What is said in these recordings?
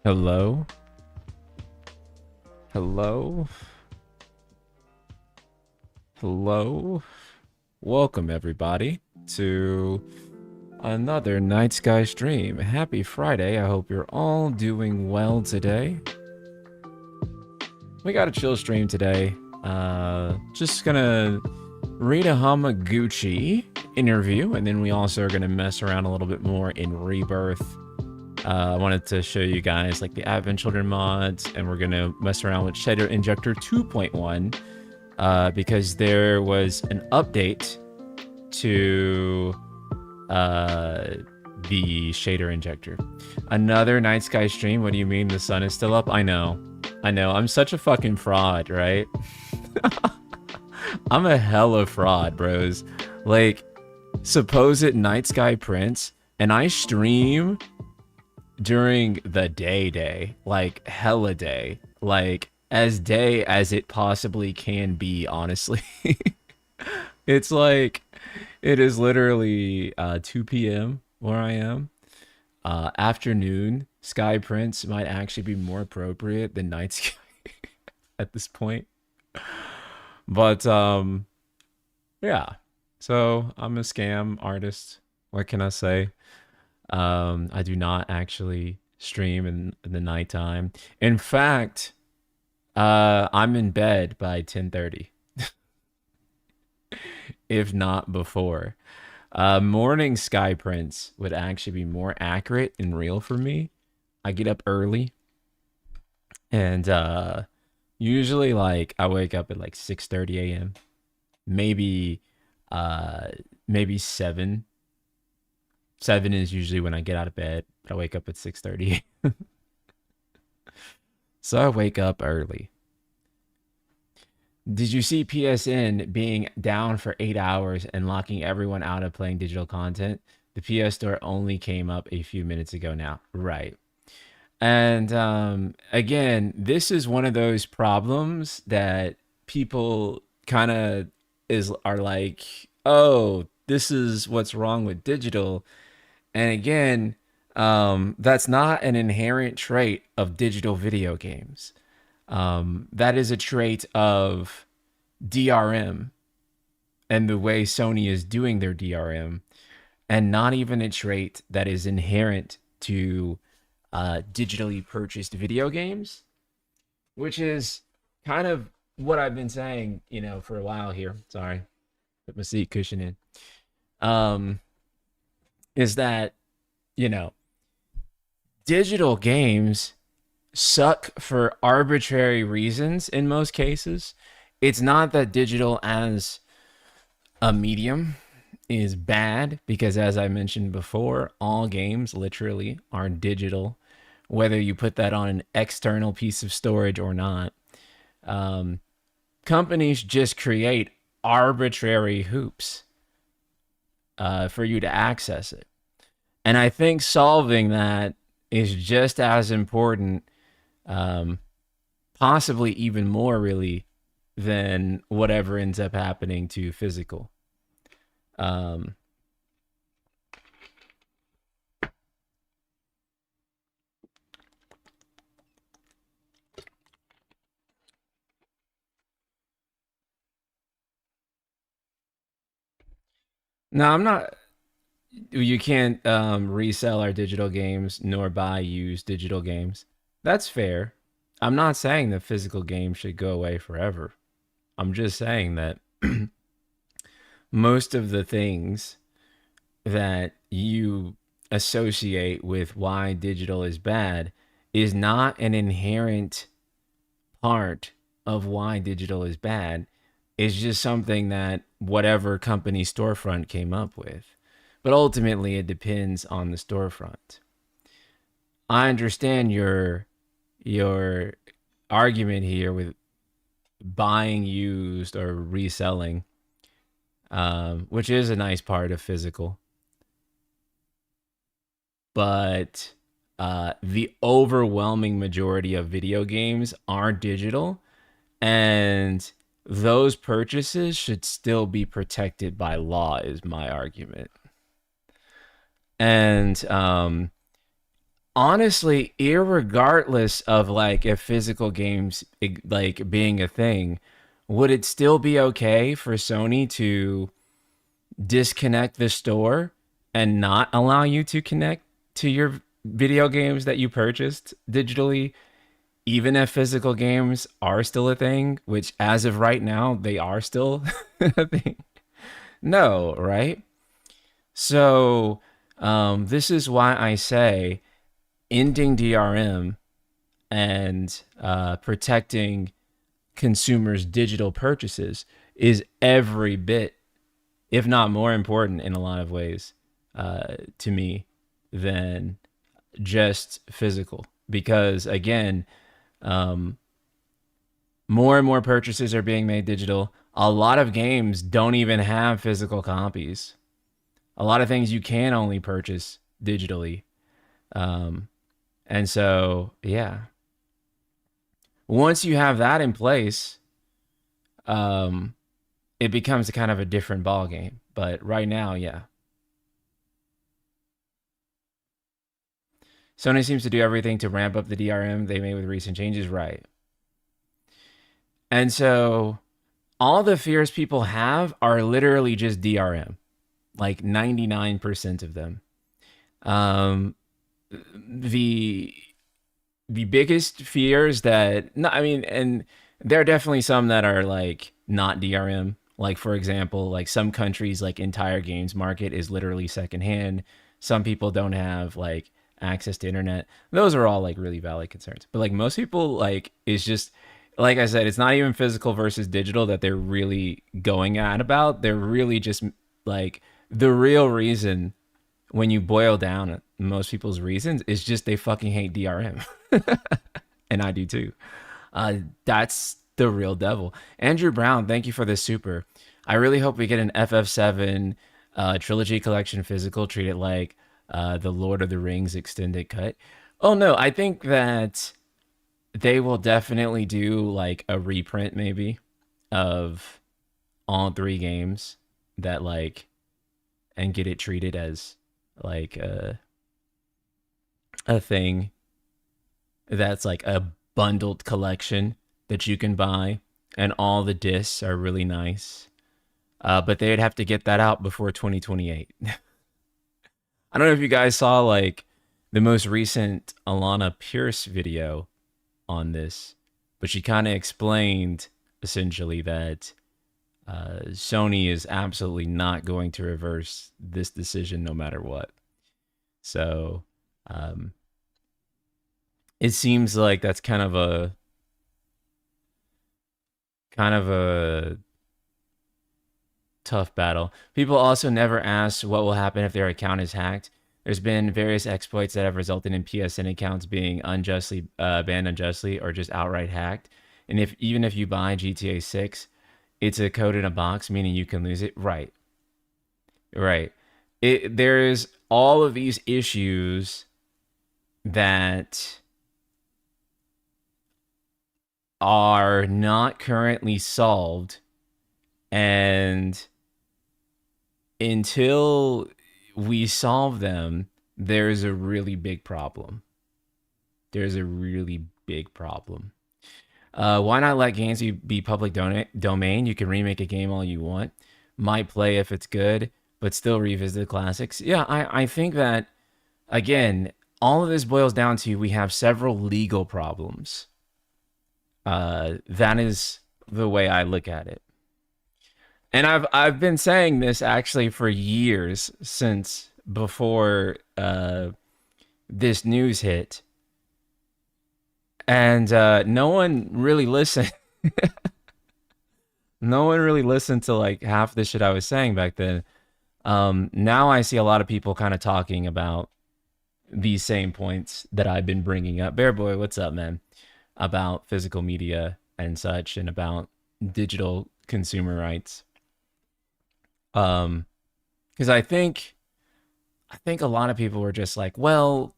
Hello? Hello? Hello? Welcome, everybody, to another Night Sky stream. Happy Friday. I hope you're all doing well today. We got a chill stream today. Just gonna read a Hamaguchi interview, and then we also are gonna mess around a little bit more in Rebirth. I wanted to show you guys like the Advent Children mods, and we're gonna mess around with Shader Injector 2.1 because there was an update to the shader injector. Another night sky stream. What do you mean the sun is still up? I know. I'm such a fucking fraud, right? I'm a hella fraud, bros. Like, supposed night sky prince, and I stream during the day, like hella day, like as day as it possibly can be, honestly. It's like, it is literally 2 p.m. where I am. Afternoon Sky Prince might actually be more appropriate than Night Sky at this point. But, yeah. So, I'm a scam artist. What can I say? I do not actually stream in the nighttime. In fact, I'm in bed by 10:30. If not before. Morning Sky Prince would actually be more accurate and real for me. I get up early, and usually like I wake up at like 6:30 a.m. Maybe maybe 7. 7 is usually when I get out of bed, but I wake up at 6:30. So I wake up early. Did you see PSN being down for 8 hours and locking everyone out of playing digital content? The PS Store only came up a few minutes ago now. Right. And again, this is one of those problems that people kind of are like, oh, this is what's wrong with digital. And again, that's not an inherent trait of digital video games. That is a trait of DRM and the way Sony is doing their DRM, and not even a trait that is inherent to digitally purchased video games, which is kind of what I've been saying, for a while here. Sorry, put my seat cushion in. Is that, digital games suck for arbitrary reasons in most cases. It's not that digital as a medium is bad, because as I mentioned before, all games literally are digital, whether you put that on an external piece of storage or not. Companies just create arbitrary hoops for you to access it. And I think solving that is just as important, possibly even more really, than whatever ends up happening to physical. No, I'm not. You can't resell our digital games nor buy used digital games. That's fair. I'm not saying that physical games should go away forever. I'm just saying that most of the things that you associate with why digital is bad is not an inherent part of why digital is bad. It's just something that whatever company storefront came up with. But ultimately, it depends on the storefront. I understand your argument here with buying used or reselling, which is a nice part of physical. But the overwhelming majority of video games are digital, and those purchases should still be protected by law, is my argument. And honestly, irregardless of like if physical games like being a thing, would it still be okay for Sony to disconnect the store and not allow you to connect to your video games that you purchased digitally, even if physical games are still a thing, which as of right now, they are still a thing? No, right? So, this is why I say ending DRM and protecting consumers' digital purchases is every bit, if not more important in a lot of ways, to me than just physical. Because again, um, more and more purchases are being made digital. A lot of games don't even have physical copies. A lot of things you can only purchase digitally. Um, and so, yeah, once you have that in place, um, it becomes a kind of a different ball game. But right now, yeah, Sony seems to do everything to ramp up the DRM they made with recent changes, right? And so all the fears people have are literally just DRM, like 99% of them. Um, the the biggest fears that no, I mean, and there are definitely some that are like not DRM. Like for example, like some countries like entire games market is literally secondhand. Some people don't have like access to internet. Those are all like really valid concerns. But like most people like it's just like I said, it's not even physical versus digital that they're really going at about. They're really just like the real reason when you boil down most people's reasons is just they fucking hate DRM. And I do too. That's the real devil. Andrew Brown, thank you for this super. I really hope we get an FF7 trilogy collection physical. Treat it like the Lord of the Rings extended cut. Oh no, I think that they will definitely do like a reprint maybe of all three games that like and get it treated as like a thing that's like a bundled collection that you can buy, and all the discs are really nice. But they'd have to get that out before 2028. I don't know if you guys saw like the most recent Alana Pierce video on this, but she kind of explained essentially that Sony is absolutely not going to reverse this decision no matter what. So um, it seems like that's kind of a tough battle. People also never ask what will happen if their account is hacked. There's been various exploits that have resulted in PSN accounts being unjustly banned unjustly or just outright hacked. And if even if you buy GTA 6, it's a code in a box, meaning you can lose it. Right, right. There's all of these issues that are not currently solved, and until we solve them, there's a really big problem. There's a really big problem. Why not let games be public domain? You can remake a game all you want. Might play if it's good, but still revisit the classics. Yeah, I think that, again, all of this boils down to we have several legal problems. That is the way I look at it. And I've been saying this actually for years since before this news hit, and no one really listened. No one really listened to like half the shit I was saying back then. Now I see a lot of people kind of talking about these same points that I've been bringing up. Bear Boy, what's up, man? About physical media and such, and about digital consumer rights. Um, because I think a lot of people were just like, well,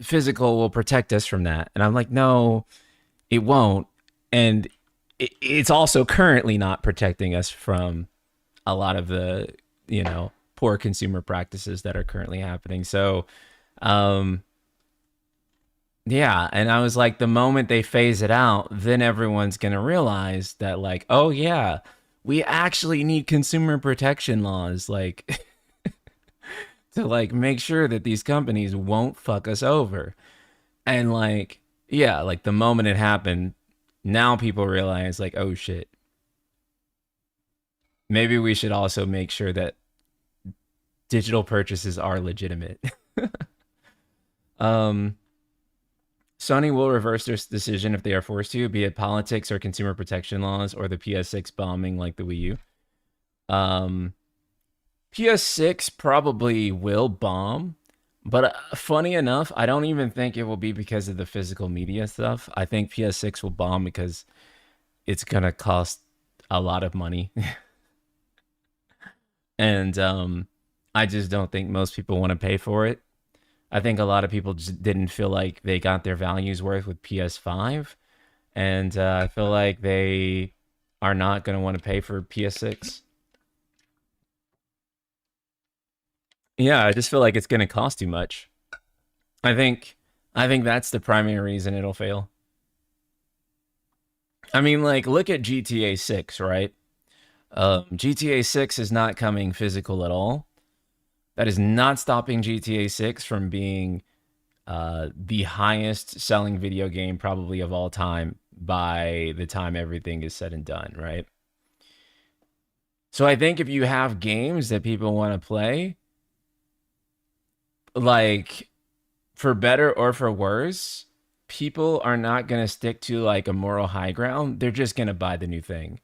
physical will protect us from that, and I'm like, no, it won't, and it's also currently not protecting us from a lot of the poor consumer practices that are currently happening. So, um, Yeah, and I was like, the moment they phase it out, then everyone's gonna realize that, like, oh yeah, we actually need consumer protection laws, like, to like make sure that these companies won't fuck us over. And like, yeah, like the moment it happened, now people realize, like, oh shit, maybe we should also make sure that digital purchases are legitimate. um, Sony will reverse their decision if they are forced to, be it politics or consumer protection laws or the PS6 bombing like the Wii U. Um, PS6 probably will bomb, but funny enough, I don't even think it will be because of the physical media stuff. I think PS6 will bomb because it's gonna cost a lot of money, and I just don't think most people want to pay for it. I think a lot of people just didn't feel like they got their values worth with PS5, and I feel like they are not going to want to pay for PS6. Yeah, I just feel like it's going to cost too much. I think I think that's the primary reason it'll fail. I mean, like, look at GTA 6, right? GTA 6 is not coming physical at all. That is not stopping GTA 6 from being the highest selling video game probably of all time by the time everything is said and done, right? So I think if you have games that people want to play, like, for better or for worse, people are not going to stick to like a moral high ground. They're just going to buy the new thing.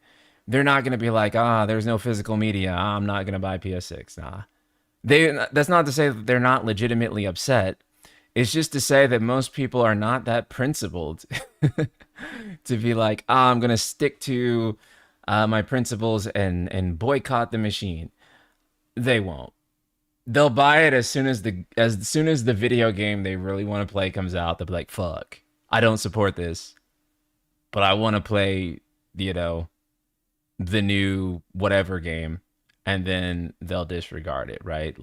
They're not going to be like, there's no physical media. I'm not going to buy PS6. Nah. That's not to say that they're not legitimately upset. It's just to say that most people are not that principled to be like, I'm gonna stick to my principles and boycott the machine. They won't. They'll buy it as soon as the video game they really want to play comes out. They'll be like, "Fuck, I don't support this, but I want to play, you know, the new whatever game," and then they'll disregard it, right?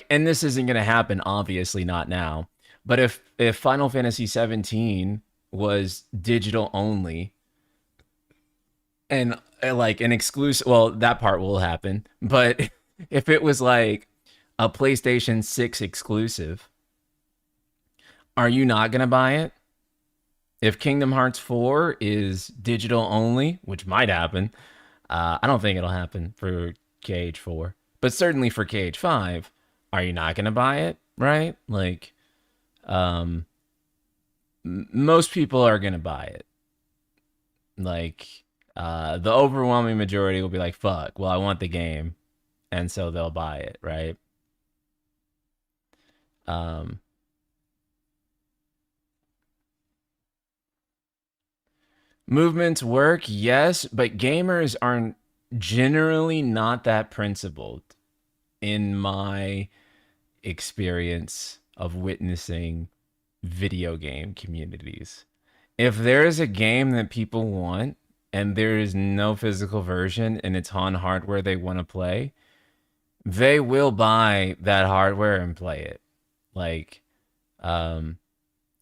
And this isn't going to happen, obviously not now, but if Final Fantasy 17 was digital only and like an exclusive, well, that part will happen, but if it was like a PlayStation 6 exclusive, are you not going to buy it? If Kingdom Hearts 4 is digital only, which might happen, I don't think it'll happen for KH4, but certainly for KH5, are you not going to buy it? Right? Like, um, most people are going to buy it. Like, the overwhelming majority will be like, fuck, well, I want the game. And so they'll buy it, right? Um, Movements work, yes, but gamers are generally not that principled in my experience of witnessing video game communities. If there is a game that people want and there is no physical version and it's on hardware they want to play, they will buy that hardware and play it. Like, um,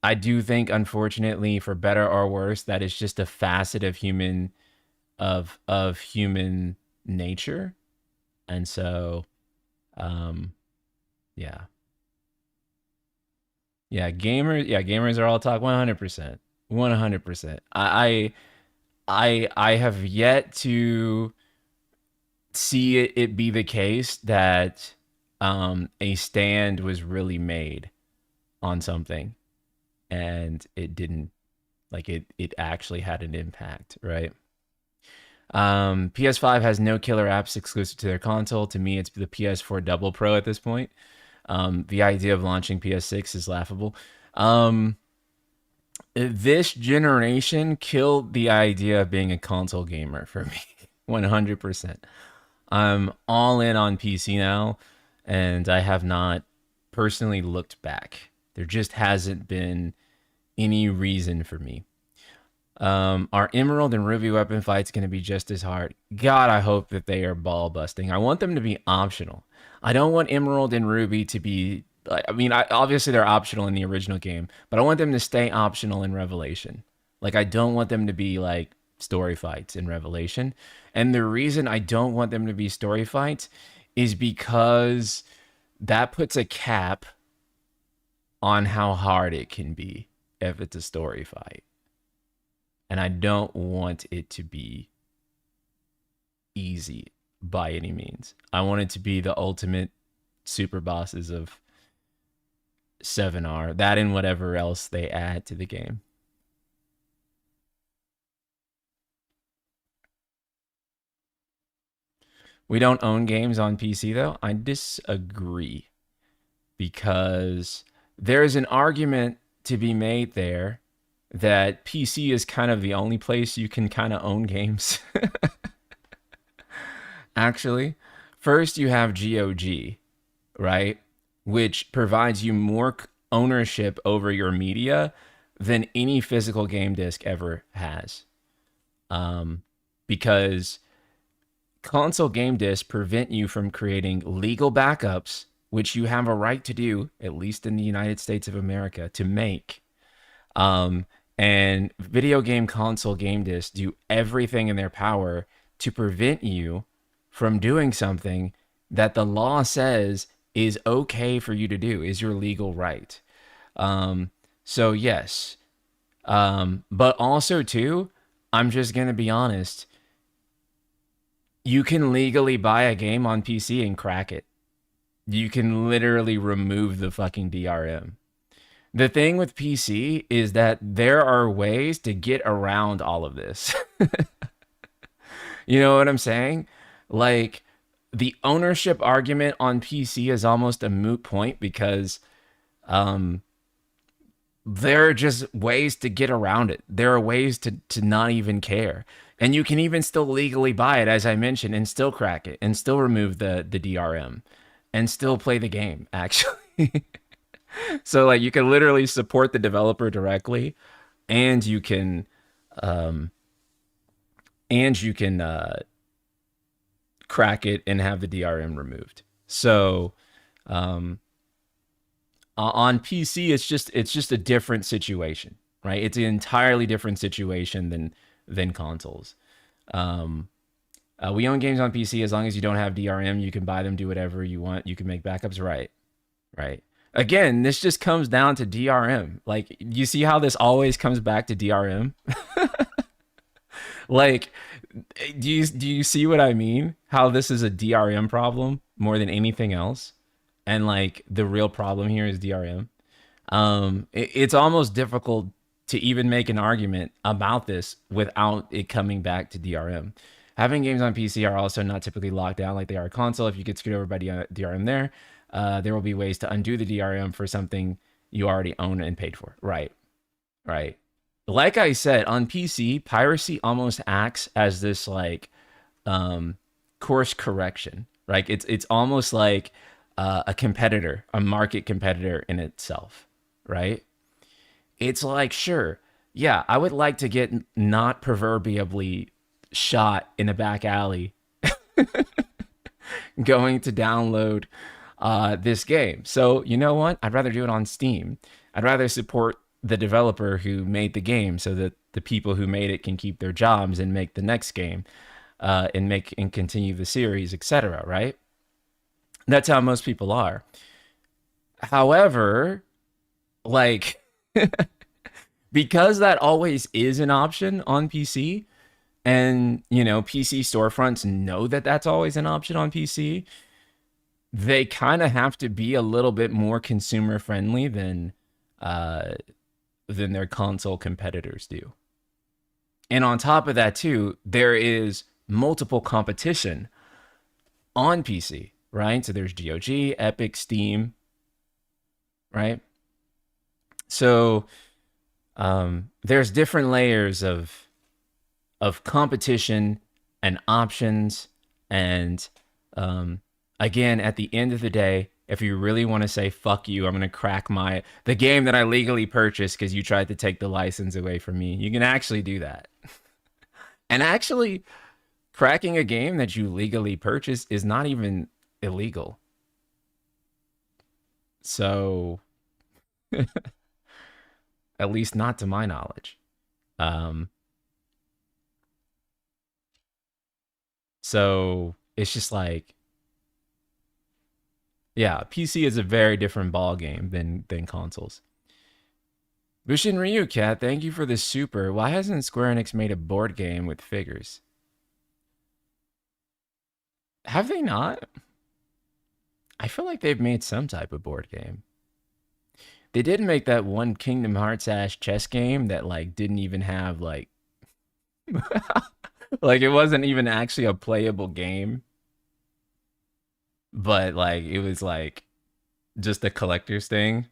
I do think, unfortunately, for better or worse, that is just a facet of human nature, and so, um, yeah, gamers are all talk 100%, 100%. I have yet to see it be the case that a stand was really made on something and it didn't, like, it actually had an impact, right? PS5 has no killer apps exclusive to their console. To me, it's the PS4 Double Pro at this point. The idea of launching PS6 is laughable. Um, this generation killed the idea of being a console gamer for me. 100%. I'm all in on PC now, and I have not personally looked back. There just hasn't been any reason for me. Are Emerald and Ruby weapon fights going to be just as hard? God, I hope that they are ball busting. I want them to be optional. I don't want Emerald and Ruby to be I mean, obviously they're optional in the original game, but I want them to stay optional in Revelation. Like, I don't want them to be like story fights in Revelation. And the reason I don't want them to be story fights is because that puts a cap on how hard it can be if it's a story fight. And I don't want it to be easy by any means. I want it to be the ultimate super bosses of 7R, that and whatever else they add to the game. We don't own games on PC though. I disagree because there's an argument to be made there that PC is kind of the only place you can kind of own games. Actually, first you have GOG, right? Which provides you more ownership over your media than any physical game disc ever has. Because console game discs prevent you from creating legal backups, which you have a right to do, at least in the United States of America, to make. And video game console game discs do everything in their power to prevent you from doing something that the law says is okay for you to do, is your legal right. So yes. But also too, I'm just gonna be honest. You can legally buy a game on PC and crack it. You can literally remove the fucking DRM. The thing with PC is that there are ways to get around all of this. You know what I'm saying? Like, the ownership argument on PC is almost a moot point because there are just ways to get around it. There are ways to not even care. And you can even still legally buy it, as I mentioned, and still crack it and still remove the DRM and still play the game, actually. So like you can literally support the developer directly and you can crack it and have the DRM removed. So on PC, it's just a different situation, right? It's an entirely different situation than consoles. We own games on PC as long as you don't have DRM. You can buy them, do whatever you want. You can make backups, right? Right. Again, this just comes down to DRM. Like, you see how this always comes back to DRM? Like, do you see what I mean? How this is a DRM problem more than anything else, and like the real problem here is DRM. It's almost difficult to even make an argument about this without it coming back to DRM. Having games on PC are also not typically locked down like they are console. If you get screwed over by DRM there will be ways to undo the DRM for something you already own and paid for. Right, right. Like I said, on PC, piracy almost acts as this like course correction. Right? It's almost like a competitor, a market competitor in itself. Right? It's like, sure, yeah, I would like to get not proverbially shot in a back alley going to download this game. So you know what? I'd rather do it on Steam. I'd rather support the developer who made the game so that the people who made it can keep their jobs and make the next game and continue the series, etc. Right? That's how most people are. However, like because that always is an option on PC, and you know PC storefronts know that that's always an option on PC, they kind of have to be a little bit more consumer friendly than their console competitors do. And on top of that too, there is multiple competition on PC, right? So there's GOG, Epic, Steam, right? So there's different layers of competition and options, and again, at the end of the day, if you really want to say fuck you, I'm gonna crack the game that I legally purchased because you tried to take the license away from me, you can actually do that. And actually, cracking a game that you legally purchased is not even illegal. So at least not to my knowledge. Um, so it's just like, yeah, PC is a very different ball game than consoles. Bushin Ryu Cat, thank you for the super. Why hasn't Square Enix made a board game with figures? Have they not? I feel like they've made some type of board game. They did make that one Kingdom Hearts ass chess game that like didn't even have like it wasn't even actually a playable game, but like it was like just a collector's thing.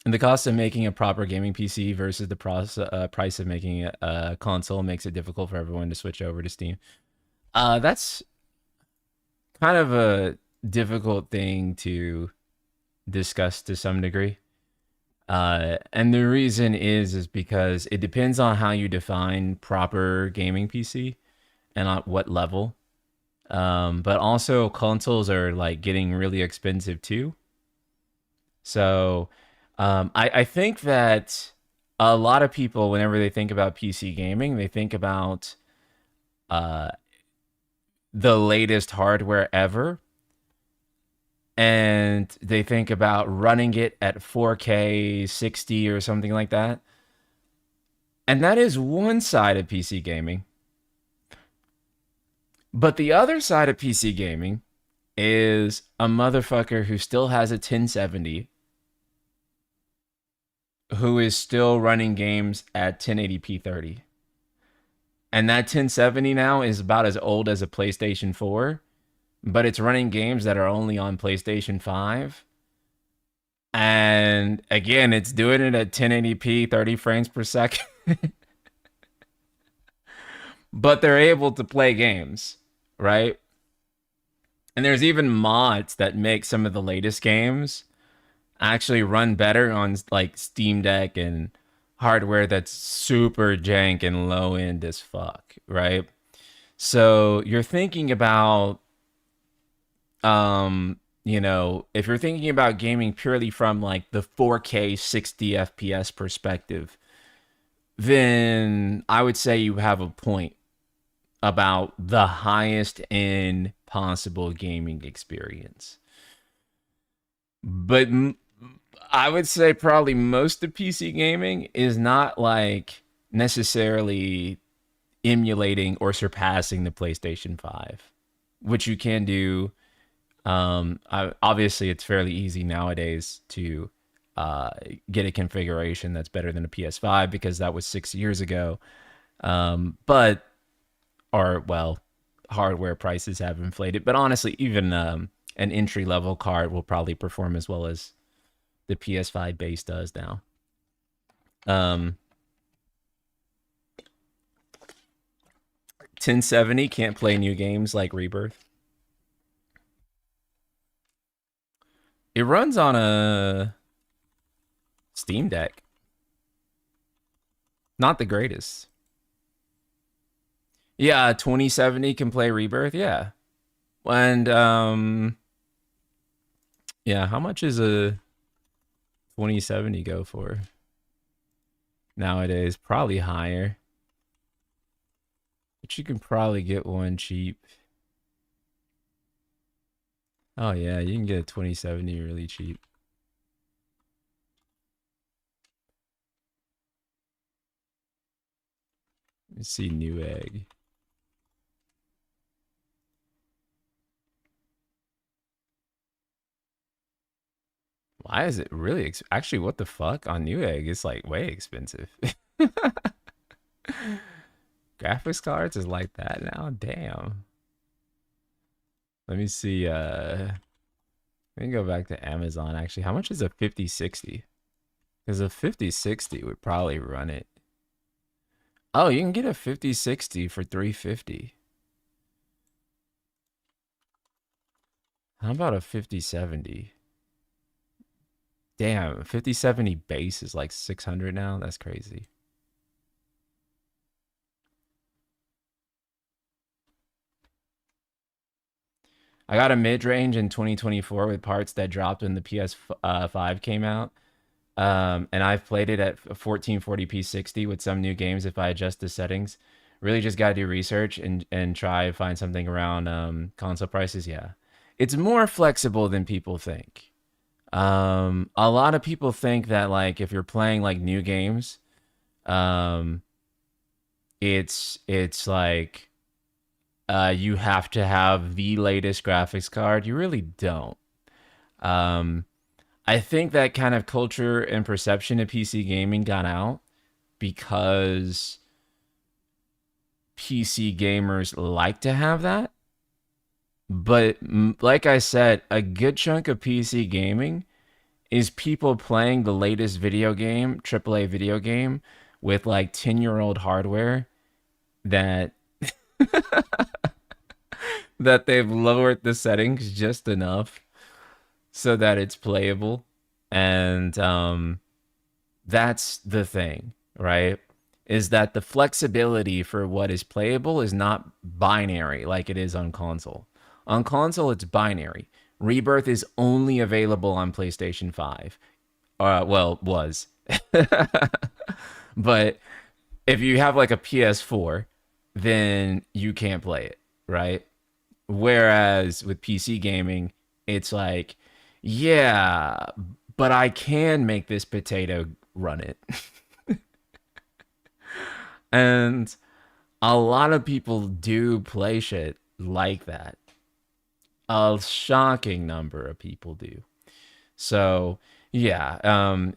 And the cost of making a proper gaming PC versus the price of making a console makes it difficult for everyone to switch over to Steam. That's kind of a difficult thing to discuss to some degree. And the reason is because it depends on how you define proper gaming PC and on what level. But also consoles are like getting really expensive too. So I think that a lot of people, whenever they think about PC gaming, they think about uh, the latest hardware ever. And they think about running it at 4K 60 or something like that. And that is one side of PC gaming. But the other side of PC gaming is a motherfucker who still has a 1070, who is still running games at 1080p 30. And that 1070 now is about as old as a PlayStation 4, but it's running games that are only on PlayStation 5. And again, it's doing it at 1080p 30 frames per second. But they're able to play games, right? And there's even mods that make some of the latest games actually run better on like Steam Deck and hardware that's super jank and low end as fuck, right? So you're thinking about if you're thinking about gaming purely from like the 4K 60 FPS perspective, then I would say you have a point about the highest end possible gaming experience. But I would say probably most of PC gaming is not like necessarily emulating or surpassing the PlayStation 5, which you can do. Obviously, it's fairly easy nowadays to get a configuration that's better than a PS5 because that was 6 years ago. But or well, hardware prices have inflated. But honestly, even an entry level card will probably perform as well as the PS5 base does now. Um, 1070 can't play new games like Rebirth. It runs on a Steam Deck. Not the greatest. Yeah, 2070 can play Rebirth. Yeah. And yeah, how much is a 2070 go for nowadays? Probably higher. But you can probably get one cheap. Oh yeah, you can get a 2070 really cheap. Let's see Newegg. Why is it really actually what the fuck on Newegg? It's like way expensive. Graphics cards is like that now. Damn. Let me see. Let me go back to Amazon. Actually, how much is a 5060? Because a 5060 would probably run it. Oh, you can get a 5060 for 350. How about a 5070? Damn, 5070 base is like 600 now. That's crazy. I got a mid range in 2024 with parts that dropped when the PS5 came out. And I've played it at 1440p 60 with some new games if I adjust the settings. Really just got to do research and try and find something around console prices. Yeah. It's more flexible than people think. A lot of people think that like if you're playing like new games, um, it's like you have to have the latest graphics card. You really don't. Um, I think that kind of culture and perception of PC gaming got out because PC gamers like to have that. But like I said, a good chunk of PC gaming is people playing the latest video game, AAA video game, with like 10-year-old hardware that that they've lowered the settings just enough so that it's playable. And that's the thing, right? Is that the flexibility for what is playable is not binary like it is on console. On console, it's binary. Rebirth is only available on PlayStation 5. Well, was. But if you have like a PS4, then you can't play it, right? Whereas with PC gaming, it's like, yeah, but I can make this potato run it. And a lot of people do play shit like that. A shocking number of people do. So, yeah,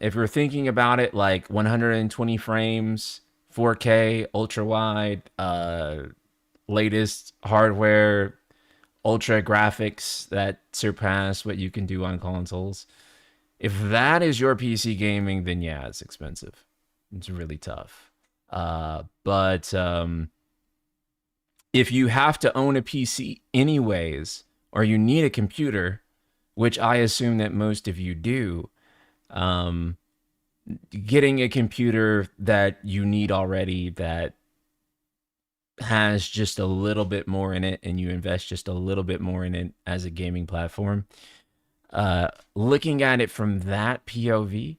if you're thinking about it like 120 frames, 4K, ultra wide, latest hardware, ultra graphics that surpass what you can do on consoles. If that is your PC gaming, then yeah, it's expensive. It's really tough. But if you have to own a PC anyways, or you need a computer, which I assume that most of you do, um, getting a computer that you need already that has just a little bit more in it and you invest just a little bit more in it as a gaming platform, looking at it from that POV,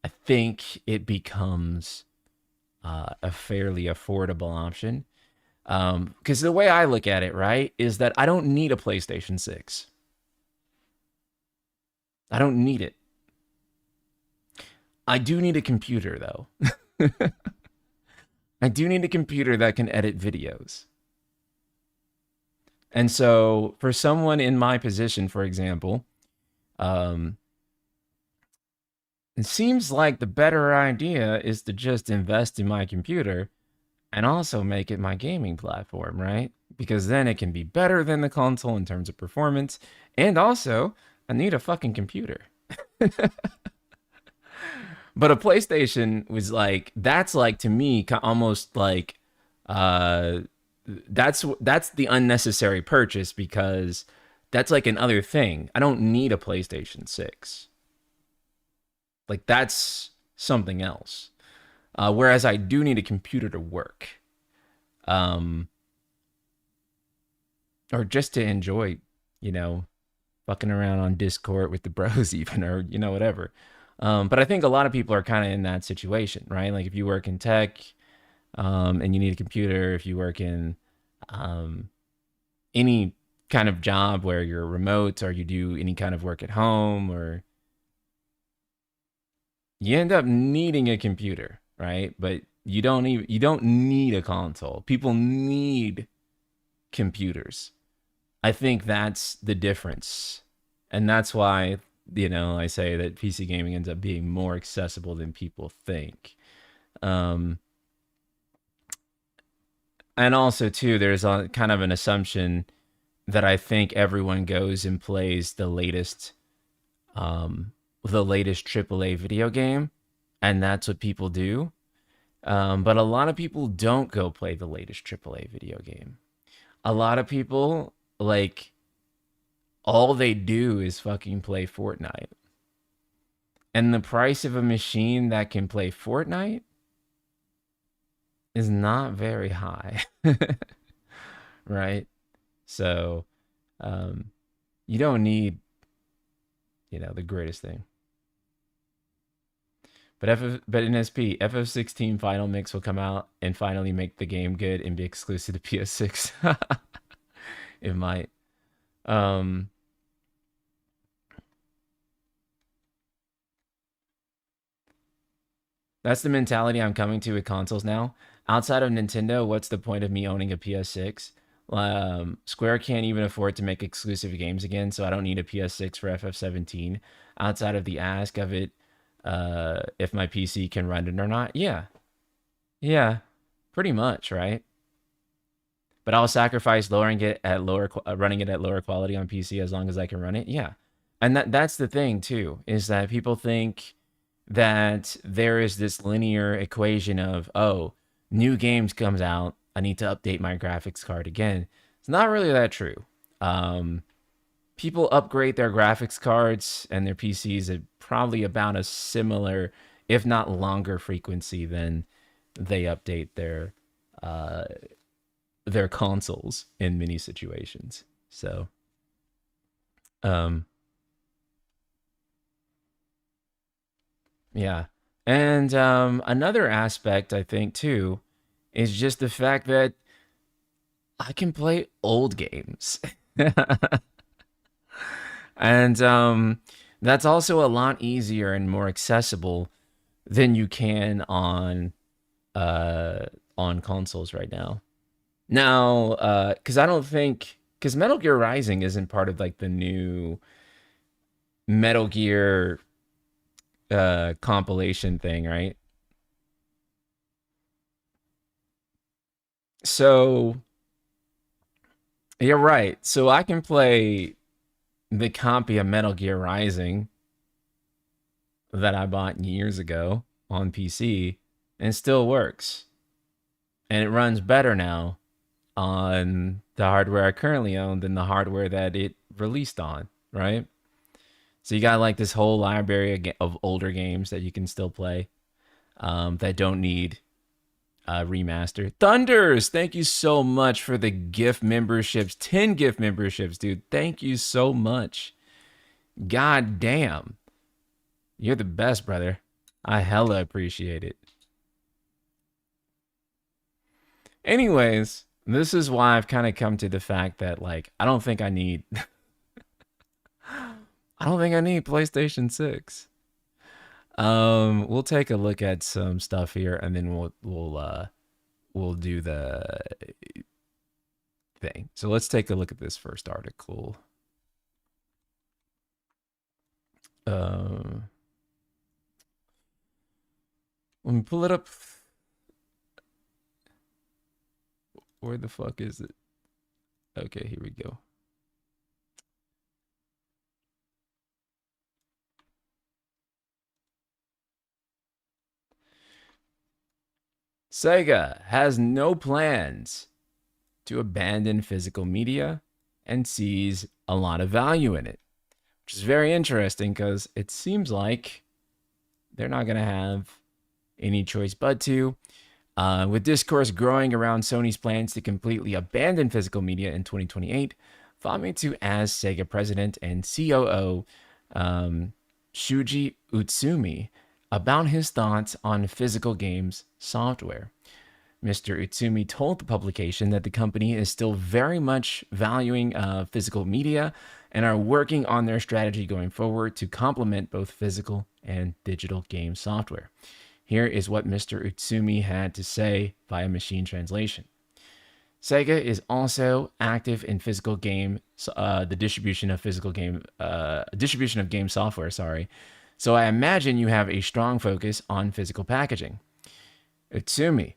I think it becomes a fairly affordable option. Because the way I look at it, right, is that I don't need a PlayStation 6. I don't need it. I do need a computer, though. I do need a computer that can edit videos. And so, for someone in my position, for example, um, it seems like the better idea is to just invest in my computer and also make it my gaming platform, right? Because then it can be better than the console in terms of performance. And also, I need a fucking computer. But a PlayStation was like, that's like to me almost like uh that's the unnecessary purchase because that's like another thing. I don't need a PlayStation 6. Like that's something else. Whereas I do need a computer to work. Um or just to enjoy, you know, fucking around on Discord with the bros even or whatever. But I think a lot of people are kind of in that situation, right? Like if you work in tech, and you need a computer, if you work in um, any kind of job where you're remote or you do any kind of work at home, or you end up needing a computer, right? But you don't need a console. People need computers. I think that's the difference. And that's why, I say that PC gaming ends up being more accessible than people think. Um, and also, too, there's a kind of an assumption that I think everyone goes and plays the latest AAA video game, and that's what people do. But a lot of people don't go play the latest AAA video game. A lot of people like all they do is fucking play Fortnite. And the price of a machine that can play Fortnite is not very high, right? So um, you don't need, the greatest thing. But in SP, FF16 Final Mix will come out and finally make the game good and be exclusive to PS6. It might. Um, that's the mentality I'm coming to with consoles now. Outside of Nintendo, what's the point of me owning a PS6? Square can't even afford to make exclusive games again, so I don't need a PS6 for FF17. Outside of the ask of it, if my PC can run it or not. Yeah, yeah, pretty much, right? But I'll sacrifice running it at lower quality on PC as long as I can run it. Yeah, and that's the thing too, is that people think that there is this linear equation of, oh, new games comes out, I need to update my graphics card again. It's not really that true. Um, People upgrade their graphics cards and their PCs at probably about a similar, if not longer, frequency than they update uh, their consoles in many situations. So, um, yeah. And another aspect I think too is just the fact that I can play old games. And that's also a lot easier and more accessible than you can on consoles right now. Now, because I don't think because Metal Gear Rising isn't part of like the new Metal Gear compilation thing, right? So you're right. So I can play the copy of Metal Gear Rising that I bought years ago on PC and it still works. And it runs better now on the hardware I currently own than the hardware that it released on, right? So you got like this whole library of older games that you can still play that don't need remaster. Thunders, thank you so much for the gift memberships. 10 gift memberships, dude. Thank you so much. God damn. You're the best, brother. I hella appreciate it. Anyways, this is why I've kind of come to the fact that like I don't think I need I don't think I need PlayStation 6. We'll take a look at some stuff here and then we'll do the thing. So let's take a look at this first article. Let me pull it up. Where the fuck is it? Okay, here we go. Sega has no plans to abandon physical media and sees a lot of value in it, which is very interesting because it seems like they're not going to have any choice but to. With discourse growing around Sony's plans to completely abandon physical media in 2028, Famitsu asked Sega president and COO Shuji Utsumi about his thoughts on physical games software. Mr. Utsumi told the publication that the company is still very much valuing physical media and are working on their strategy going forward to complement both physical and digital game software. Here is what Mr. Utsumi had to say via machine translation. Sega is also active in physical game, the distribution of distribution of game software. Sorry, so I imagine you have a strong focus on physical packaging. Utsumi,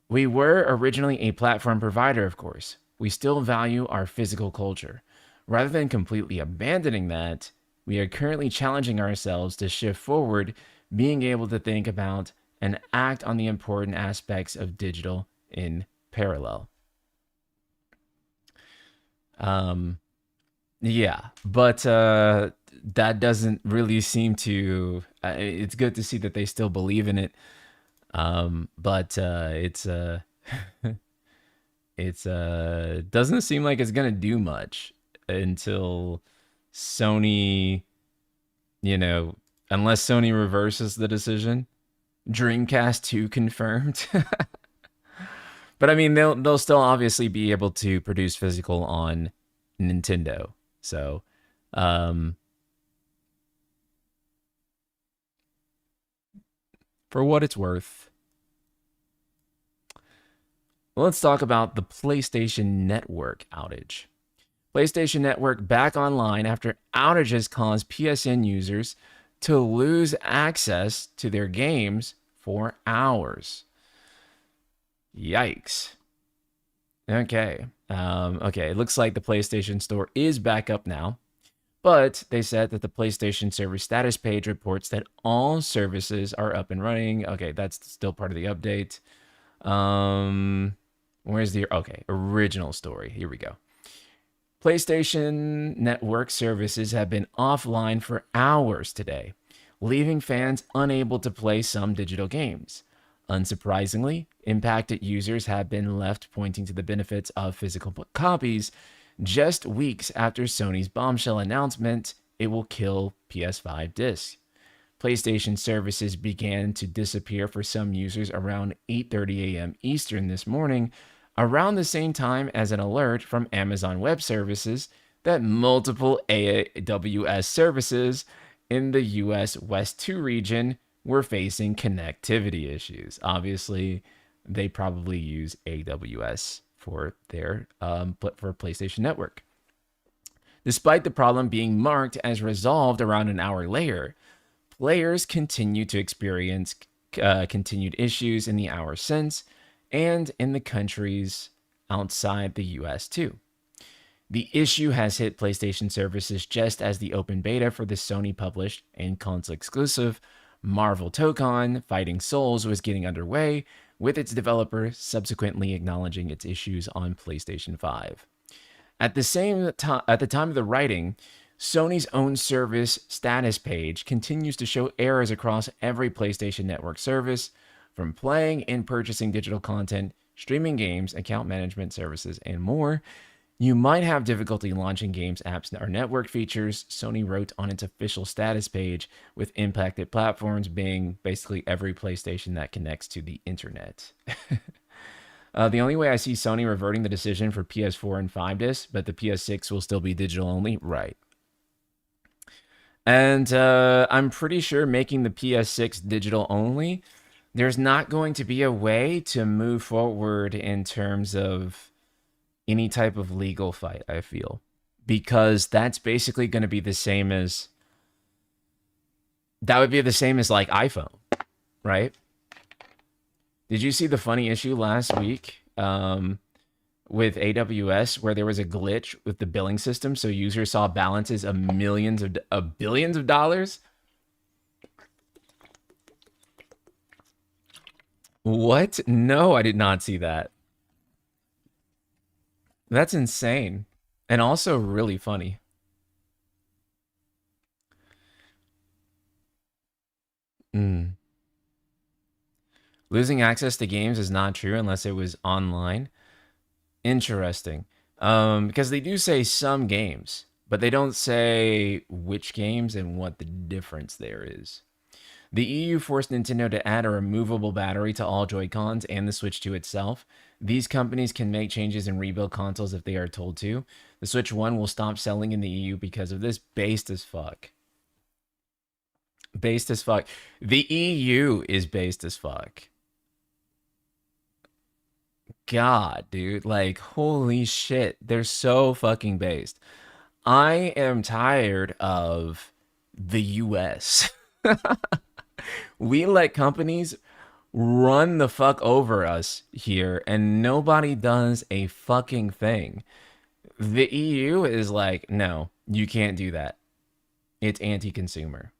we were originally a platform provider, of course. We still value our physical culture. Rather than completely abandoning that, we are currently challenging ourselves to shift forward, being able to think about and act on the important aspects of digital in parallel. Yeah, but that doesn't really seem to. It's good to see that they still believe in it, but it's doesn't seem like it's gonna do much until Sony, you know, unless Sony reverses the decision. Dreamcast 2 confirmed. But I mean, they'll still obviously be able to produce physical on Nintendo. So, um, for what it's worth, let's talk about the PlayStation Network outage. PlayStation Network back online after outages caused PSN users to lose access to their games for hours. Yikes. Okay. Okay. It looks like the PlayStation Store is back up now, but they said that the PlayStation service status page reports that all services are up and running. Okay, that's still part of the update. Where's the original story? Here we go. PlayStation Network services have been offline for hours today, leaving fans unable to play some digital games. Unsurprisingly, impacted users have been left pointing to the benefits of physical copies just weeks after Sony's bombshell announcement it will kill PS5 discs. PlayStation services began to disappear for some users around 8:30 a.m. Eastern this morning, around the same time as an alert from Amazon Web Services that multiple AWS services in the US West 2 region were facing connectivity issues. Obviously, they probably use AWS for their for PlayStation Network. Despite the problem being marked as resolved around an hour later, players continue to experience continued issues in the hours since, and in the countries outside the US too. The issue has hit PlayStation services just as the open beta for the Sony published and console exclusive Marvel Tokon Fighting Souls was getting underway, with its developer subsequently acknowledging its issues on PlayStation 5. At the time of the writing, Sony's own service status page continues to show errors across every PlayStation Network service, from playing and purchasing digital content, streaming games, account management services, and more. You might have difficulty launching games, apps, or network features, Sony wrote on its official status page, with impacted platforms being basically every PlayStation that connects to the internet. The only way I see Sony reverting the decision for PS4 and 5 discs, but the PS6 will still be digital only, right? And I'm pretty sure making the PS6 digital only, there's not going to be a way to move forward in terms of any type of legal fight, I feel. Because that's basically going to be the same as... That would be the same as, like, iPhone, right? Did you see the funny issue last week with AWS where there was a glitch with the billing system, so users saw balances of billions of dollars? What? No, I did not see that. That's insane. And also really funny. Mm. Losing access to games is not true unless it was online. Interesting. Because they do say some games, but they don't say which games and what the difference there is. The EU forced Nintendo to add a removable battery to all Joy-Cons and the Switch 2 itself. These companies can make changes and rebuild consoles if they are told to. The Switch 1 will stop selling in the EU because of this. Based as fuck. Based as fuck. The EU is based as fuck. God, dude. Like, holy shit. They're so fucking based. I am tired of the US. We let companies run the fuck over us here, and nobody does a fucking thing. The EU is like, no, you can't do that. It's anti-consumer.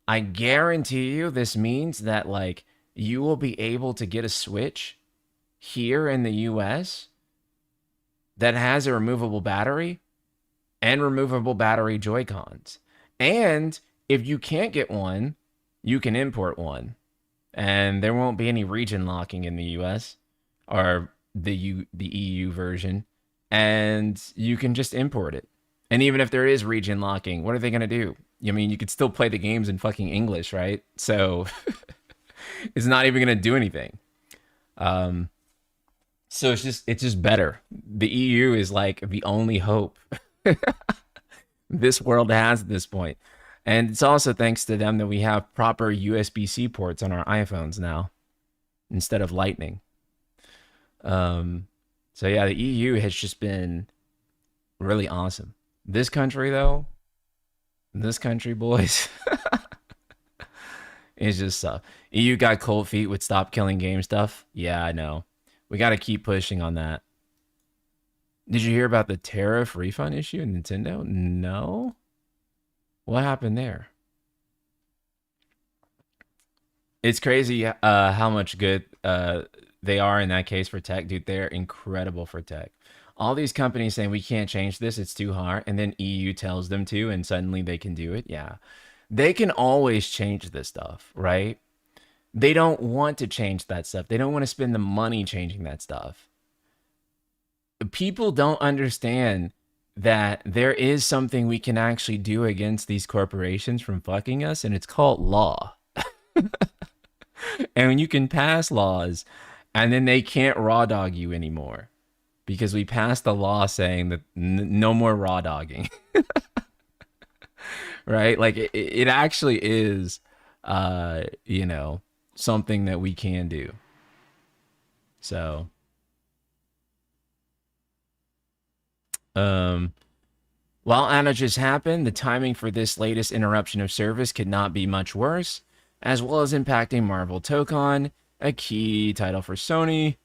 I guarantee you this means that, like, you will be able to get a Switch here in the US that has a removable battery and removable battery Joy-Cons. And if you can't get one, you can import one, and there won't be any region locking in the US or the EU version, and you can just import it. And even if there is region locking, what are they going to do? I mean, you could still play the games in fucking English, right? So it's not even going to do anything. Um, so it's just better. The EU is like the only hope this world has at this point. And it's also thanks to them that we have proper USB-C ports on our iPhones now instead of Lightning. Um, so yeah, the EU has just been really awesome. This country though, this country boys, is just EU got cold feet with stop killing game stuff. Yeah, I know. We got to keep pushing on that. Did you hear about the tariff refund issue in Nintendo? No. What happened there? It's crazy how much good they are in that case for tech, dude. They're incredible for tech. All these companies saying we can't change this, it's too hard, and then EU tells them to, and suddenly they can do it. Yeah, they can always change this stuff, right? They don't want to change that stuff. They don't want to spend the money changing that stuff. People don't understand that there is something we can actually do against these corporations from fucking us, and it's called law. And you can pass laws, and then they can't raw dog you anymore because we passed a law saying that no more raw dogging. Right? Like it actually is, something that we can do. So, um, while outages happen, the timing for this latest interruption of service could not be much worse, as well as impacting Marvel Tokon, a key title for Sony.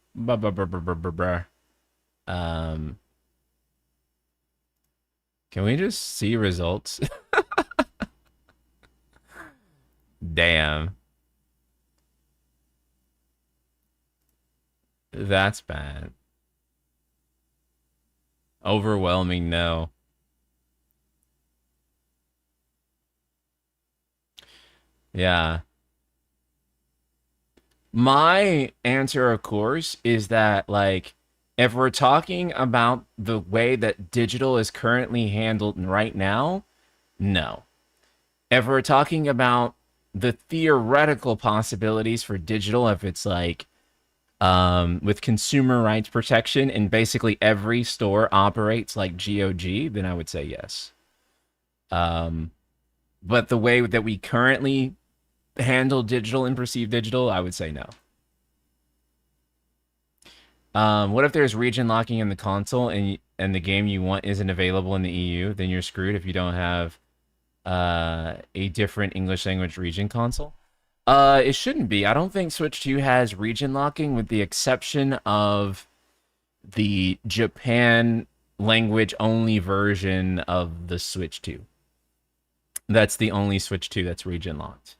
Um, can we just see results? Damn, that's bad. Overwhelming no. Yeah. My answer, of course, is that like if we're talking about the way that digital is currently handled right now, no. If we're talking about the theoretical possibilities for digital, if it's like with consumer rights protection and basically every store operates like GOG, then I would say yes. Um, but the way that we currently handle digital and perceive digital, I would say no. What if there's region locking in the console and the game you want isn't available in the EU? Then you're screwed if you don't have a different English language region console. It shouldn't be. I don't think Switch 2 has region locking, with the exception of the Japan language only version of the Switch 2. That's the only Switch 2 that's region locked.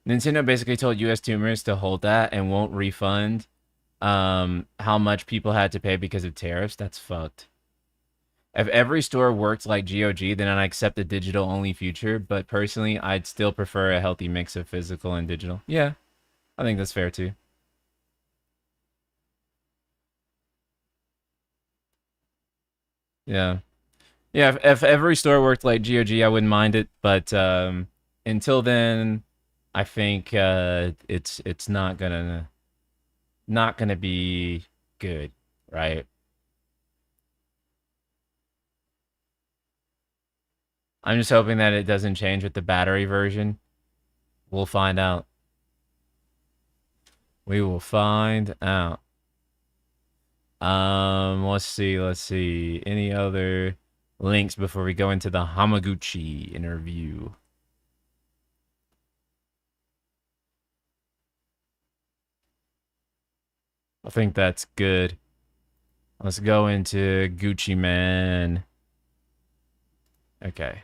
Nintendo basically told US tumors to hold that and won't refund how much people had to pay because of tariffs. That's fucked. If every store worked like GOG, then I'd accept a digital only future, but personally, I'd still prefer a healthy mix of physical and digital. Yeah, I think that's fair too. Yeah. Yeah, if every store worked like GOG, I wouldn't mind it, but until then, I think it's not gonna be good, right? I'm just hoping that it doesn't change with the battery version. We'll find out. We will find out. Let's see. Any other links before we go into the Hamaguchi interview? I think that's good. Let's go into Gucci Man. Okay.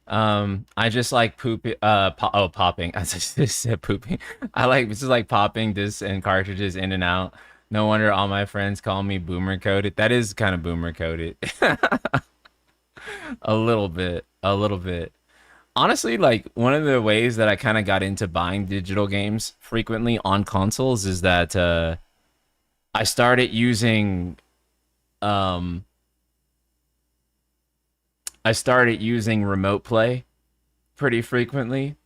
I just like pooping. Popping. I just said pooping. I like just like popping discs and cartridges in and out. No wonder all my friends call me boomer coded. That is kind of boomer coded. A little bit. A little bit. Honestly, like one of the ways that I kind of got into buying digital games frequently on consoles is that I started using um I started using remote play pretty frequently.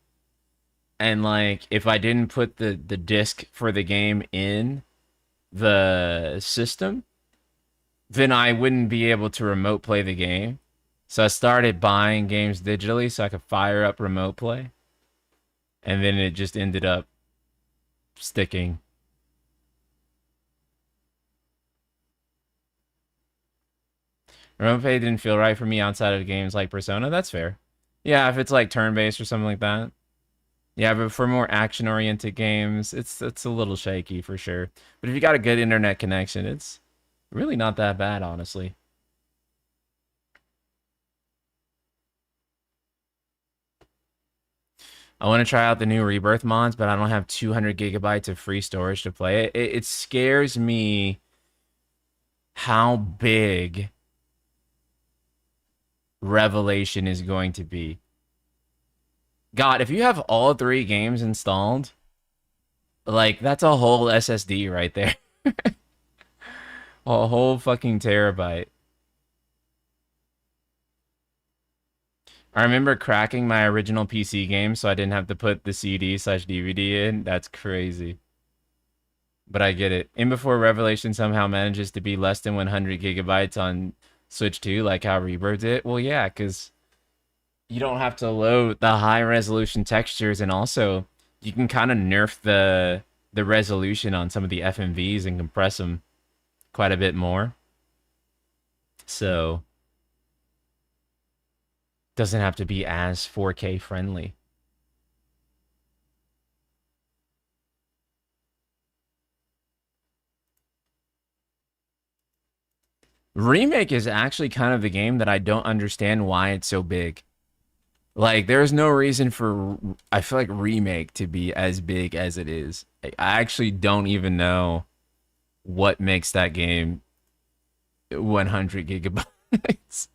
And like if I didn't put the disc for the game in the system, then I wouldn't be able to remote play the game. So I started buying games digitally so I could fire up remote play, and then it just ended up sticking. Remote play didn't feel right for me outside of games like Persona. That's fair. Yeah, if it's like turn-based or something like that. Yeah, but for more action-oriented games, it's a little shaky for sure. But if you got a good internet connection, it's really not that bad, honestly. I want to try out the new Rebirth mods, but I don't have 200 gigabytes of free storage to play it. It scares me how big Revelation is going to be. God, if you have all three games installed, like that's a whole SSD right there. A whole fucking terabyte. I remember cracking my original PC game so I didn't have to put the CD/DVD in. That's crazy. But I get it. In before Revelation somehow manages to be less than 100 gigabytes on Switch 2, like how Rebirth did. Well, yeah, because you don't have to load the high resolution textures, and also you can kind of nerf the resolution on some of the FMVs and compress them quite a bit more. So doesn't have to be as 4K friendly. Remake is actually kind of the game that I don't understand why it's so big. Like, there's no reason for, I feel like, Remake to be as big as it is. I actually don't even know what makes that game 100 gigabytes.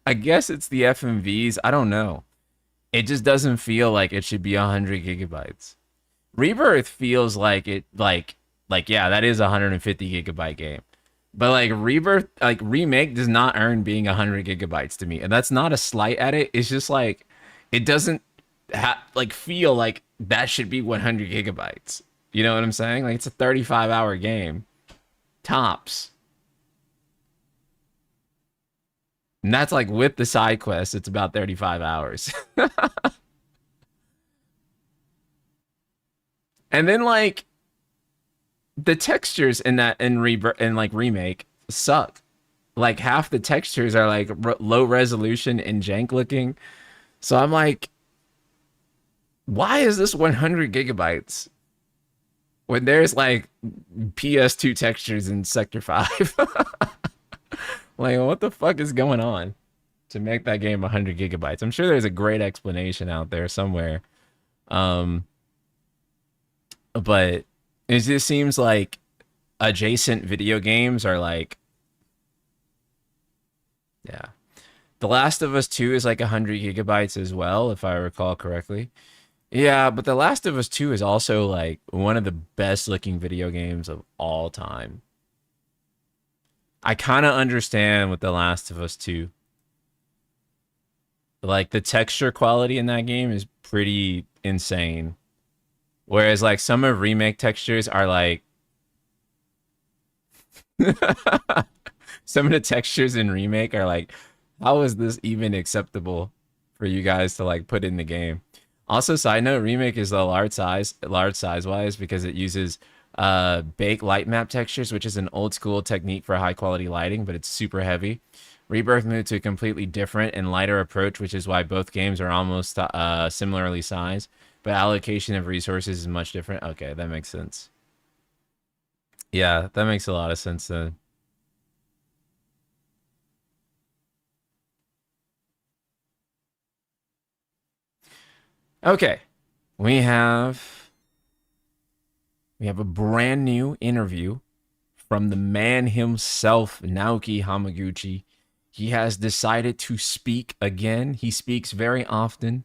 I guess it's the FMVs. I don't know. It just doesn't feel like it should be 100 gigabytes. Rebirth feels like it, like yeah, that is a 150 gigabyte game. But like Rebirth, like Remake does not earn being 100 gigabytes to me. And that's not a slight at it. It's just like, it doesn't like feel like that should be 100 gigabytes. You know what I'm saying? Like it's a 35-hour game. Tops. And that's like with the side quest, it's about 35 hours. And then like the textures in that in Rebirth and like Remake suck. Like half the textures are like low resolution and jank looking. So I'm like, why is this 100 gigabytes when there's like PS2 textures in Sector 5? Like, what the fuck is going on to make that game 100 gigabytes? I'm sure there's a great explanation out there somewhere. Um, but it just seems like adjacent video games are like, yeah. The Last of Us 2 is like 100 gigabytes as well, if I recall correctly. Yeah, but The Last of Us 2 is also like one of the best looking video games of all time. I kind of understand with The Last of Us 2. Like the texture quality in that game is pretty insane. Whereas like some of remake textures are like some of the textures in remake are like, how is this even acceptable for you guys to like put in the game? Also, side note, remake is a large size wise because it uses bake light map textures, which is an old school technique for high quality lighting, but it's super heavy. Rebirth moved to a completely different and lighter approach, which is why both games are almost similarly sized, but allocation of resources is much different. Okay, that makes sense. Yeah, that makes a lot of sense then. Okay, we have we have a brand new interview from the man himself, Naoki Hamaguchi. He has decided to speak again. He speaks very often.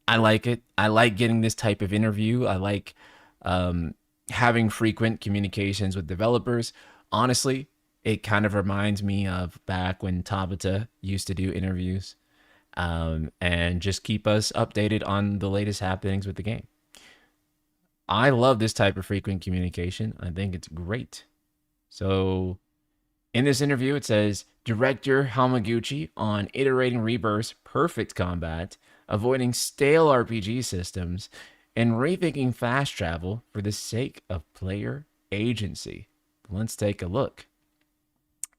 I like it. I like getting this type of interview. I like um, having frequent communications with developers. Honestly, it kind of reminds me of back when Tabata used to do interviews and just keep us updated on the latest happenings with the game. I love this type of frequent communication. I think it's great. So, in this interview, it says Director Hamaguchi on iterating Rebirth's perfect combat, avoiding stale RPG systems, and rethinking fast travel for the sake of player agency. Let's take a look.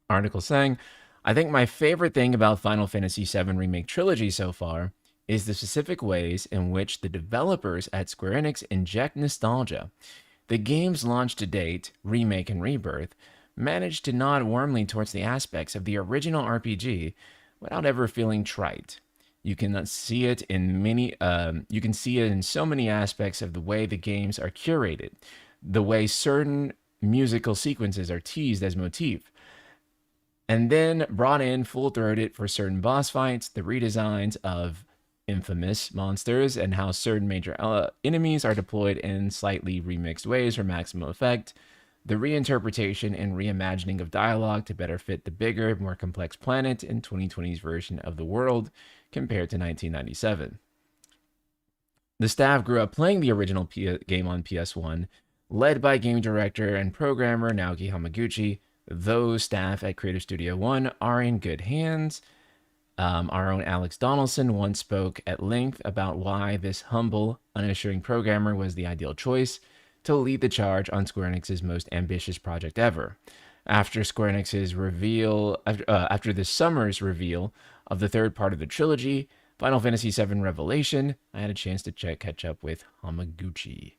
Article saying, I think my favorite thing about Final Fantasy VII Remake Trilogy so far is the specific ways in which the developers at Square Enix inject nostalgia. The games launched to date, Remake and Rebirth, managed to nod warmly towards the aspects of the original RPG without ever feeling trite. You can see it in you can see it in so many aspects of the way the games are curated, the way certain musical sequences are teased as motif, and then brought in full throated for certain boss fights, the redesigns of infamous monsters, and how certain major enemies are deployed in slightly remixed ways for maximum effect, the reinterpretation and reimagining of dialogue to better fit the bigger, more complex planet in 2020's version of the world compared to 1997. The staff grew up playing the original game on PS1, led by game director and programmer Naoki Hamaguchi. Those staff at Creative Studio One are in good hands. Our own Alex Donaldson once spoke at length about why this humble, unassuming programmer was the ideal choice to lead the charge on Square Enix's most ambitious project ever. After Square Enix's reveal, after this summer's reveal of the third part of the trilogy, Final Fantasy VII Revelation, I had a chance to catch up with Hamaguchi.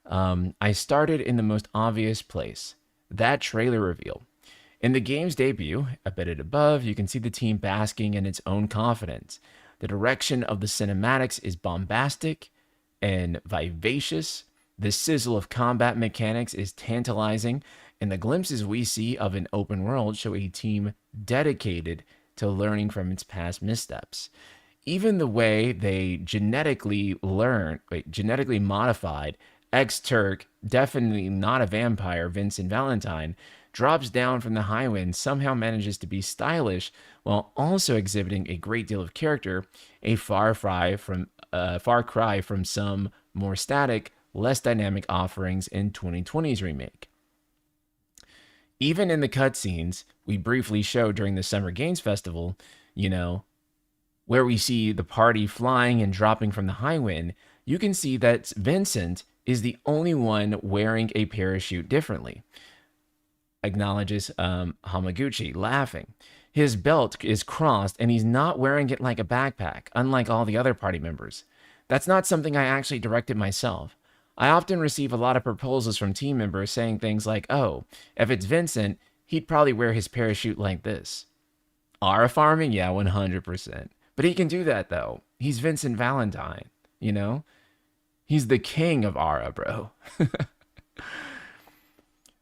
I started in the most obvious place, that trailer reveal. In the game's debut, abetted above, you can see the team basking in its own confidence. The direction of the cinematics is bombastic and vivacious. The sizzle of combat mechanics is tantalizing, and the glimpses we see of an open world show a team dedicated to learning from its past missteps. Even the way they genetically modified ex-Turk, definitely not a vampire, Vincent Valentine, drops down from the highway and somehow manages to be stylish while also exhibiting a great deal of character, a far cry from some more static, less dynamic offerings in 2020's remake. Even in the cutscenes we briefly showed during the Summer Games Festival, where we see the party flying and dropping from the high wind, you can see that Vincent is the only one wearing a parachute differently. Acknowledges Hamaguchi, laughing. His belt is crossed and he's not wearing it like a backpack, unlike all the other party members. That's not something I actually directed myself. I often receive a lot of proposals from team members saying things like, oh, if it's Vincent, he'd probably wear his parachute like this. Aura farming? Yeah, 100%. But he can do that, though. He's Vincent Valentine, He's the king of Aura, bro.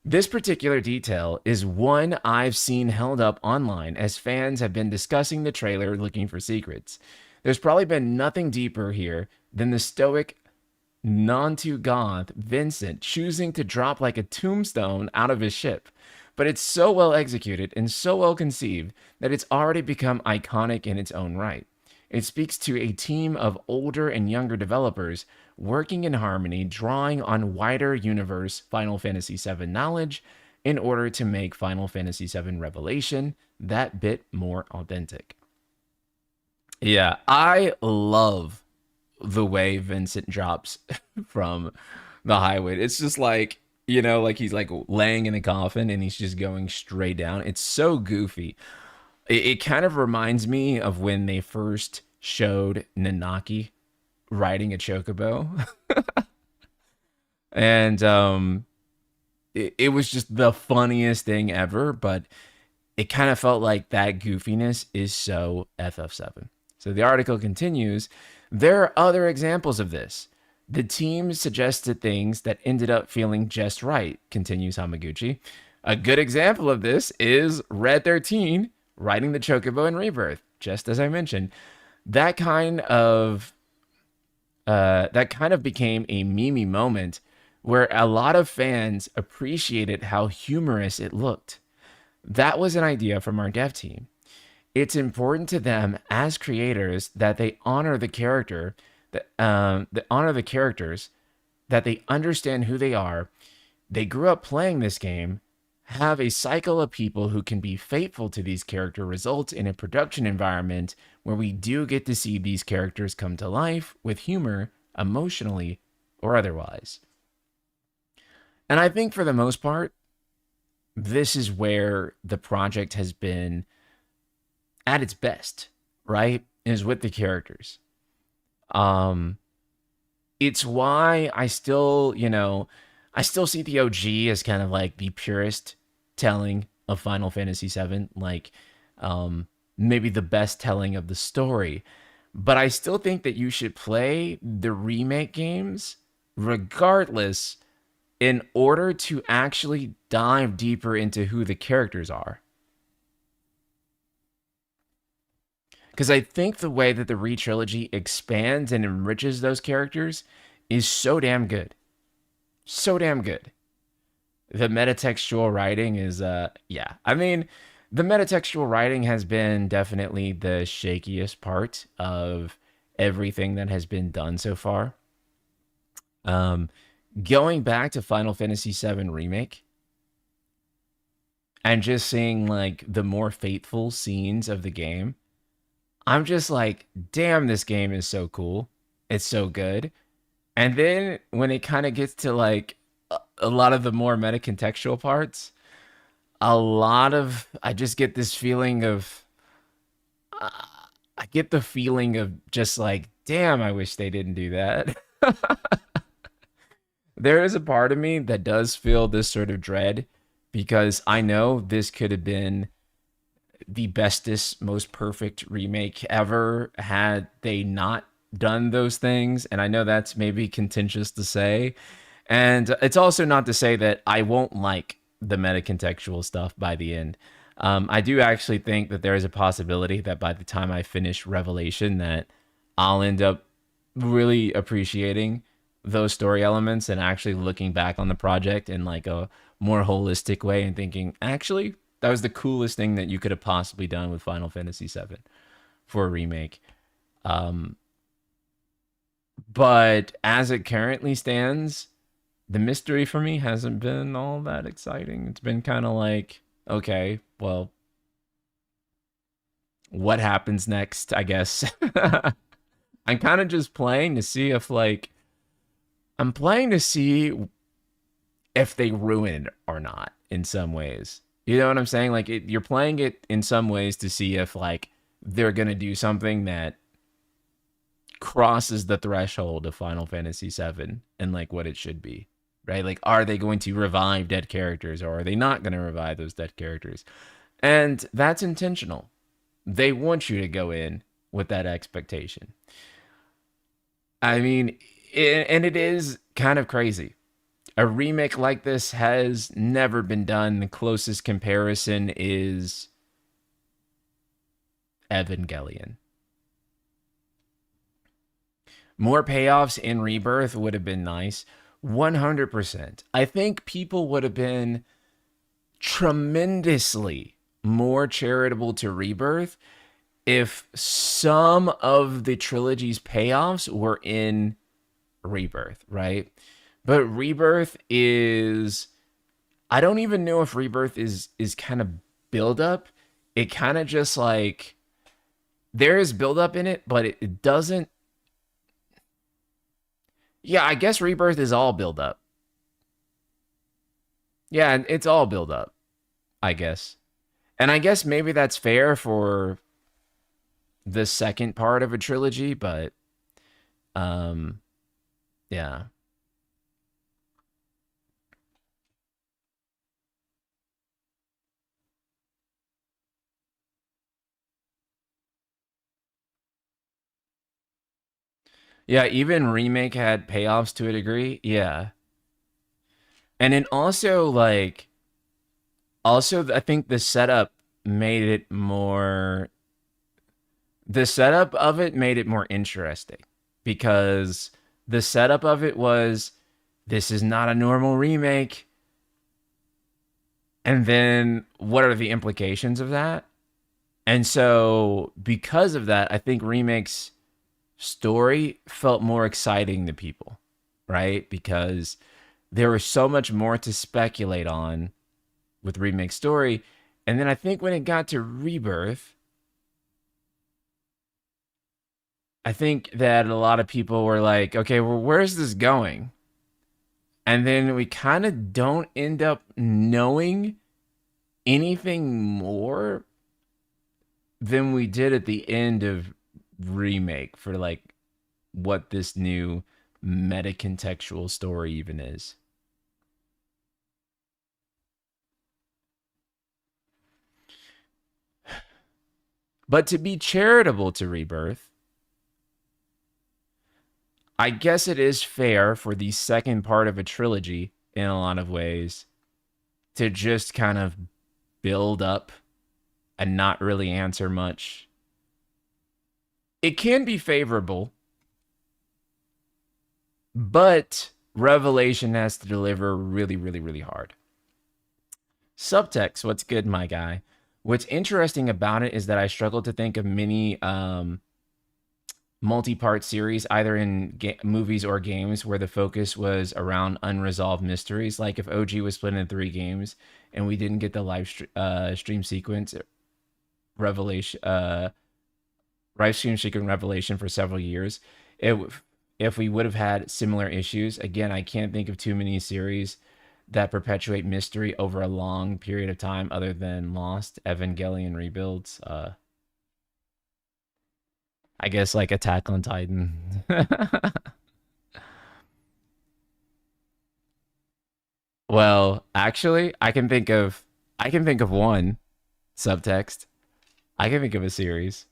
This particular detail is one I've seen held up online as fans have been discussing the trailer looking for secrets. There's probably been nothing deeper here than the stoic, non-to-goth Vincent choosing to drop like a tombstone out of his ship. But it's so well executed and so well conceived that it's already become iconic in its own right. It speaks to a team of older and younger developers working in harmony, drawing on wider universe Final Fantasy VII knowledge in order to make Final Fantasy VII Revelation that bit more authentic. Yeah, I love the way Vincent drops from the highway. It's just like, like he's like laying in a coffin and he's just going straight down. It's so goofy. It kind of reminds me of when they first showed Nanaki riding a chocobo. And it was just the funniest thing ever, but it kind of felt like that goofiness is so FF7. So the article continues. There are other examples of this. The team suggested things that ended up feeling just right, continues Hamaguchi. A good example of this is Red 13 riding the Chocobo in Rebirth, just as I mentioned. That kind of became a meme moment where a lot of fans appreciated how humorous it looked. That was an idea from our dev team. It's important to them as creators that they honor the character, that honor the characters, that they understand who they are. They grew up playing this game, have a cycle of people who can be faithful to these character results in a production environment where we do get to see these characters come to life with humor, emotionally or otherwise. And I think for the most part, this is where the project has been at its best, right? Is with the characters. Um, it's why I still see the OG as kind of like the purest telling of Final Fantasy VII, like maybe the best telling of the story. But I still think that you should play the remake games regardless in order to actually dive deeper into who the characters are. Because I think the way that the Re trilogy expands and enriches those characters is so damn good. So damn good. The metatextual writing is, yeah. I mean, the metatextual writing has been definitely the shakiest part of everything that has been done so far. Um, Going back to Final Fantasy VII Remake and just seeing like the more faithful scenes of the game, I'm just like, damn, this game is so cool. It's so good. And then when it kind of gets to like a lot of the more meta-contextual parts, I just get this feeling of, uh, I get the feeling of just like, damn, I wish they didn't do that. There is a part of me that does feel this sort of dread because I know this could have been the bestest, most perfect remake ever had they not done those things. And I know that's maybe contentious to say. And it's also not to say that I won't like the meta contextual stuff by the end. I do actually think that there is a possibility that by the time I finish Revelation, that I'll end up really appreciating those story elements and actually looking back on the project in like a more holistic way and thinking, actually, that was the coolest thing that you could have possibly done with Final Fantasy VII for a remake. Um, but as it currently stands, the mystery for me hasn't been all that exciting. It's been kind of like, okay, well, what happens next, I guess. I'm kind of just playing to see if, like, I'm playing to see if they ruin it or not in some ways. You know what I'm saying? Like, you're playing it in some ways to see if, like, they're going to do something that crosses the threshold of Final Fantasy VII and like what it should be, right? Like, are they going to revive dead characters or are they not going to revive those dead characters? And that's intentional. They want you to go in with that expectation. I mean, and it is kind of crazy. A remake like this has never been done. The closest comparison is Evangelion. More payoffs in Rebirth would have been nice. 100%. I think people would have been tremendously more charitable to Rebirth if some of the trilogy's payoffs were in Rebirth, right? But Rebirth is, I don't even know if Rebirth is kind of build up. It kind of just like, there is build up in it, but it doesn't. Yeah, I guess Rebirth is all build up. Yeah, it's all build up, I guess. And I guess maybe that's fair for the second part of a trilogy, but um yeah. Yeah, even remake had payoffs to a degree. Yeah. And then also like also I think the setup made it more the setup of it made it more interesting because the setup of it was this is not a normal remake. And then what are the implications of that? And so because of that, I think remakes story felt more exciting to people, right? Because there was so much more to speculate on with remake story. And then I think when it got to Rebirth, I think that a lot of people were like, okay, well, where's this going? And then we kind of don't end up knowing anything more than we did at the end of remake for like what this new meta contextual story even is. But to be charitable to Rebirth, I guess it is fair for the second part of a trilogy in a lot of ways to just kind of build up and not really answer much. It can be favorable, but Revelation has to deliver really, really, really hard. Subtext, what's good, my guy? What's interesting about it is that I struggle to think of many multi-part series, either in movies or games, where the focus was around unresolved mysteries. Like if OG was split into 3 games and we didn't get the stream sequence revelation, live stream sequence revelation for several years, it if we would have had similar issues. Again, I can't think of too many series that perpetuate mystery over a long period of time other than Lost, Evangelion rebuilds. I guess like Attack on Titan. Well, actually, I can think of one subtext. I can think of a series.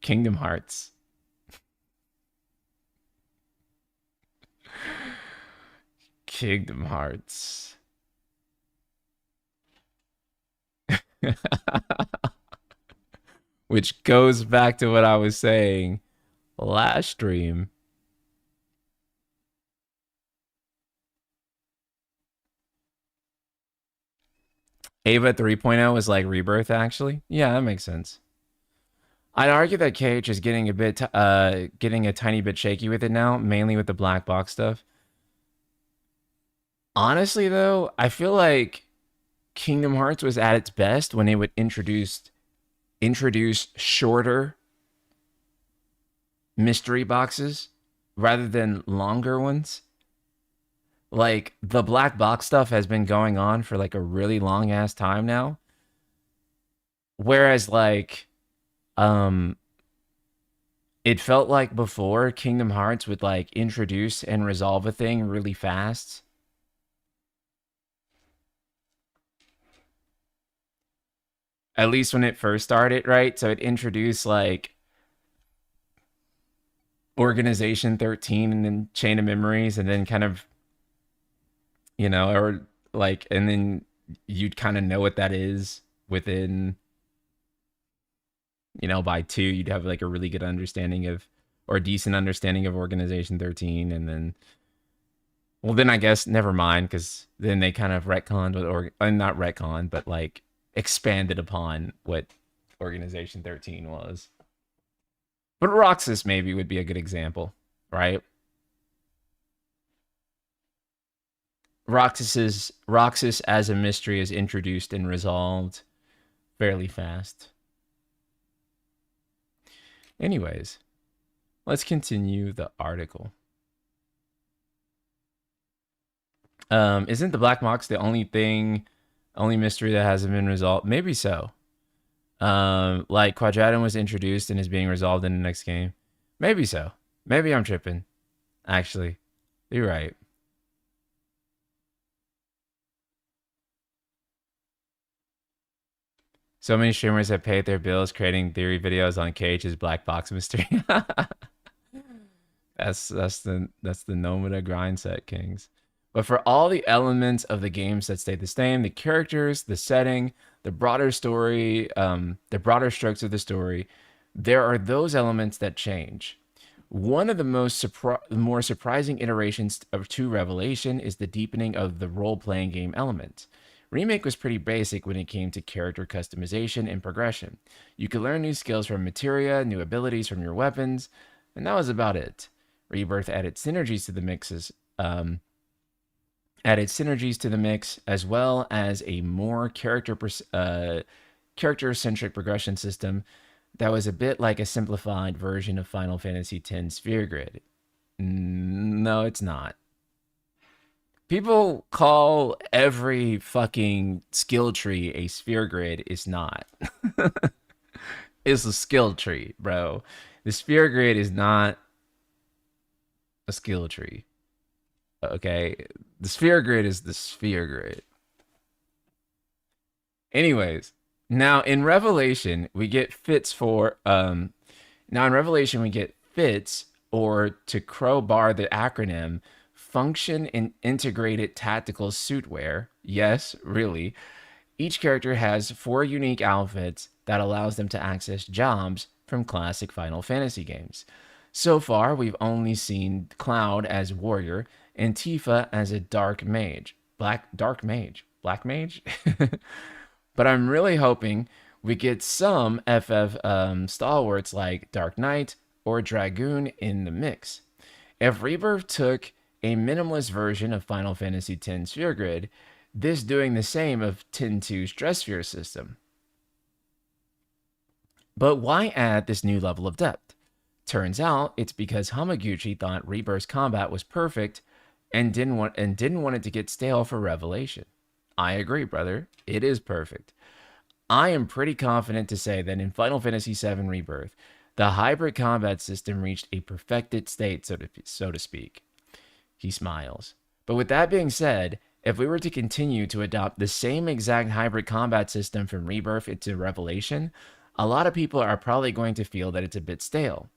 Kingdom Hearts. Kingdom Hearts. Which goes back to what I was saying last stream. Ava 3.0 is like Rebirth, actually. Yeah, that makes sense. I'd argue that KH is getting a tiny bit shaky with it now, mainly with the black box stuff. Honestly, though, I feel like Kingdom Hearts was at its best when it would introduce shorter mystery boxes rather than longer ones. Like the black box stuff has been going on for like a really long ass time now. Whereas like um it felt like before Kingdom Hearts would like introduce and resolve a thing really fast. At least when it first started, right? So it introduced like Organization 13 and then Chain of Memories and then kind of, or like, and then you'd kind of know what that is within, by 2, you'd have like a really good understanding of, or a decent understanding of Organization 13. And then, well, then I guess never mind, because then they kind of retconned with, or not retconned, but like expanded upon what Organization 13 was. But Roxas maybe would be a good example, right? Roxas as a mystery is introduced and resolved fairly fast. Anyways, let's continue the article. Isn't the black box the only mystery that hasn't been resolved? Maybe so. Like Quadratum was introduced and is being resolved in the next game. Maybe so. Maybe I'm tripping. Actually, you're right. So many streamers have paid their bills creating theory videos on KH's black box mystery. That's the Nomada grind set, Kings. But for all the elements of the games that stay the same, the characters, the setting, the broader story, the broader strokes of the story, there are those elements that change. One of the more surprising iterations of 2 Revelation is the deepening of the role-playing game element. Remake was pretty basic when it came to character customization and progression. You could learn new skills from materia, new abilities from your weapons, and that was about it. Rebirth added synergies to the mix, as well as a more character-centric progression system that was a bit like a simplified version of Final Fantasy X Sphere Grid. No, it's not. People call every fucking skill tree a sphere grid. It's not. It's a skill tree, bro. The sphere grid is not a skill tree. Okay? The sphere grid is the sphere grid. Anyways, now in Revelation, we get fits, or to crowbar the acronym, function in integrated tactical suitwear. Yes, really. Each character has 4 unique outfits that allows them to access jobs from classic Final Fantasy games. So far, we've only seen Cloud as warrior and Tifa as a black mage. But I'm really hoping we get some FF stalwarts like Dark Knight or Dragoon in the mix. If Rebirth took a minimalist version of Final Fantasy X Sphere Grid, this doing the same of 10-2's Stress Sphere system. But why add this new level of depth? Turns out it's because Hamaguchi thought Rebirth's combat was perfect and didn't want it to get stale for Revelation. I agree, brother. It is perfect. I am pretty confident to say that in Final Fantasy VII Rebirth, the hybrid combat system reached a perfected state, so to speak. He smiles. But with that being said, if we were to continue to adopt the same exact hybrid combat system from Rebirth into Revelation, a lot of people are probably going to feel that it's a bit stale.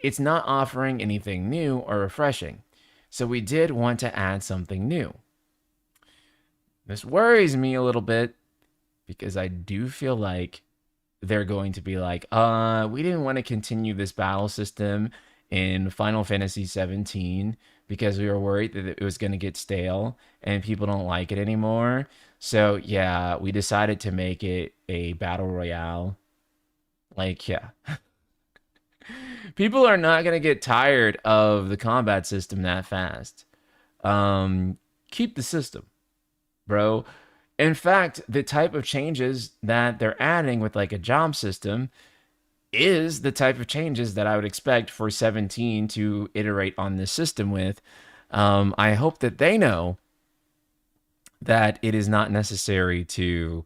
It's not offering anything new or refreshing. So we did want to add something new. This worries me a little bit because I do feel like they're going to be like, we didn't want to continue this battle system in Final Fantasy 17 because we were worried that it was going to get stale and people don't like it anymore. So, yeah, we decided to make it a battle royale. Like, yeah. People are not going to get tired of the combat system that fast. Keep the system, bro. In fact, the type of changes that they're adding with like a job system is the type of changes that I would expect for 17 to iterate on this system with. I hope that they know that it is not necessary to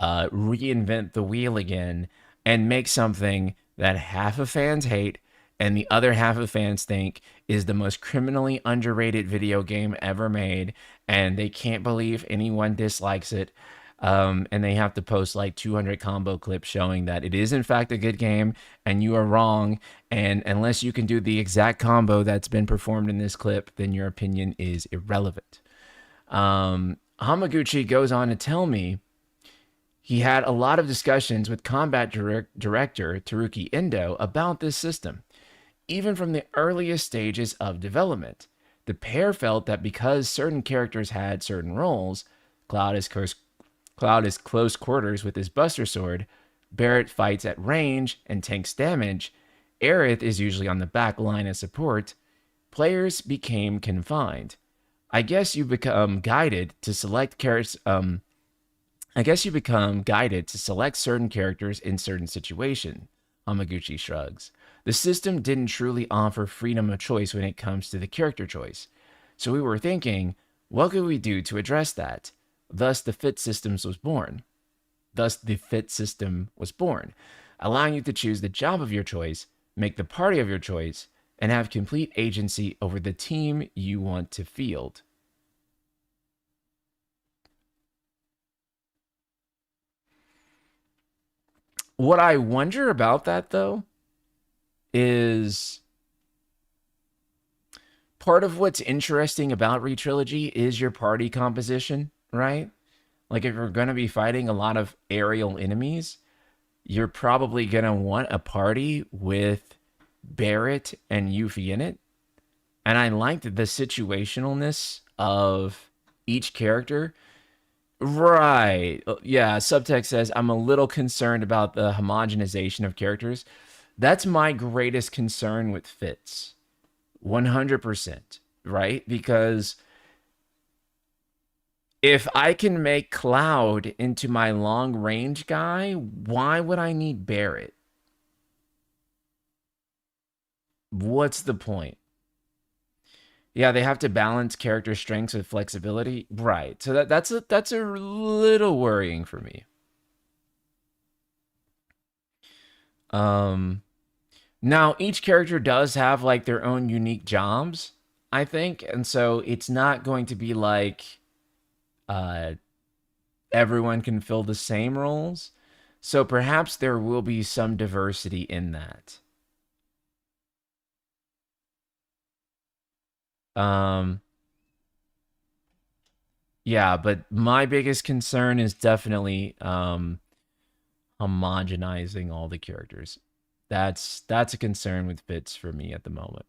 reinvent the wheel again and make something that half of fans hate and the other half of fans think is the most criminally underrated video game ever made, and they can't believe anyone dislikes it. And they have to post like 200 combo clips showing that it is in fact a good game and you are wrong. And unless you can do the exact combo that's been performed in this clip, then your opinion is irrelevant. Hamaguchi goes on to tell me he had a lot of discussions with combat director Teruki Endo about this system. Even from the earliest stages of development, the pair felt that because certain characters had certain roles, Cloud is close quarters with his Buster Sword, Barrett fights at range and tanks damage, Aerith is usually on the back line as support, players became confined. I guess you become guided to select certain characters in certain situations. Hamaguchi shrugs. The system didn't truly offer freedom of choice when it comes to the character choice. So we were thinking, what could we do to address that? Thus the fit system was born, allowing you to choose the job of your choice, make the party of your choice, and have complete agency over the team you want to field. What I wonder about that, though, is part of what's interesting about Retrilogy is your party composition, right? Like if you're going to be fighting a lot of aerial enemies, you're probably going to want a party with Barrett and Yuffie in it. And I liked the situationalness of each character. Right. Yeah, subtext says I'm a little concerned about the homogenization of characters. That's my greatest concern with Fitz. 100%, right? Because if I can make Cloud into my long range guy, why would I need Barrett? What's the point? Yeah, they have to balance character strengths with flexibility. Right. So that's a little worrying for me. Um Now each character does have like their own unique jobs, I think, and so it's not going to be like uh everyone can fill the same roles. So perhaps there will be some diversity in that. Um yeah, but my biggest concern is definitely homogenizing all the characters. That's a concern with bits for me at the moment.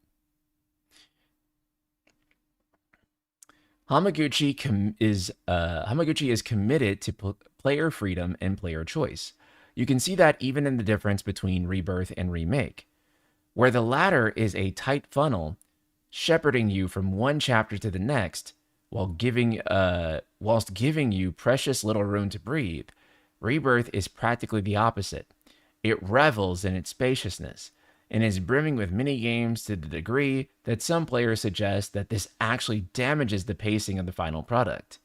Hamaguchi is committed to player freedom and player choice. You can see that even in the difference between Rebirth and Remake, where the latter is a tight funnel, shepherding you from one chapter to the next, whilst giving you precious little room to breathe. Rebirth is practically the opposite. It revels in its spaciousness and is brimming with mini games to the degree that some players suggest that this actually damages the pacing of the final product.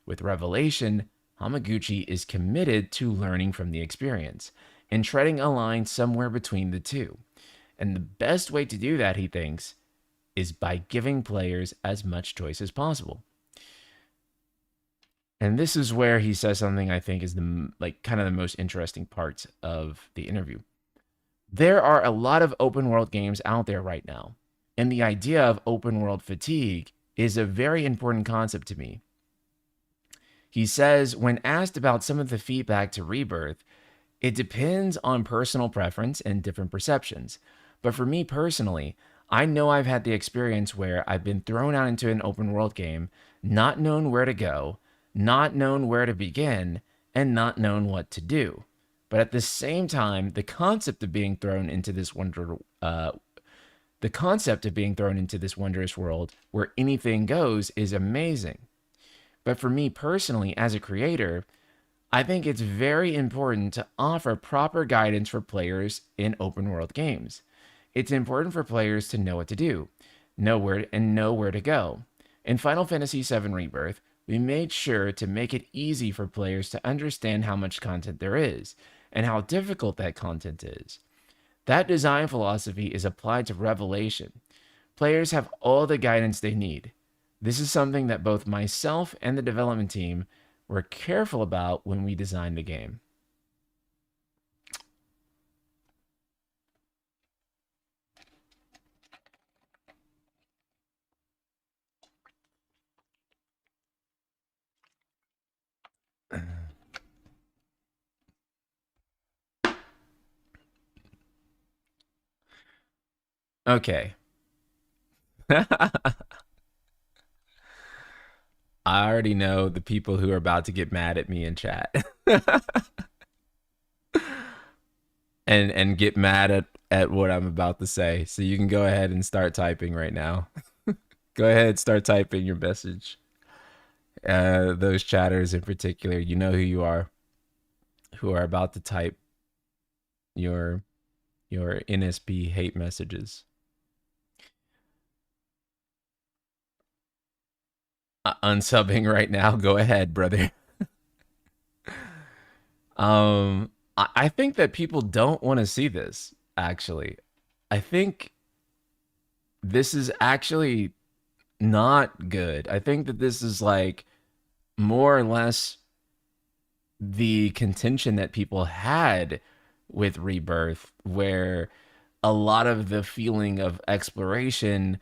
With Revelation, Hamaguchi is committed to learning from the experience and treading a line somewhere between the two. And the best way to do that, he thinks, is by giving players as much choice as possible. And this is where he says something I think is the like kind of the most interesting parts of the interview. There are a lot of open world games out there right now, and the idea of open world fatigue is a very important concept to me. He says, when asked about some of the feedback to Rebirth, it depends on personal preference and different perceptions. But for me personally, I know I've had the experience where I've been thrown out into an open world game, not known where to go, not known where to begin, and not known what to do. But at the same time, the concept of being thrown into this wondrous world where anything goes is amazing. But for me personally, as a creator, I think it's very important to offer proper guidance for players in open world games. It's important for players to know what to do, know where to go. In Final Fantasy VII Rebirth, we made sure to make it easy for players to understand how much content there is and how difficult that content is. That design philosophy is applied to Revelation. Players have all the guidance they need. This is something that both myself and the development team were careful about when we designed the game. Okay. I already know the people who are about to get mad at me in chat and get mad at what I'm about to say. So you can go ahead and start typing right now. Go ahead, start typing your message. Those chatters in particular, you know who you are, who are about to type your NSP hate messages. Unsubbing right now. Go ahead, brother. I think that people don't want to see this. Actually, I think this is actually not good. I think that this is like more or less the contention that people had with Rebirth, where a lot of the feeling of exploration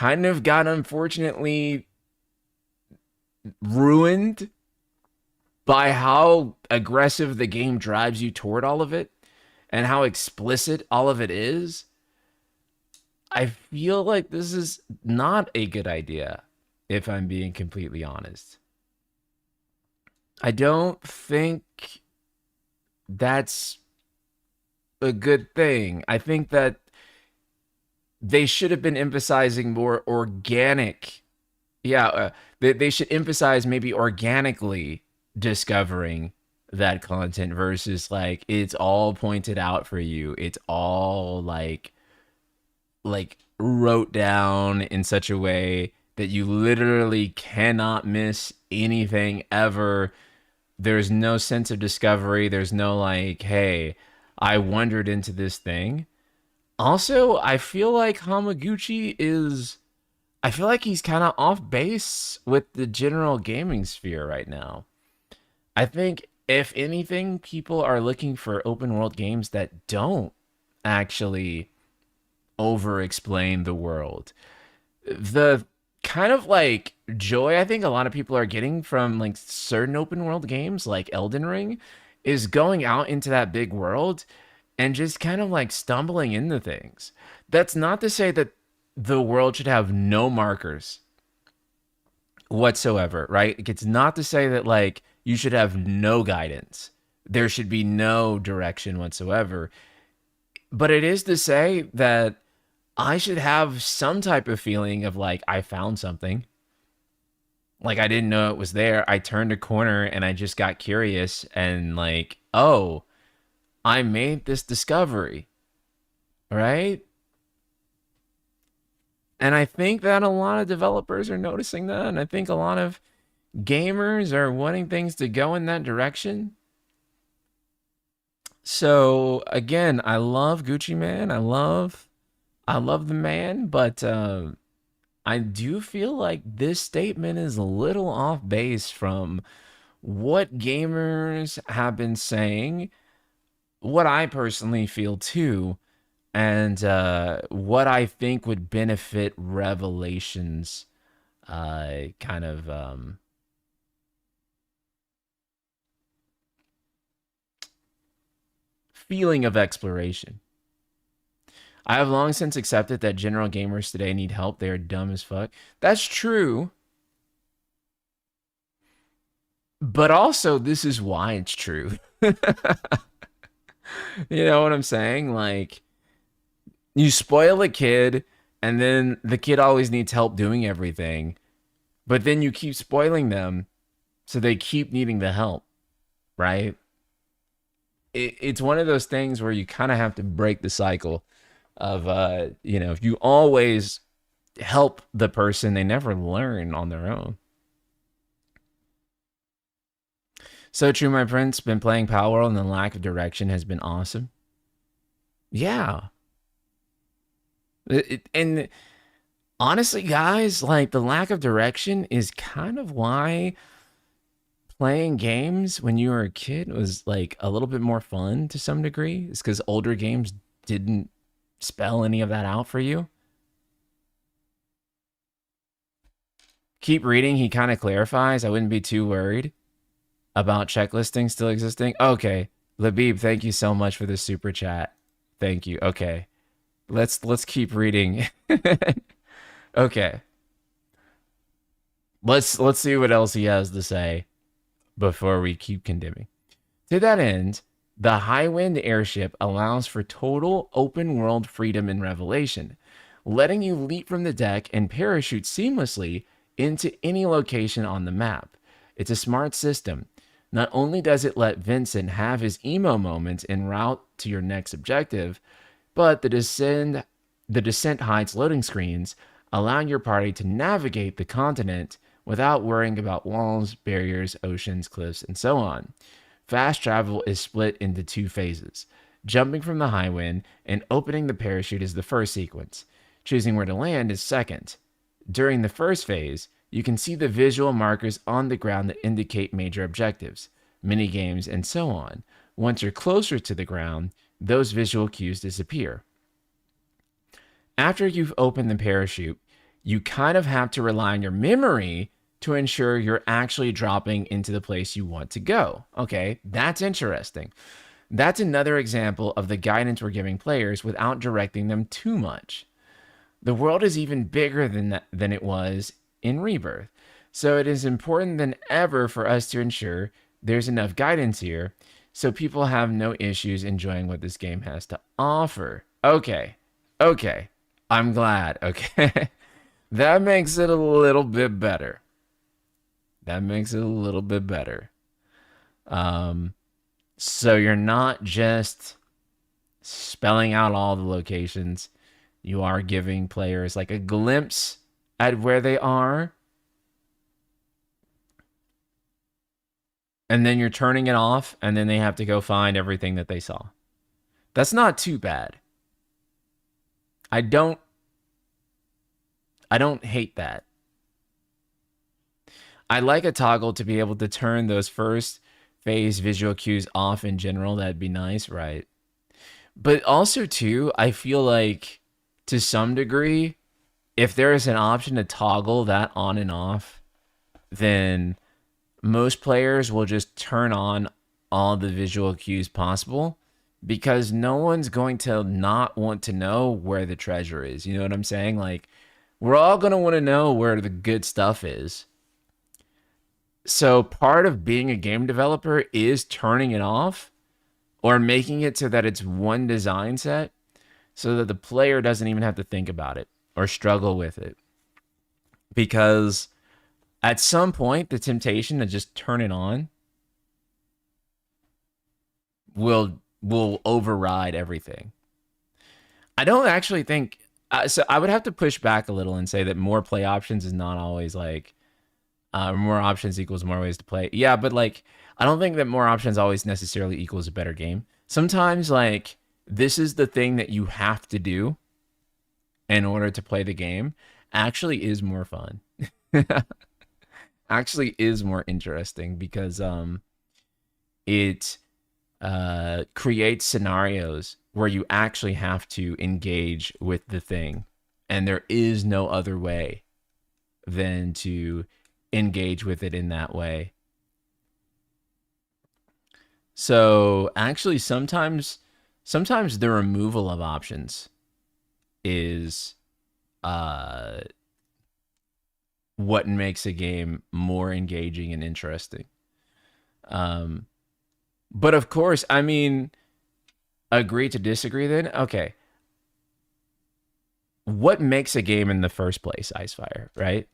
kind of got unfortunately ruined by how aggressive the game drives you toward all of it and how explicit all of it is. I feel like this is not a good idea, if I'm being completely honest. I don't think that's a good thing. I think that they should have been emphasizing more organic. Yeah, they should emphasize maybe organically discovering that content versus like it's all pointed out for you. It's all like wrote down in such a way that you literally cannot miss anything ever. There's no sense of discovery. There's no like, hey, I wandered into this thing. Also, I feel like Hamaguchi is I feel like he's kind of off base with the general gaming sphere right now. I think if anything, people are looking for open world games that don't actually over explain the world. The kind of like joy I think a lot of people are getting from like certain open world games like Elden Ring is going out into that big world and just kind of like stumbling into things. That's not to say that the world should have no markers whatsoever, right? It's not to say that like you should have no guidance. There should be no direction whatsoever. But it is to say that I should have some type of feeling of like I found something. Like I didn't know it was there. I turned a corner and I just got curious and like, oh, I made this discovery, right? And I think that a lot of developers are noticing that. And I think a lot of gamers are wanting things to go in that direction. So again, I love Gucci Man. I love the man, but I do feel like this statement is a little off base from what gamers have been saying, what I personally feel too, and what I think would benefit Revelations kind of feeling of exploration. I have long since accepted that general gamers today need help. They are dumb as fuck. That's true. But also, this is why it's true. You know what I'm saying? Like, you spoil a kid, and then the kid always needs help doing everything. But then you keep spoiling them, so they keep needing the help, right? It's one of those things where you kind of have to break the cycle of, if you always help the person, they never learn on their own. So true, my prince. Been playing Power World, and the lack of direction has been awesome. Yeah. And honestly, guys, like the lack of direction is kind of why playing games when you were a kid was like a little bit more fun to some degree. It's because older games didn't spell any of that out for you. Keep reading. He kind of clarifies. I wouldn't be too worried about checklisting still existing. Okay. Labib, thank you so much for the super chat. Thank you. Okay. Let's keep reading. Okay. Let's see what else he has to say before we keep condemning. To that end, the Highwind airship allows for total open world freedom in Revelation, letting you leap from the deck and parachute seamlessly into any location on the map. It's a smart system. Not only does it let Vincent have his emo moments en route to your next objective, but the descent hides loading screens, allowing your party to navigate the continent without worrying about walls, barriers, oceans, cliffs, and so on. Fast travel is split into two phases. Jumping from the Highwind and opening the parachute is the first sequence. Choosing where to land is second. During the first phase, you can see the visual markers on the ground that indicate major objectives, mini games, and so on. Once you're closer to the ground, those visual cues disappear. After you've opened the parachute, you kind of have to rely on your memory to ensure you're actually dropping into the place you want to go. Okay, that's interesting. That's another example of the guidance we're giving players without directing them too much. The world is even bigger than it was in Rebirth. So it is important than ever for us to ensure there's enough guidance here so people have no issues enjoying what this game has to offer. Okay. Okay. I'm glad. Okay. That makes it a little bit better. That makes it a little bit better. Um, so you're not just spelling out all the locations, you are giving players like a glimpse at where they are, and then you're turning it off, and then they have to go find everything that they saw. That's not too bad. I don't I don't hate that. I like a toggle to be able to turn those first phase visual cues off in general. That'd be nice, right? But also too, I feel like to some degree, if there is an option to toggle that on and off, then most players will just turn on all the visual cues possible because no one's going to not want to know where the treasure is. You know what I'm saying? Like, we're all going to want to know where the good stuff is. So, part of being a game developer is turning it off or making it so that it's one design set so that the player doesn't even have to think about it or struggle with it. Because at some point, the temptation to just turn it on will override everything. I don't actually think so. I would have to push back a little and say that more play options is not always like more options equals more ways to play. Yeah, but like I don't think that more options always necessarily equals a better game. Sometimes like this is the thing that you have to do in order to play the game actually is more fun. Actually is more interesting because it creates scenarios where you actually have to engage with the thing and there is no other way than to engage with it in that way. So actually sometimes the removal of options is what makes a game more engaging and interesting. Um, but of course, I mean, agree to disagree then? Okay. What makes a game in the first place, Icefire, right?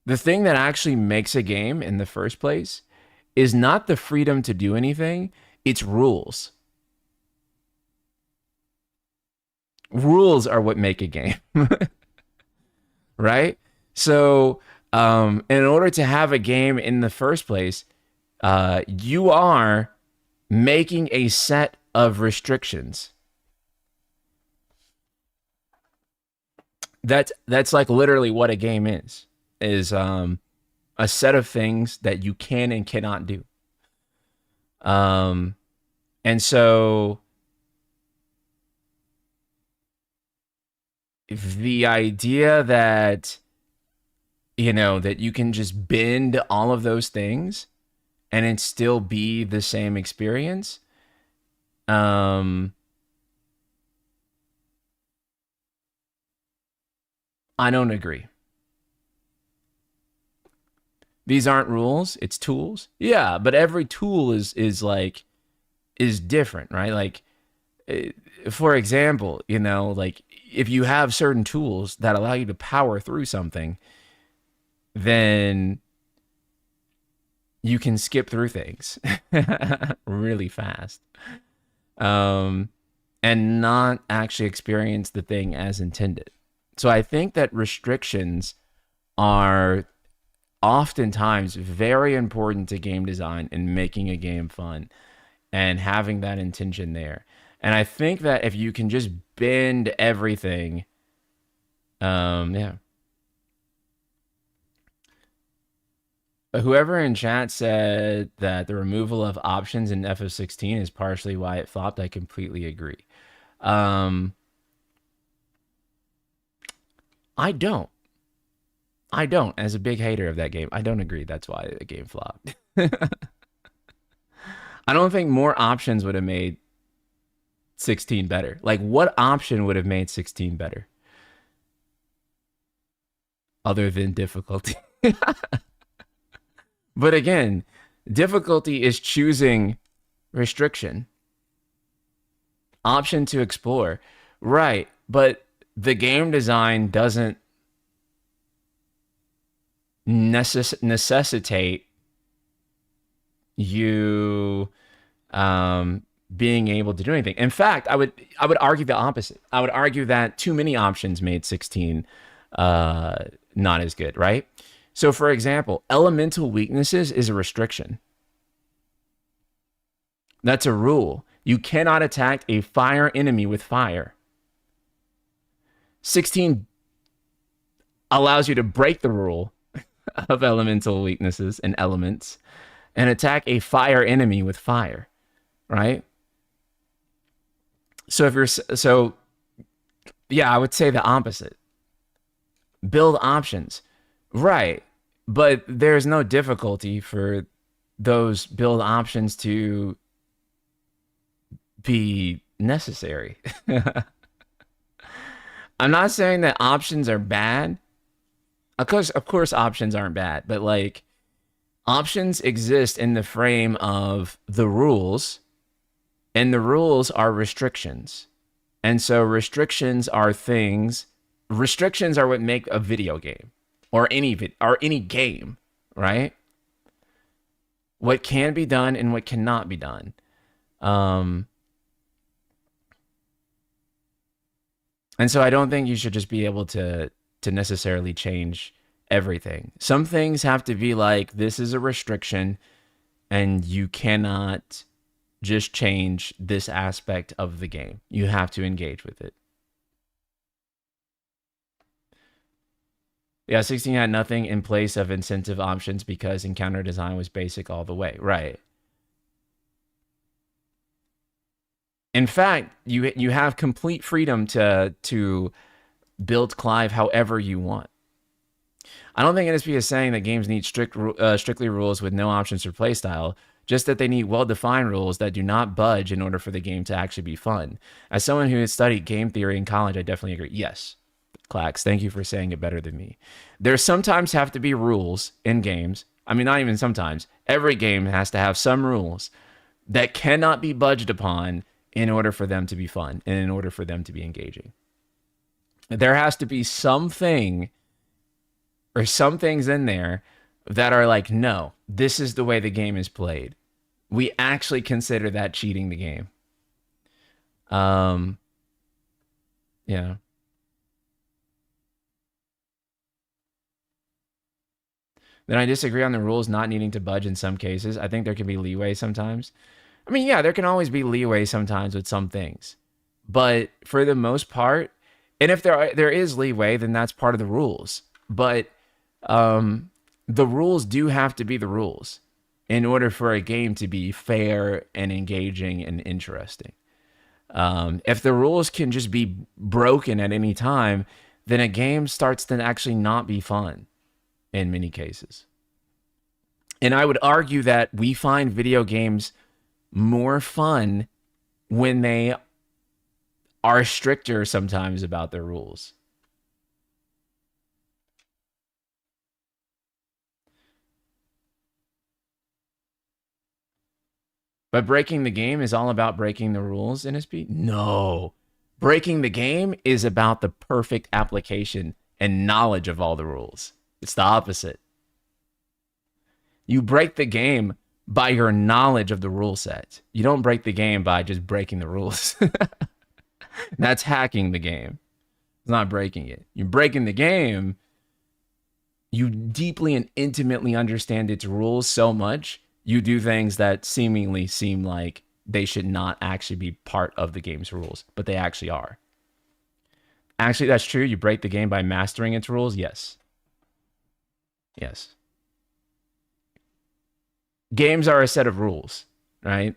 The thing that actually makes a game in the first place is not the freedom to do anything, it's rules. Rules are what make a game. Right? So, in order to have a game in the first place, you are making a set of restrictions. That's like literally what a game is a set of things that you can and cannot do. Um, and so the idea that that you can just bend all of those things and it still be the same experience I don't agree. These aren't rules, it's tools. Yeah, but every tool is different, right? Like eh, for example, like if you have certain tools that allow you to power through something, then you can skip through things really fast. Um, and not actually experience the thing as intended. So I think that restrictions are oftentimes very important to game design and making a game fun and having that intention there. And I think that if you can just bend everything, yeah. But whoever in chat said that the removal of options in FF16 is partially why it flopped, I completely agree. Um, I don't. I don't. As a big hater of that game, I don't agree. That's why the game flopped. I don't think more options would have made 16 better. Like, what option would have made 16 better other than difficulty? But again, difficulty is choosing restriction, option to explore. Right. But the game design doesn't necessitate you being able to do anything. In fact, I would argue the opposite. I would argue that too many options made 16 not as good, right? So for example, elemental weaknesses is a restriction. That's a rule. You cannot attack a fire enemy with fire. 16 allows you to break the rule of elemental weaknesses and elements and attack a fire enemy with fire, right? So if you're so yeah, I would say the opposite. Build options. Right. But there's no difficulty for those build options to be necessary. I'm not saying that options are bad. Of course options aren't bad, but like options exist in the frame of the rules, and the rules are restrictions. And so restrictions are what make a video game or any game, right? What can be done and what cannot be done. And so I don't think you should just be able to necessarily change everything. Some things have to be like, this is a restriction and you cannot just change this aspect of the game. You have to engage with it. Yeah, 16 had nothing in place of incentive options because encounter design was basic all the way. Right. In fact, you have complete freedom to build Clive however you want. I don't think NSP is saying that games need strictly rules with no options for playstyle, just that they need well-defined rules that do not budge in order for the game to actually be fun. As someone who has studied game theory in college, I definitely agree. Yes, Clax, thank you for saying it better than me. There sometimes have to be rules in games. I mean, not even sometimes. Every game has to have some rules that cannot be budged upon in order for them to be fun and in order for them to be engaging. There has to be something or some things in there that are like, no, this is the way the game is played. We actually consider that cheating the game. Yeah. Then I disagree on the rules not needing to budge in some cases. I think there can be leeway sometimes. I mean, yeah, there can always be leeway sometimes with some things. But for the most part, and if there is leeway, then that's part of the rules. But the rules do have to be the rules in order for a game to be fair and engaging and interesting. If the rules can just be broken at any time, then a game starts to actually not be fun in many cases. And I would argue that we find video games more fun when they are stricter sometimes about their rules. But breaking the game is all about breaking the rules, NSP? No. Breaking the game is about the perfect application and knowledge of all the rules. It's the opposite. You break the game by your knowledge of the rule set. You don't break the game by just breaking the rules. That's hacking the game. It's not breaking it. You're breaking the game. You deeply and intimately understand its rules so much, you do things that seemingly seem like they should not actually be part of the game's rules, but they actually are. Actually, that's true. You break the game by mastering its rules. Yes. Yes. Games are a set of rules, right?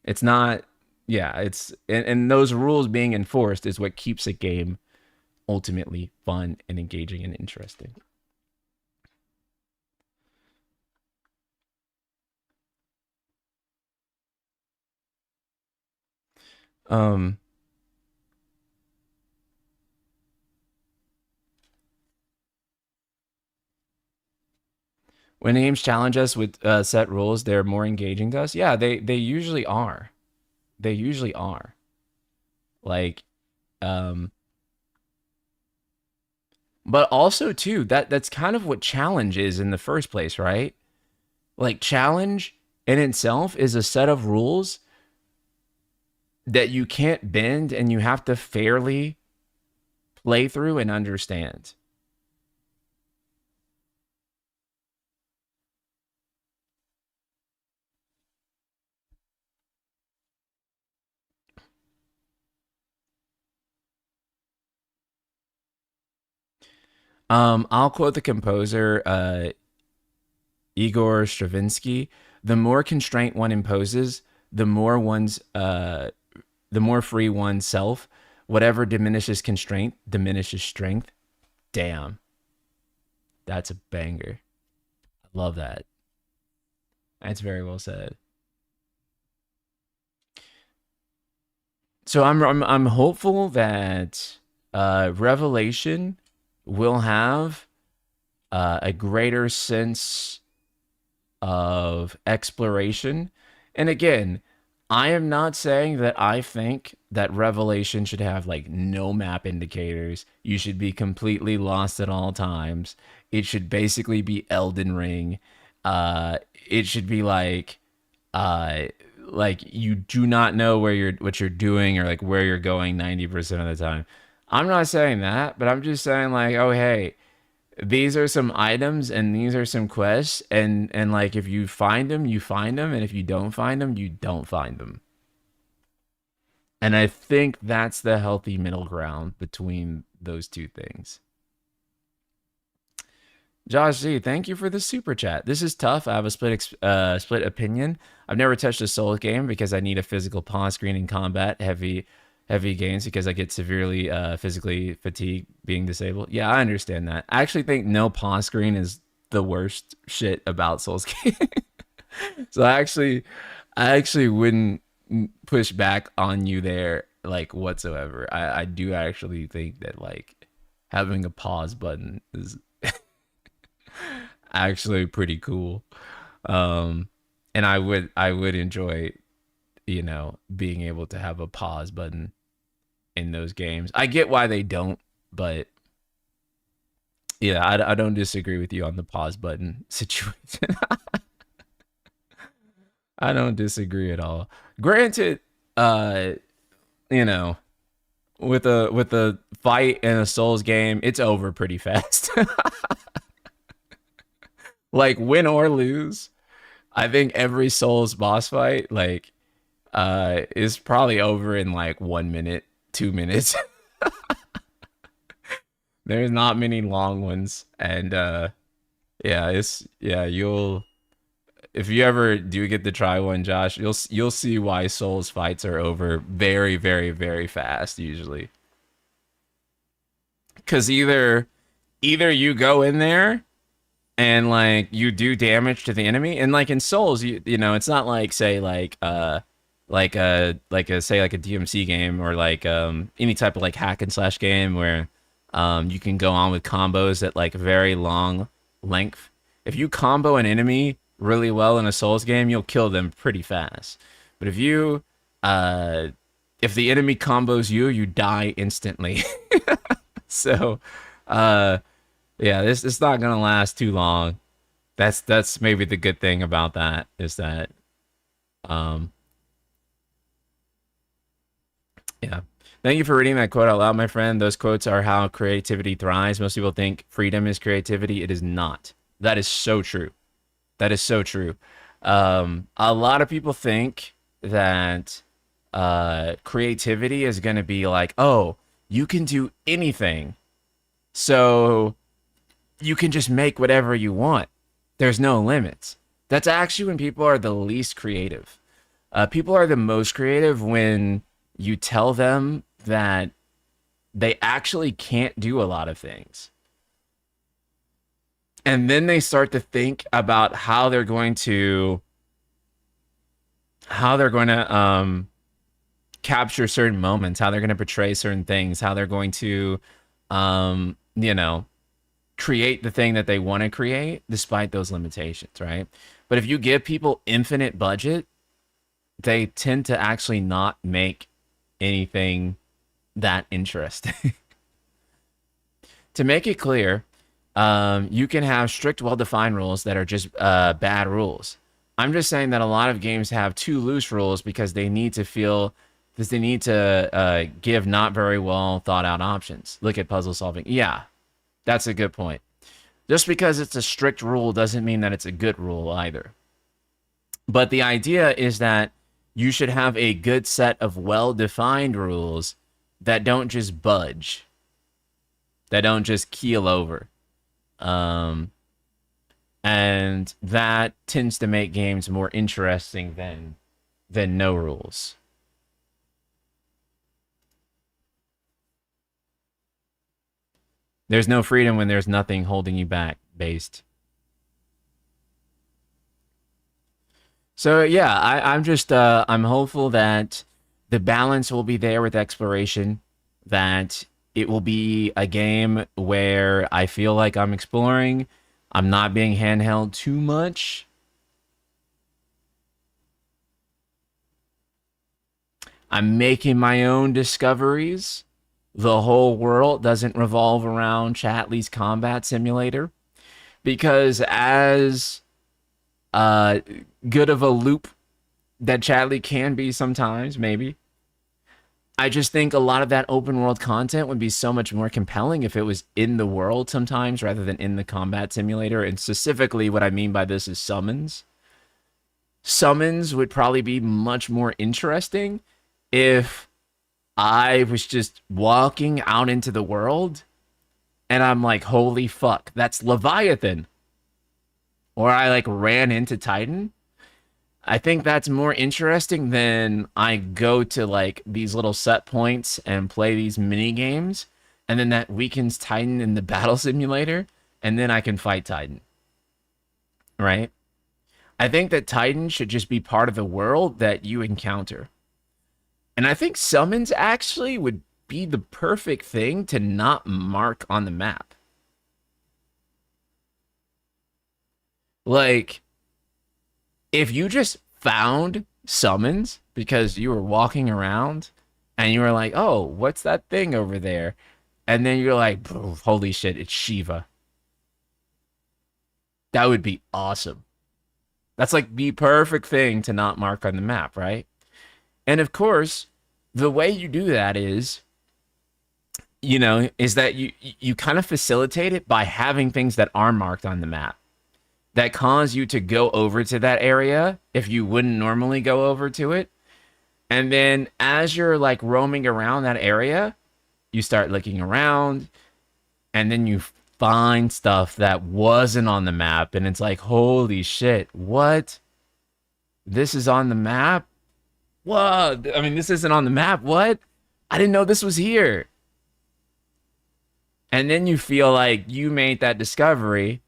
It's not, yeah, it's, and those rules being enforced is what keeps a game ultimately fun and engaging and interesting. Um, when games challenge us with set rules, they're more engaging to us. Yeah, they usually are. They usually are. Like, um, but also too that's kind of what challenge is in the first place, right? Like challenge in itself is a set of rules that you can't bend and you have to fairly play through and understand. I'll quote the composer Igor Stravinsky. The more constraint one imposes, the more the more free one's self. Whatever diminishes constraint diminishes strength. Damn, that's a banger. I love that. That's very well said. So I'm hopeful that Revelation will have a greater sense of exploration. And again, I am not saying that I think that Revelation should have like no map indicators. You should be completely lost at all times. It should basically be Elden Ring. It should be uh like you do not know where you're what you're doing or like where you're going 90% of the time. I'm not saying that, but I'm just saying like, oh hey, these are some items and these are some quests and like if you find them you find them and if you don't find them you don't find them, and I think that's the healthy middle ground between those two things. Josh Z, thank you for the super chat. This is tough. I have a split opinion. I've never touched a Souls game because I need a physical pause screen in combat heavy games because I get severely physically fatigued being disabled. Yeah, I understand that. I actually think no pause screen is the worst shit about Souls games. So I actually wouldn't push back on you there like whatsoever. I do actually think that like having a pause button is actually pretty cool. Um, and I would enjoy being able to have a pause button in those games. I get why they don't, but yeah, I don't disagree with you on the pause button situation. I don't disagree at all. Granted, uh, you know, with a fight in a Souls game, it's over pretty fast. Like win or lose, I think every Souls boss fight is probably over in like 1 minute, 2 minutes. There's not many long ones, and yeah, you'll if you ever do get to try one, Josh, you'll see why Souls fights are over very, very, very fast usually. Cause either you go in there and like you do damage to the enemy, and like in Souls, you know, it's not like say like a say like a DMC game or like any type of like hack and slash game where you can go on with combos at like very long length. If you combo an enemy really well in a Souls game, you'll kill them pretty fast. But uh if the enemy combos you, you die instantly. So uh yeah, this it's not gonna last too long. That's maybe the good thing about that is that um yeah. Thank you for reading that quote out loud, my friend. Those quotes are how creativity thrives. Most people think freedom is creativity. It is not. That is so true. That is so true. A lot of people think that creativity is going to be like, oh, you can do anything. So you can just make whatever you want. There's no limits. That's actually when people are the least creative. People are the most creative when you tell them that they actually can't do a lot of things. And then they start to think about how they're going to capture certain moments, how they're going to portray certain things, how they're going to you know, create the thing that they want to create despite those limitations, right? But if you give people infinite budget, they tend to actually not make anything that interesting. To make it clear, you can have strict, well-defined rules that are just bad rules. I'm just saying that a lot of games have too loose rules because they need to give not very well thought out options. Look at puzzle solving. Yeah, that's a good point. Just because it's a strict rule doesn't mean that it's a good rule either. But the idea is that you should have a good set of well-defined rules that don't just budge, that don't just keel over. Um, and that tends to make games more interesting than no rules. There's no freedom when there's nothing holding you back, based. So yeah, I'm just I'm hopeful that the balance will be there with exploration, that it will be a game where I feel like I'm exploring, I'm not being handheld too much. I'm making my own discoveries. The whole world doesn't revolve around Chatley's combat simulator because as uh good of a loop that Chatley can be sometimes, maybe. I just think a lot of that open world content would be so much more compelling if it was in the world sometimes rather than in the combat simulator. And specifically, what I mean by this is summons. Summons would probably be much more interesting if I was just walking out into the world and I'm like, holy fuck, that's Leviathan. Or I like ran into Titan. I think that's more interesting than I go to like these little set points and play these mini games, and then that weakens Titan in the battle simulator, and then I can fight Titan. Right? I think that Titan should just be part of the world that you encounter. And I think summons actually would be the perfect thing to not mark on the map. Like, if you just found summons because you were walking around and you were like, oh, what's that thing over there? And then you're like, holy shit, it's Shiva. That would be awesome. That's like the perfect thing to not mark on the map, right? And of course, the way you do that is, is that you kind of facilitate it by having things that are marked on the map that cause you to go over to that area if you wouldn't normally go over to it. And then as you're like roaming around that area, you start looking around and then you find stuff that wasn't on the map. And it's like, holy shit, what? This is on the map? Whoa, I mean, this isn't on the map. What? I didn't know this was here. And then you feel like you made that discovery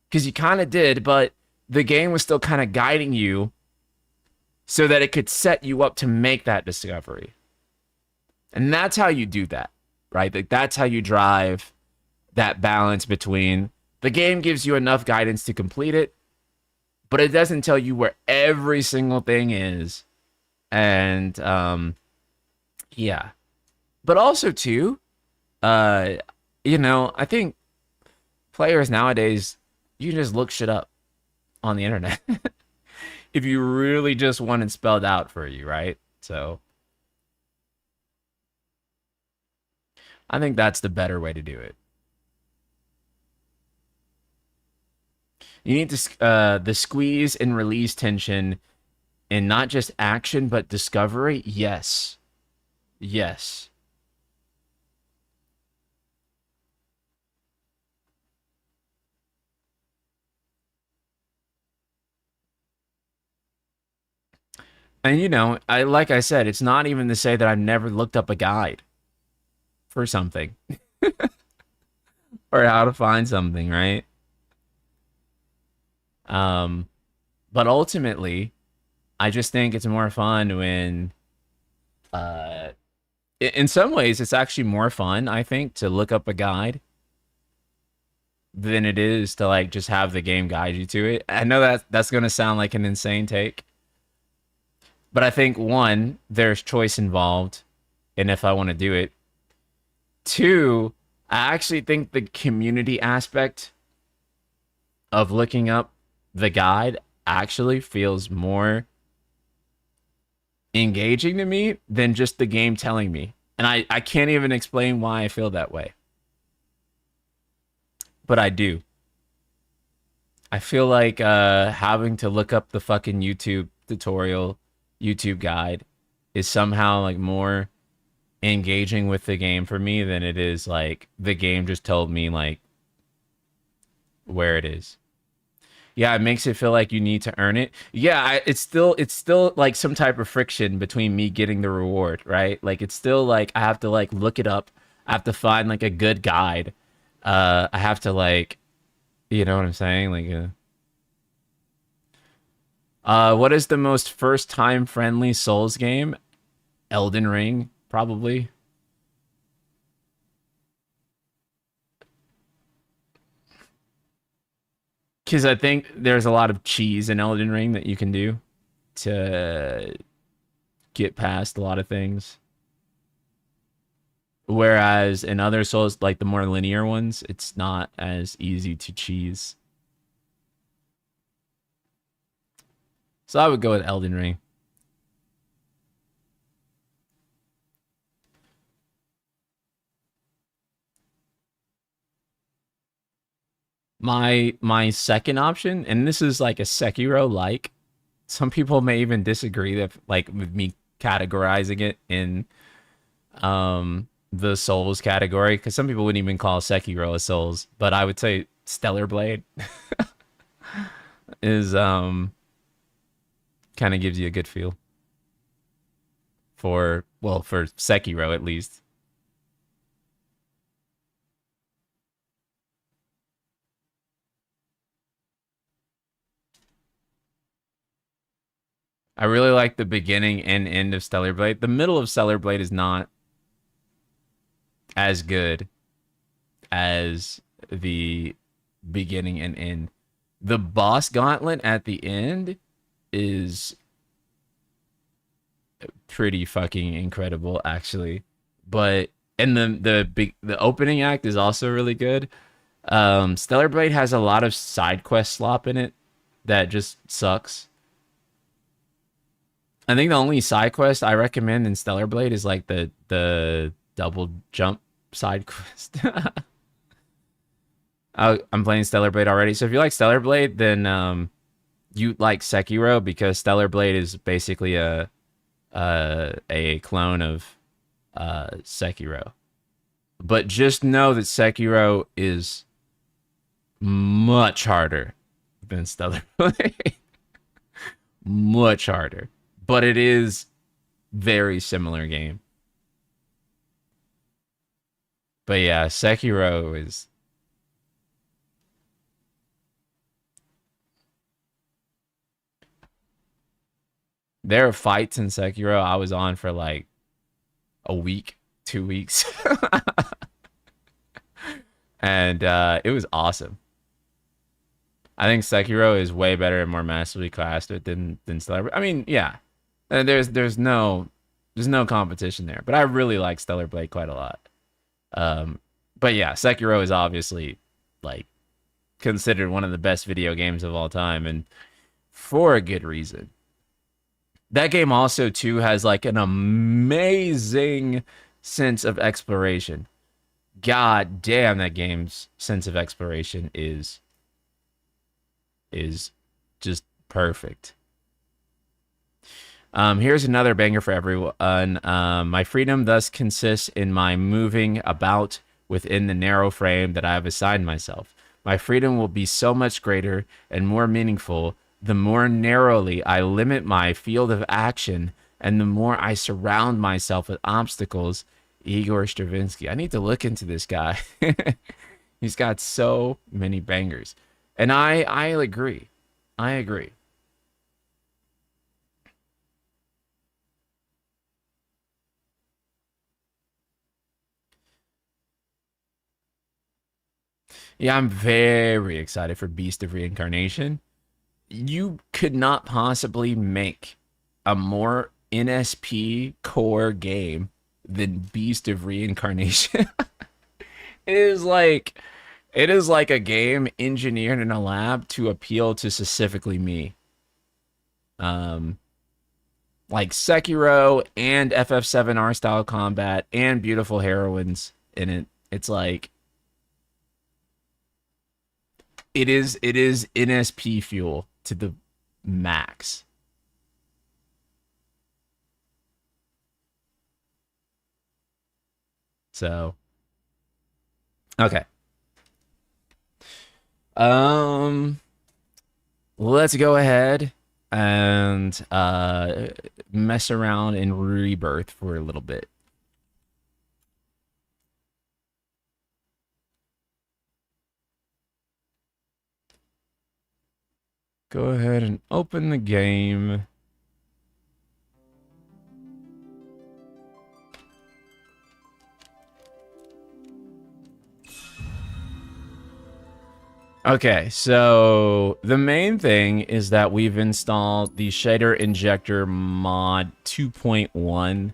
because you kind of did, but the game was still kind of guiding you so that it could set you up to make that discovery. And that's how you do that, right? Like that's how you drive that balance between the game gives you enough guidance to complete it, but it doesn't tell you where every single thing is. And yeah. But also too, I think players nowadays, you can just look shit up on the internet if you really just want it spelled out for you, right? So I think that's the better way to do it. You need to the squeeze and release tension in not just action but discovery. Yes, yes. And I like I said, it's not even to say that I've never looked up a guide. for something or how to find something, right? Um, but ultimately, I just think it's more fun when, uh, in some ways, it's actually more fun, I think, to look up a guide than it is to like just have the game guide you to it. I know that that's going to sound like an insane take, but I think one, there's choice involved, and if I want to do it. Two, I actually think the community aspect of looking up the guide actually feels more engaging to me than just the game telling me. And I can't even explain why I feel that way. But I do. I feel like having to look up the fucking YouTube tutorial, YouTube guide is somehow like more engaging with the game for me than it is like the game just told me like where it is. Yeah, it makes it feel like you need to earn it. Yeah, it's still like some type of friction between me getting the reward, right? Like it's still like I have to like look it up. I have to find like a good guide. I have to like, you know what I'm saying? Like, what is the most first time friendly Souls game? Elden Ring, probably. Because I think there's a lot of cheese in Elden Ring that you can do to get past a lot of things. Whereas in other Souls, like the more linear ones, it's not as easy to cheese. So I would go with Elden Ring. My second option, and this is like a Sekiro like. Some people may even disagree that like with me categorizing it in the Souls category because some people wouldn't even call Sekiro a Souls, but I would say Stellar Blade is kind of gives you a good feel for well for Sekiro at least. I really like the beginning and end of Stellar Blade. The middle of Stellar Blade is not as good as the beginning and end. The boss gauntlet at the end is pretty fucking incredible, actually. But and the opening act is also really good. Stellar Blade has a lot of side quest slop in it that just sucks. I think the only side quest I recommend in Stellar Blade is like the double jump side quest. I'm playing Stellar Blade already, so if you like Stellar Blade, then you like Sekiro because Stellar Blade is basically a clone of Sekiro. But just know that Sekiro is much harder than Stellar Blade. Much harder. But it is very similar game. But yeah, Sekiro is there are fights in Sekiro I was on for like a week, 2 weeks. And it was awesome. I think Sekiro is way better and more massively classed than Stellar. I mean, yeah, there's no competition there. But I really like Stellar Blade quite a lot. Um, but yeah, Sekiro is obviously like considered one of the best video games of all time, and for a good reason. That game also too has like an amazing sense of exploration. God damn, that game's sense of exploration is just perfect. Here's another banger for everyone. My freedom thus consists in my moving about within the narrow frame that I have assigned myself. My freedom will be so much greater and more meaningful the more narrowly I limit my field of action and the more I surround myself with obstacles Igor Stravinsky. I need to look into this guy. He's got so many bangers. And I agree. I agree. Yeah, I'm very excited for Beast of Reincarnation. You could not possibly make a more NSP core game than Beast of Reincarnation. It is like it is like a game engineered in a lab to appeal to specifically me. Um like Sekiro and FF7R style combat and beautiful heroines in it. It's like it is NSP fuel to the max. So, okay. Um let's go ahead and mess around in Rebirth for a little bit. Go ahead and open the game. Okay, so the main thing is that we've installed the Shader Injector mod 2.1,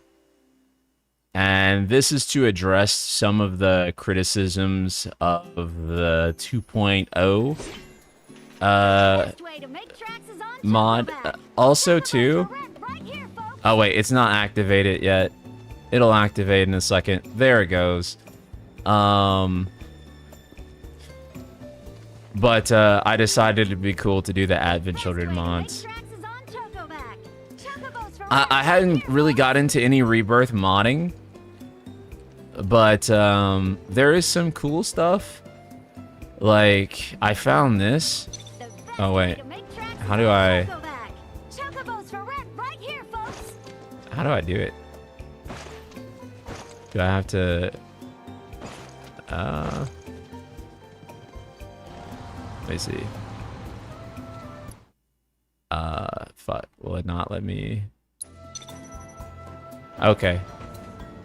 and this is to address some of the criticisms of the 2.0 mod. Also, too. Oh, wait, it's not activated yet. It'll activate in a second. There it goes. But I decided it'd be cool to do the Advent Children mods. I hadn't really got into any Rebirth modding, but there is some cool stuff. Like, I found this. Oh, wait. How do I... How do I do it? Do I have to... Let me see. Fuck. Will it not let me... Okay.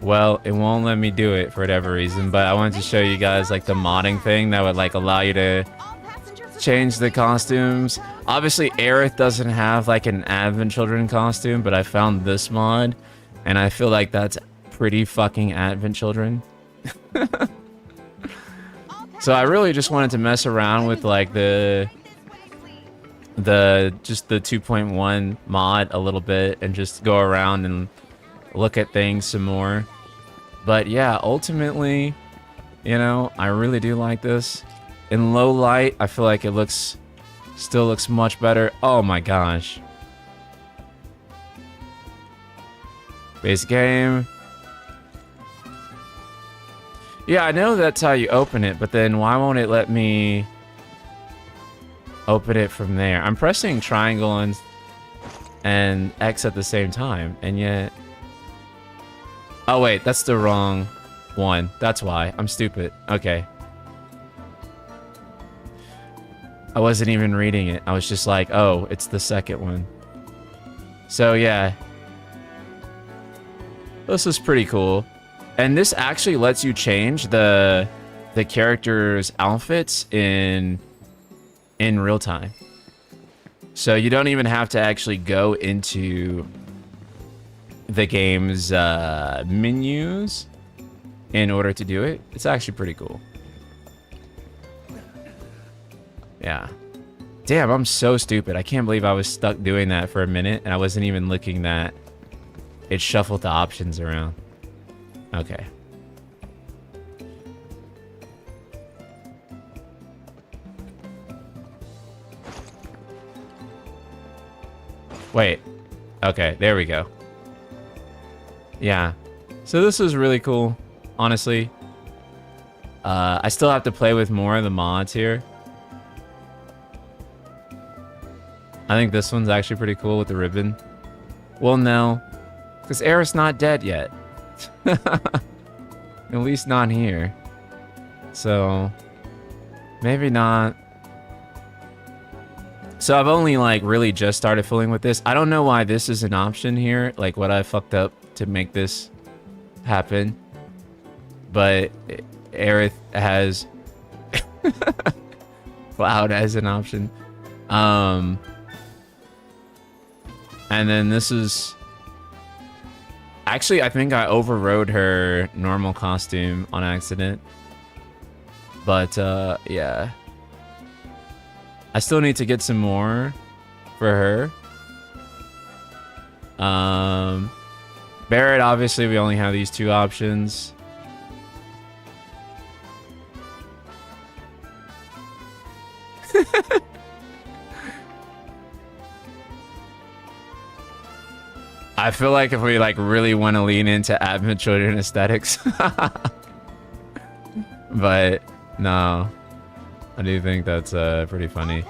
Well, it won't let me do it for whatever reason, but I wanted to show you guys, like, the modding thing that would, like, allow you to change the costumes. Obviously, Aerith doesn't have, like, an Advent Children costume, but I found this mod, and I feel like that's pretty fucking Advent Children. So I really just wanted to mess around with, like, just the 2.1 mod a little bit and just go around and look at things some more. But yeah, ultimately, you know, I really do like this. In low light, I feel like it still looks much better. Oh my gosh. Base game. Yeah, I know that's how you open it, but then why won't it let me open it from there? I'm pressing triangle and X at the same time, and yet... Oh wait, that's the wrong one. That's why. I'm stupid. Okay. I wasn't even reading it. I was just like, oh, it's the second one. So yeah. This is pretty cool. And this actually lets you change the characters' outfits in real time. So you don't even have to actually go into the game's menus in order to do it. It's actually pretty cool. Yeah. Damn, I'm so stupid. I can't believe I was stuck doing that for a minute and I wasn't even looking that it shuffled the options around. Okay. Wait. Okay, there we go. Yeah. So this is really cool, honestly. I still have to play with more of the mods here. I think this one's actually pretty cool with the ribbon. Well, no. Because Aerith's not dead yet. At least not here. So, maybe not. So I've only like really just started fooling with this. I don't know why this is an option here. Like what I fucked up to make this happen. But Aerith has Cloud as an option. And then this is... Actually, I think I overrode her normal costume on accident. But, yeah. I still need to get some more for her. Barret, obviously, we only have these two options. I feel like if we like really want to lean into Advent Children aesthetics. But no, I do think that's pretty funny.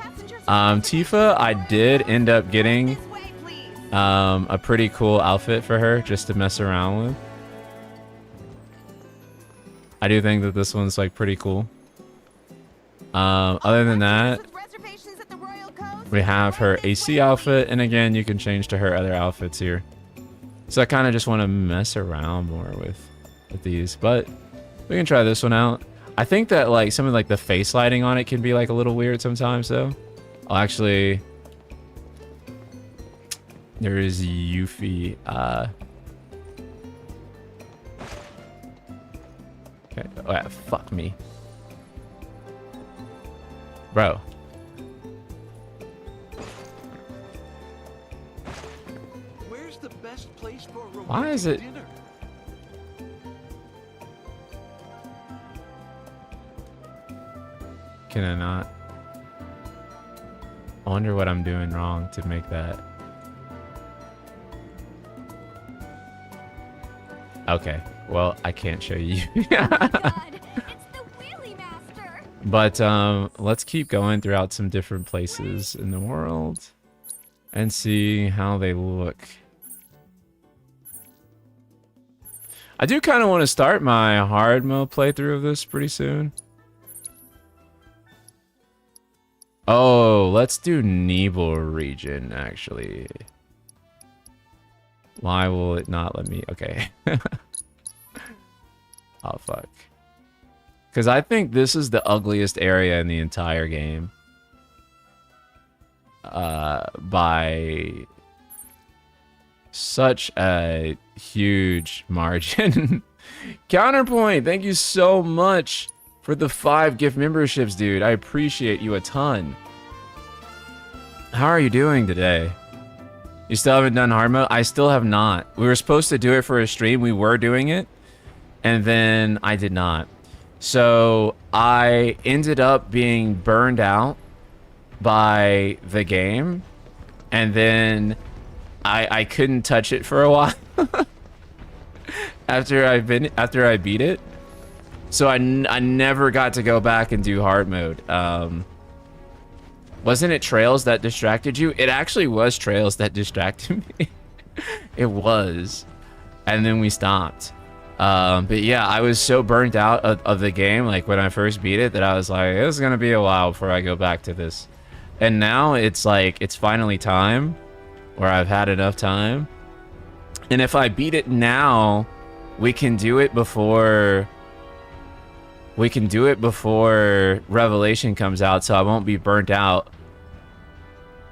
Tifa, I did end up getting a pretty cool outfit for her just to mess around with. I do think that this one's like pretty cool. Other than that, we have her AC outfit, and again, you can change to her other outfits here. So I kind of just want to mess around more with these, but we can try this one out. I think that like some of like the face lighting on it can be like a little weird sometimes, though. I'll actually... There is Yuffie. Okay. Oh, yeah, fuck me. Bro. Where's the best place for a Why is it... dinner? Can I not? I wonder what I'm doing wrong to make that. Okay. Well, I can't show you. But let's keep going throughout some different places in the world and see how they look. I do kind of want to start my hard mode playthrough of this pretty soon. Oh, let's do Nebel region, actually. Why will it not let me? Okay. Oh, fuck. Because I think this is the ugliest area in the entire game. By such a huge margin. Counterpoint, thank you so much for the 5 gift memberships, dude. I appreciate you a ton. How are you doing today? You still haven't done hard mode? I still have not. We were supposed to do it for a stream. We were doing it. And then I did not. So I ended up being burned out by the game. And then I couldn't touch it for a while. after I beat it. So I never got to go back and do hard mode. Wasn't it Trails that distracted you? It actually was Trails that distracted me. It was. And then we stopped. But yeah, I was so burnt out of the game, like when I first beat it, that I was like, it's gonna be a while before I go back to this. And now it's like, it's finally time, or I've had enough time. And if I beat it now, we can do it before... We can do it before Revelation comes out, so I won't be burnt out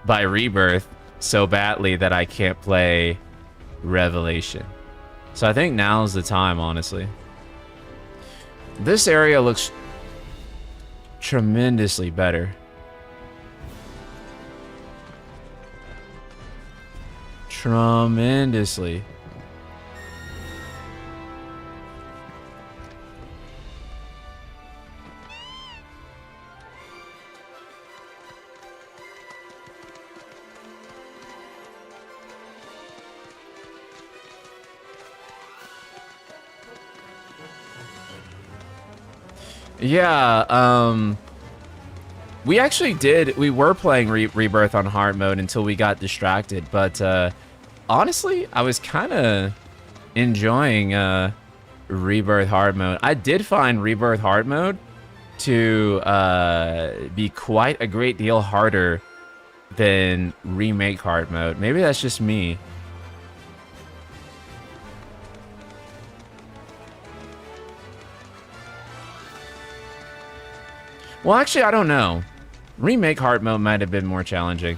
by Rebirth so badly that I can't play Revelation. So I think now's the time, honestly. This area looks tremendously better. Tremendously. Yeah, we actually we were playing Rebirth on hard mode until we got distracted, but honestly, I was kind of enjoying Rebirth hard mode. I did find Rebirth hard mode to be quite a great deal harder than remake hard mode. Maybe that's just me. Well, actually, I don't know. Remake hard mode might have been more challenging.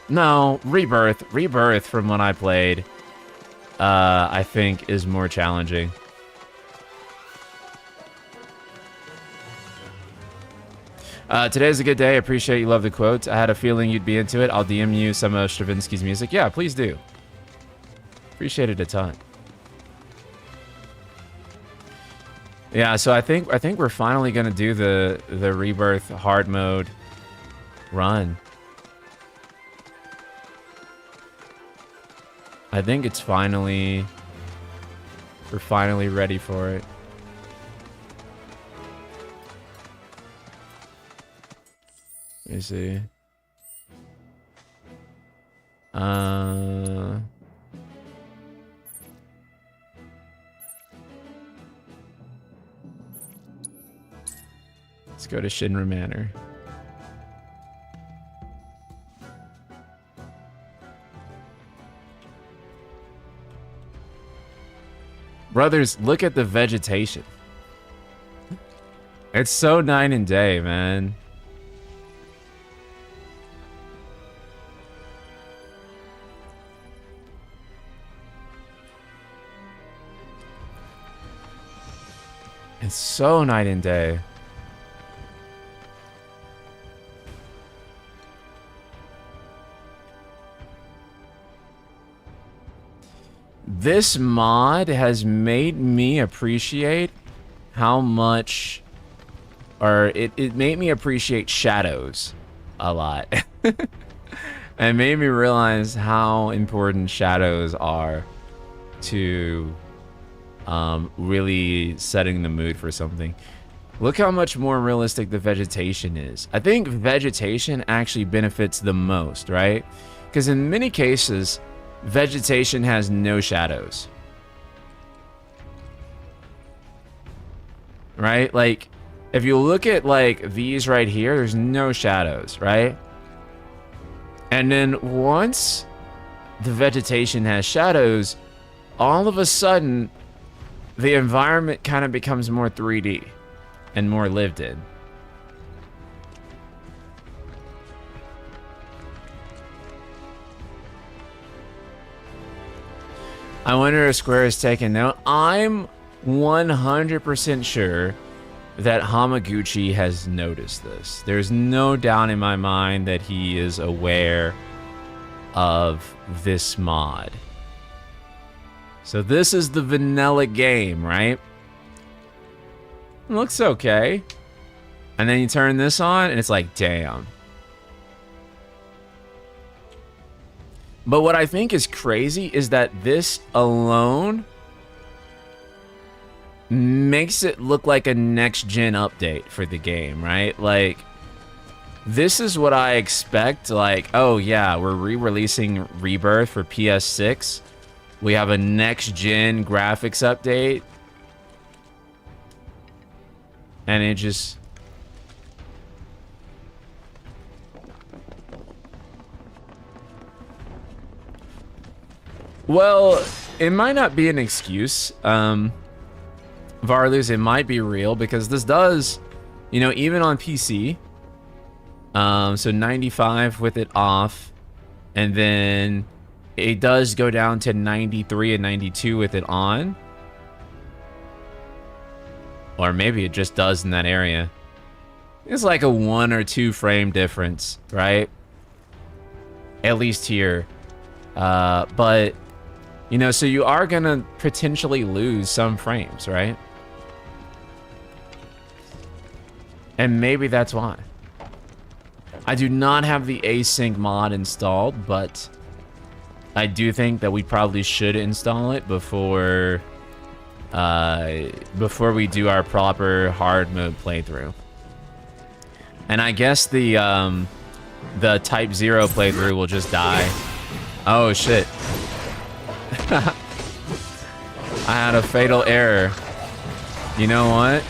No, Rebirth from when I played, I think is more challenging. Today's a good day. I appreciate you love the quotes. I had a feeling you'd be into it. I'll DM you some of Stravinsky's music. Yeah, please do. Appreciate it a ton. Yeah, so I think we're finally gonna do the Rebirth hard mode run. I think it's finally, we're finally ready for it. Let me see. Let's go to Shinra Manor. Brothers, look at the vegetation. It's so night and day, man. It's so night and day. This mod has made me appreciate how much, or it made me appreciate shadows a lot. And made me realize how important shadows are to really setting the mood for something. Look how much more realistic the vegetation is. I think vegetation actually benefits the most, right? Because in many cases, vegetation has no shadows. Right? Like, if you look at, like, these right here, there's no shadows, right? And then once the vegetation has shadows, all of a sudden, the environment kind of becomes more 3D and more lived in. I wonder if Square is taking note. I'm 100% sure that Hamaguchi has noticed this. There's no doubt in my mind that he is aware of this mod. So this is the vanilla game, right? It looks okay. And then you turn this on and it's like, damn. But what I think is crazy is that this alone makes it look like a next-gen update for the game, right? Like, this is what I expect. Like, oh yeah, we're re-releasing Rebirth for PS6. We have a next-gen graphics update. And it just... Well, it might not be an excuse, Varlus, it might be real, because this does, you know, even on PC, so 95 with it off, and then it does go down to 93 and 92 with it on. Or maybe it just does in that area. It's like a 1 or 2 frame difference, right? At least here. But... You know, so you are gonna potentially lose some frames, right? And maybe that's why. I do not have the async mod installed, but I do think that we probably should install it before we do our proper hard mode playthrough. And I guess the Type 0 playthrough will just die. Oh shit. I had a fatal error. You know what?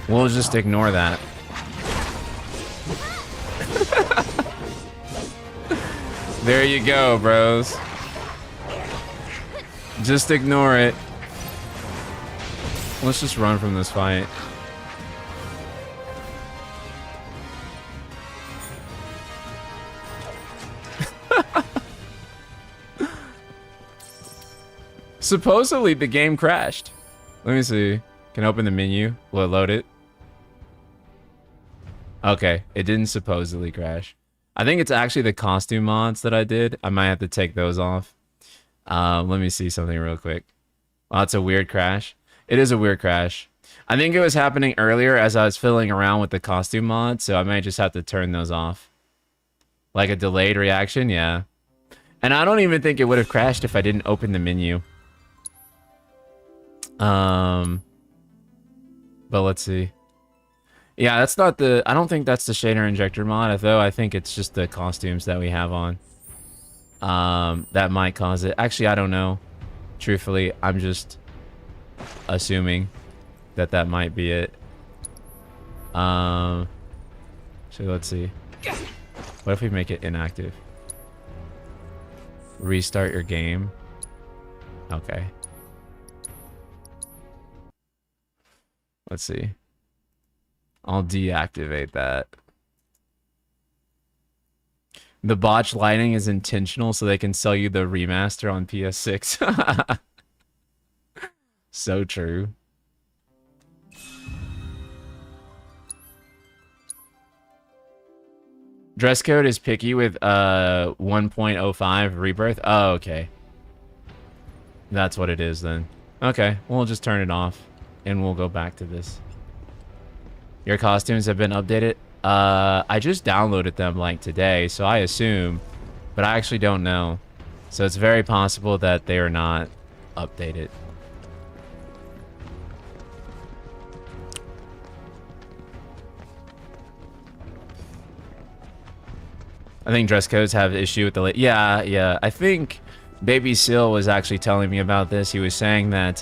We'll just ignore that. There you go, bros. Just ignore it. Let's just run from this fight. Supposedly the game crashed. Let me see. Can I open the menu? Will it load it? Okay, it didn't supposedly crash. I think it's actually the costume mods that I did. I might have to take those off. Let me see something real quick. Oh, it's a weird crash. It is a weird crash. I think it was happening earlier as I was fiddling around with the costume mods, so I might just have to turn those off. Like a delayed reaction, yeah. And I don't even think it would have crashed if I didn't open the menu. But let's see. Yeah, that's not the... I don't think that's the shader injector mod, though. I think it's just the costumes that we have on. That might cause it. Actually, I don't know. Truthfully, I'm just assuming that that might be it. So let's see. What if we make it inactive? Restart your game. Okay. Let's see. I'll deactivate that. The botch lighting is intentional so they can sell you the remaster on PS6. So true. Dress code is picky with 1.05 Rebirth. Oh, okay. That's what it is then. Okay, we'll just turn it off and we'll go back to this. Your costumes have been updated? I just downloaded them like today, so I assume, but I actually don't know. So it's very possible that they are not updated. I think dress codes have issue with the yeah. I think Baby Seal was actually telling me about this. He was saying that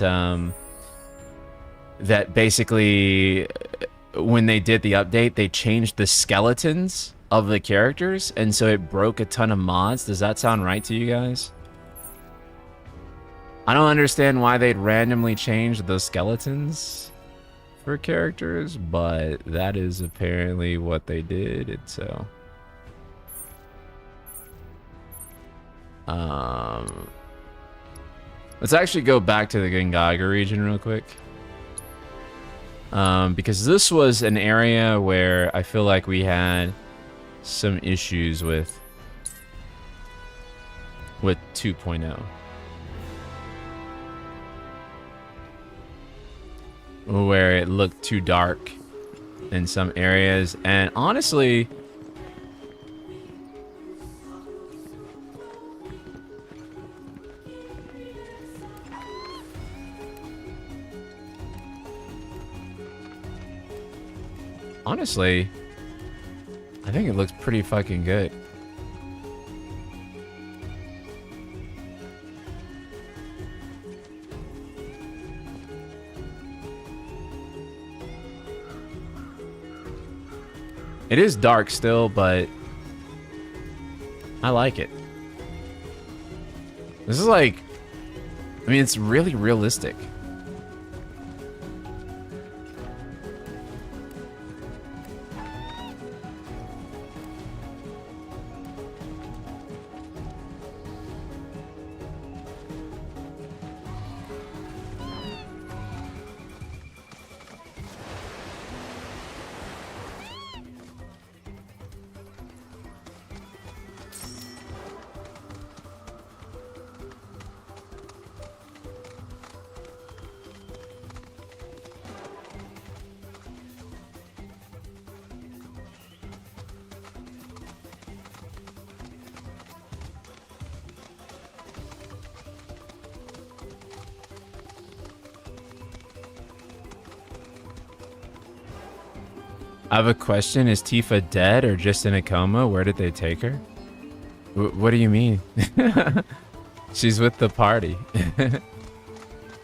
that basically when they did the update, they changed the skeletons of the characters, and so it broke a ton of mods. Does that sound right to you guys? I don't understand why they'd randomly change those skeletons for characters, but that is apparently what they did, and so... let's actually go back to the Gingaga region real quick. Because this was an area where I feel like we had some issues with 2.0. Where it looked too dark in some areas, and honestly, I think it looks pretty fucking good. It is dark still, but I like it. This is like, I mean, it's really realistic. I have a question. Is Tifa dead or just in a coma? Where did they take her? What do you mean? She's with the party.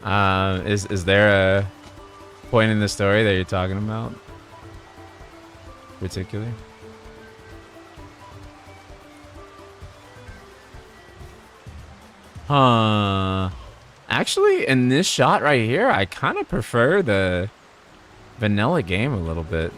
Is there a point in the story that you're talking about? Particular? Huh. Actually, in this shot right here, I kind of prefer the vanilla game a little bit.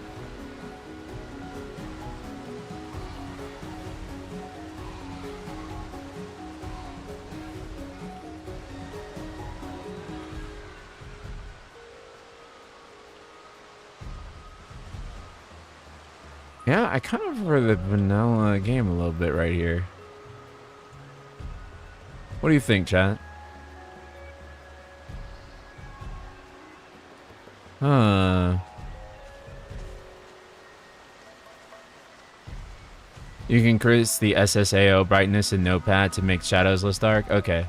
Yeah, I kind of prefer the vanilla game a little bit right here. What do you think, chat? Huh. You can increase the SSAO brightness in Notepad to make shadows less dark. Okay.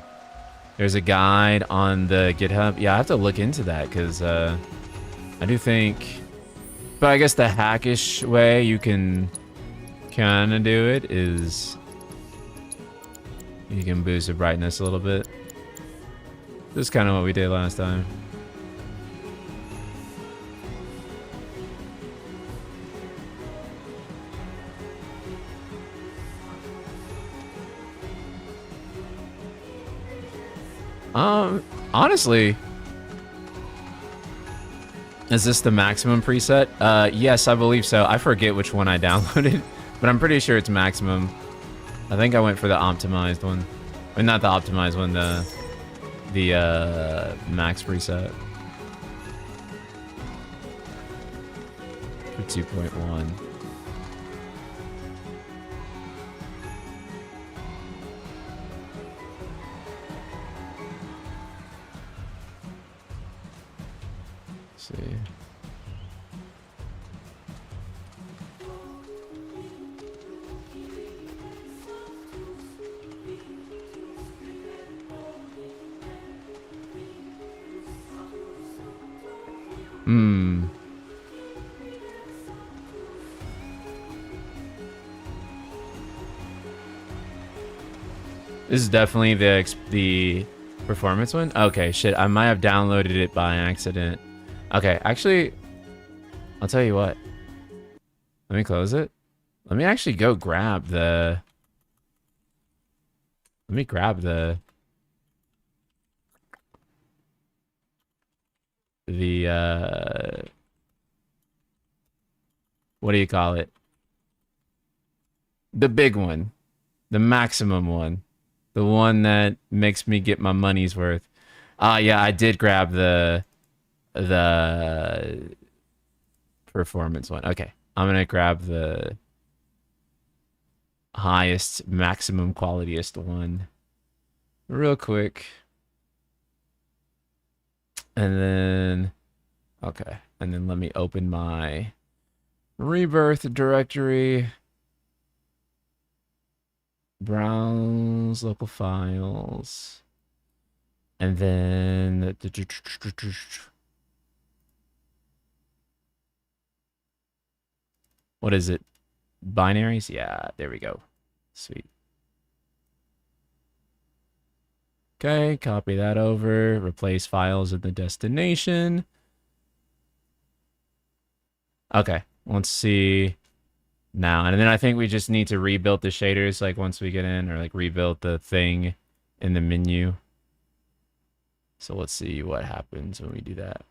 There's a guide on the GitHub. Yeah, I have to look into that because I do think... But I guess the hackish way you can kind of do it is... You can boost the brightness a little bit. This is kind of what we did last time. Honestly, is this the maximum preset? Yes, I believe so. I forget which one I downloaded, but I'm pretty sure it's maximum. I think I went for the optimized one. Or not the optimized one, the max preset. For 2.1. See. This is definitely the performance one. Okay, shit. I might have downloaded it by accident. Okay, actually, I'll tell you what. Let me close it. Let me actually go grab the... Let me grab the... What do you call it? The big one. The maximum one. The one that makes me get my money's worth. Yeah, I did grab the performance one. Okay, I'm gonna grab the highest, maximum qualityest one real quick. And then, okay, and then let me open my Rebirth directory. Browse local files. And then... What is it? Binaries? Yeah, there we go. Sweet. Okay, copy that over. Replace files in the destination. Okay, let's see now. And then I think we just need to rebuild the shaders like once we get in, or like rebuild the thing in the menu. So let's see what happens when we do that.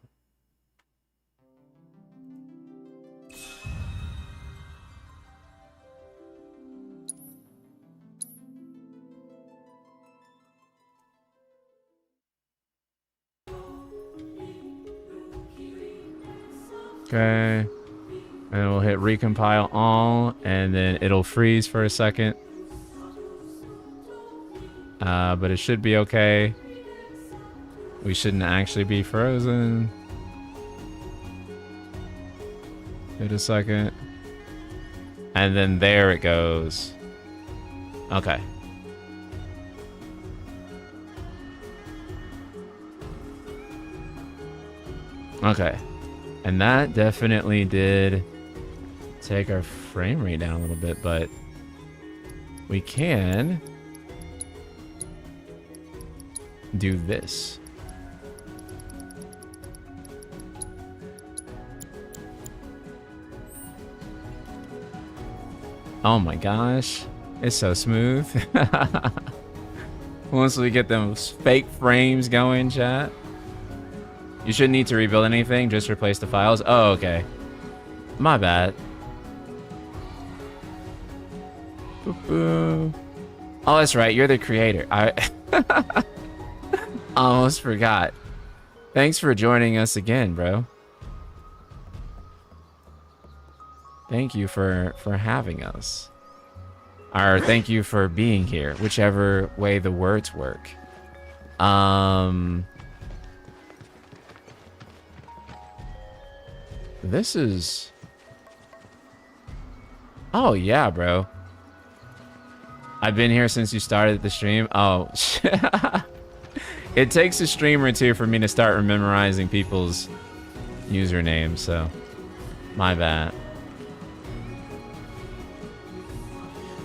Okay. And we'll hit recompile all, and then it'll freeze for a second. But it should be okay. We shouldn't actually be frozen. Wait a second. And then there it goes. Okay. Okay. And that definitely did take our frame rate down a little bit, but we can do this. Oh my gosh. It's so smooth. Once we get those fake frames going, chat. You shouldn't need to rebuild anything, just replace the files. Oh, okay. My bad. Boop, boop. Oh, that's right. You're the creator. I almost forgot. Thanks for joining us again, bro. Thank you for having us. Or thank you for being here, whichever way the words work. This is... Oh, yeah, bro. I've been here since you started the stream. Oh, it takes a stream or two for me to start memorizing people's usernames, so my bad.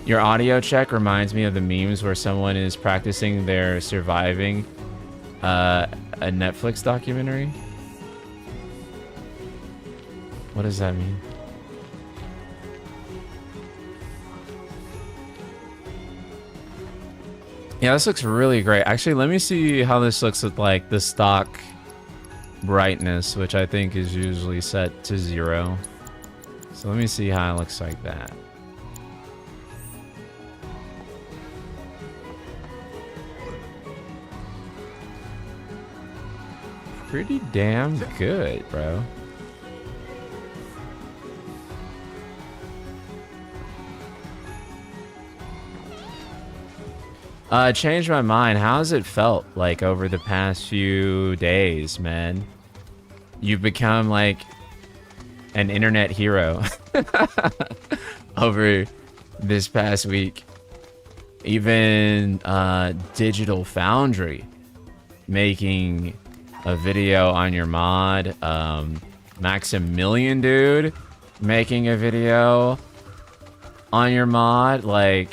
Your audio check reminds me of the memes where someone is practicing their surviving a Netflix documentary. What does that mean? Yeah, this looks really great. Actually, let me see how this looks with like the stock brightness, which I think is usually set to 0. So let me see how it looks like that. Pretty damn good, bro. Changed my mind. How's it felt like over the past few days, man? You've become like an internet hero over this past week. Even Digital Foundry making a video on your mod. Maximilian dude making a video on your mod. Like,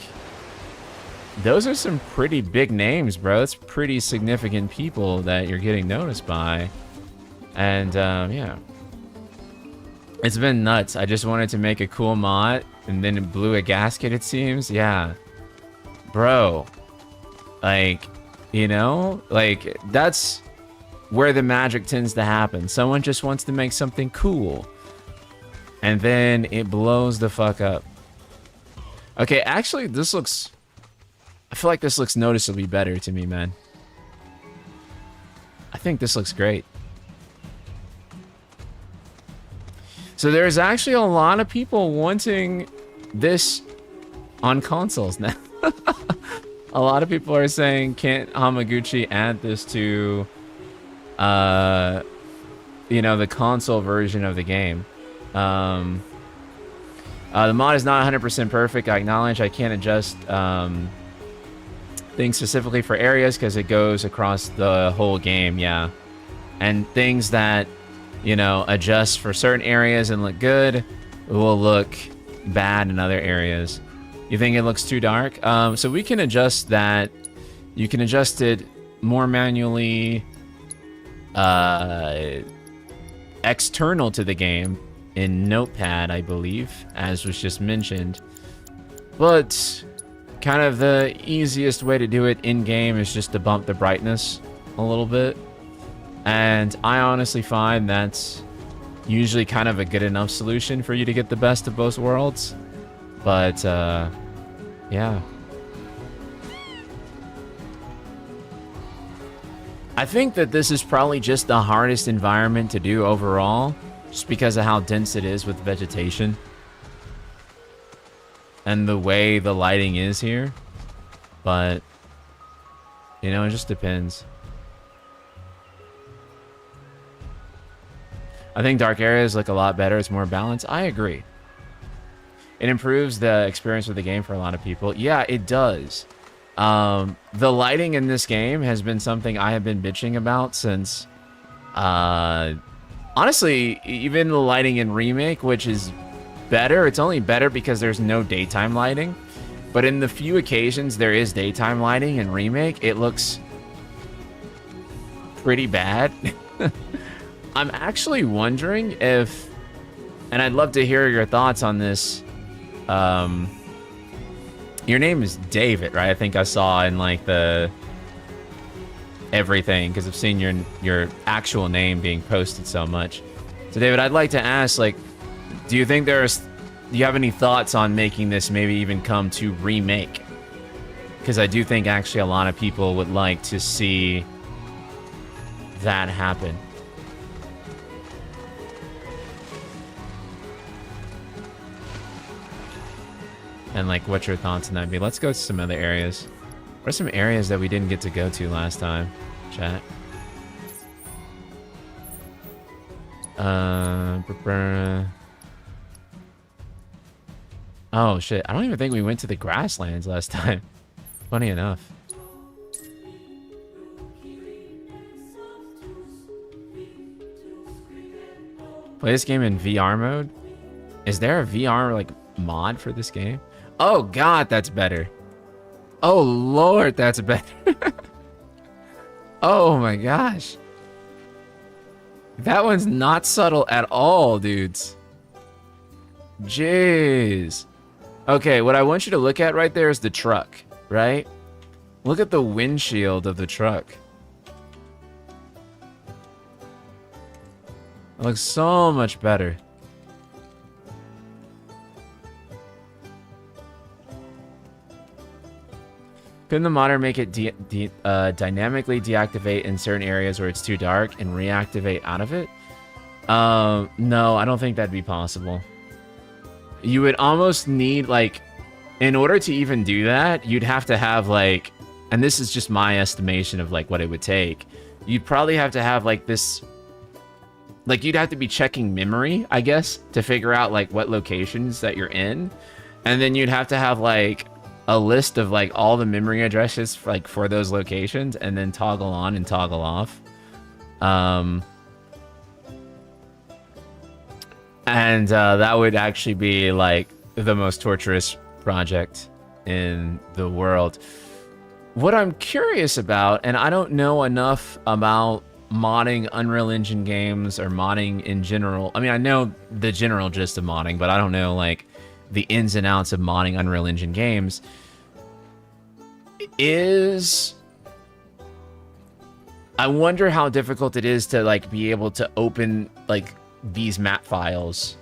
those are some pretty big names, bro. It's pretty significant people that you're getting noticed by. And yeah, it's been nuts. I just wanted to make a cool mod and then it blew a gasket, it seems. Yeah, bro, like, you know, like, that's where the magic tends to happen. Someone just wants to make something cool and then it blows the fuck up. Okay, actually, this looks... I feel like this looks noticeably better to me, man. I think this looks great. So there's actually a lot of people wanting this on consoles now. A lot of people are saying, can't Hamaguchi add this to, you know, the console version of the game? The mod is not 100% perfect. I acknowledge I can't adjust things specifically for areas because it goes across the whole game, yeah. And things that, you know, adjust for certain areas and look good will look bad in other areas. You think it looks too dark? So we can adjust that. You can adjust it more manually external to the game in Notepad, I believe, as was just mentioned. But kind of the easiest way to do it in-game is just to bump the brightness a little bit. And I honestly find that's usually kind of a good enough solution for you to get the best of both worlds. But, yeah. I think that this is probably just the hardest environment to do overall, just because of how dense it is with vegetation. And the way the lighting is here. But, you know, it just depends. I think dark areas look a lot better. It's more balanced. I agree. It improves the experience with the game for a lot of people. Yeah, it does. The lighting in this game has been something I have been bitching about since... honestly, even the lighting in Remake, which is better. It's only better because there's no daytime lighting. But in the few occasions there is daytime lighting in Remake, it looks pretty bad. I'm actually wondering if, and I'd love to hear your thoughts on this. Your name is David, right? I think I saw in like the everything, because I've seen your actual name being posted so much. So David, I'd like to ask, like, do you think do you have any thoughts on making this maybe even come to remake? Because I do think actually a lot of people would like to see that happen. And like, what's your thoughts on that be? Let's go to some other areas. What are some areas that we didn't get to go to last time, chat? Oh shit, I don't even think we went to the grasslands last time. Funny enough. Play this game in VR mode? Is there a VR like mod for this game? Oh god, that's better. Oh lord, that's better. Oh my gosh. That one's not subtle at all, dudes. Jeez. Okay, what I want you to look at right there is the truck, right? Look at the windshield of the truck. It looks so much better. Couldn't the modder make it dynamically deactivate in certain areas where it's too dark and reactivate out of it? No, I don't think that'd be possible. You would almost need, like, in order to even do that, you'd have to have, like, and this is just my estimation of, like, what it would take. You'd probably have to have, like, this, like, you'd have to be checking memory, I guess, to figure out, like, what locations that you're in. And then you'd have to have, like, a list of like all the memory addresses for, like, for those locations, and then toggle on and toggle off. And that would actually be like the most torturous project in the world. What I'm curious about, and I don't know enough about modding Unreal Engine games or modding in general. I mean, I know the general gist of modding, but I don't know like the ins and outs of modding Unreal Engine games. I wonder how difficult it is to like be able to open like these map files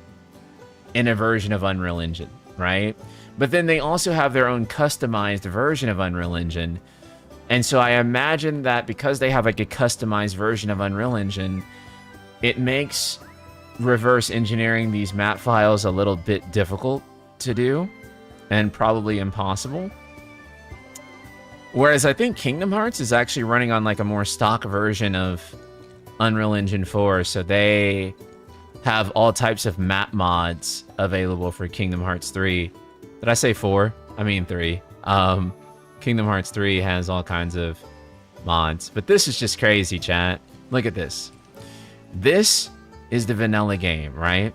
in a version of Unreal Engine, right? But then they also have their own customized version of Unreal Engine. And so I imagine that because they have like a customized version of Unreal Engine, it makes reverse engineering these map files a little bit difficult to do and probably impossible. Whereas I think Kingdom Hearts is actually running on like a more stock version of Unreal Engine 4, so they have all types of map mods available for Kingdom Hearts 3. Did I say 4? I mean 3. Kingdom Hearts 3 has all kinds of mods. But this is just crazy, chat. Look at this. This is the vanilla game, right?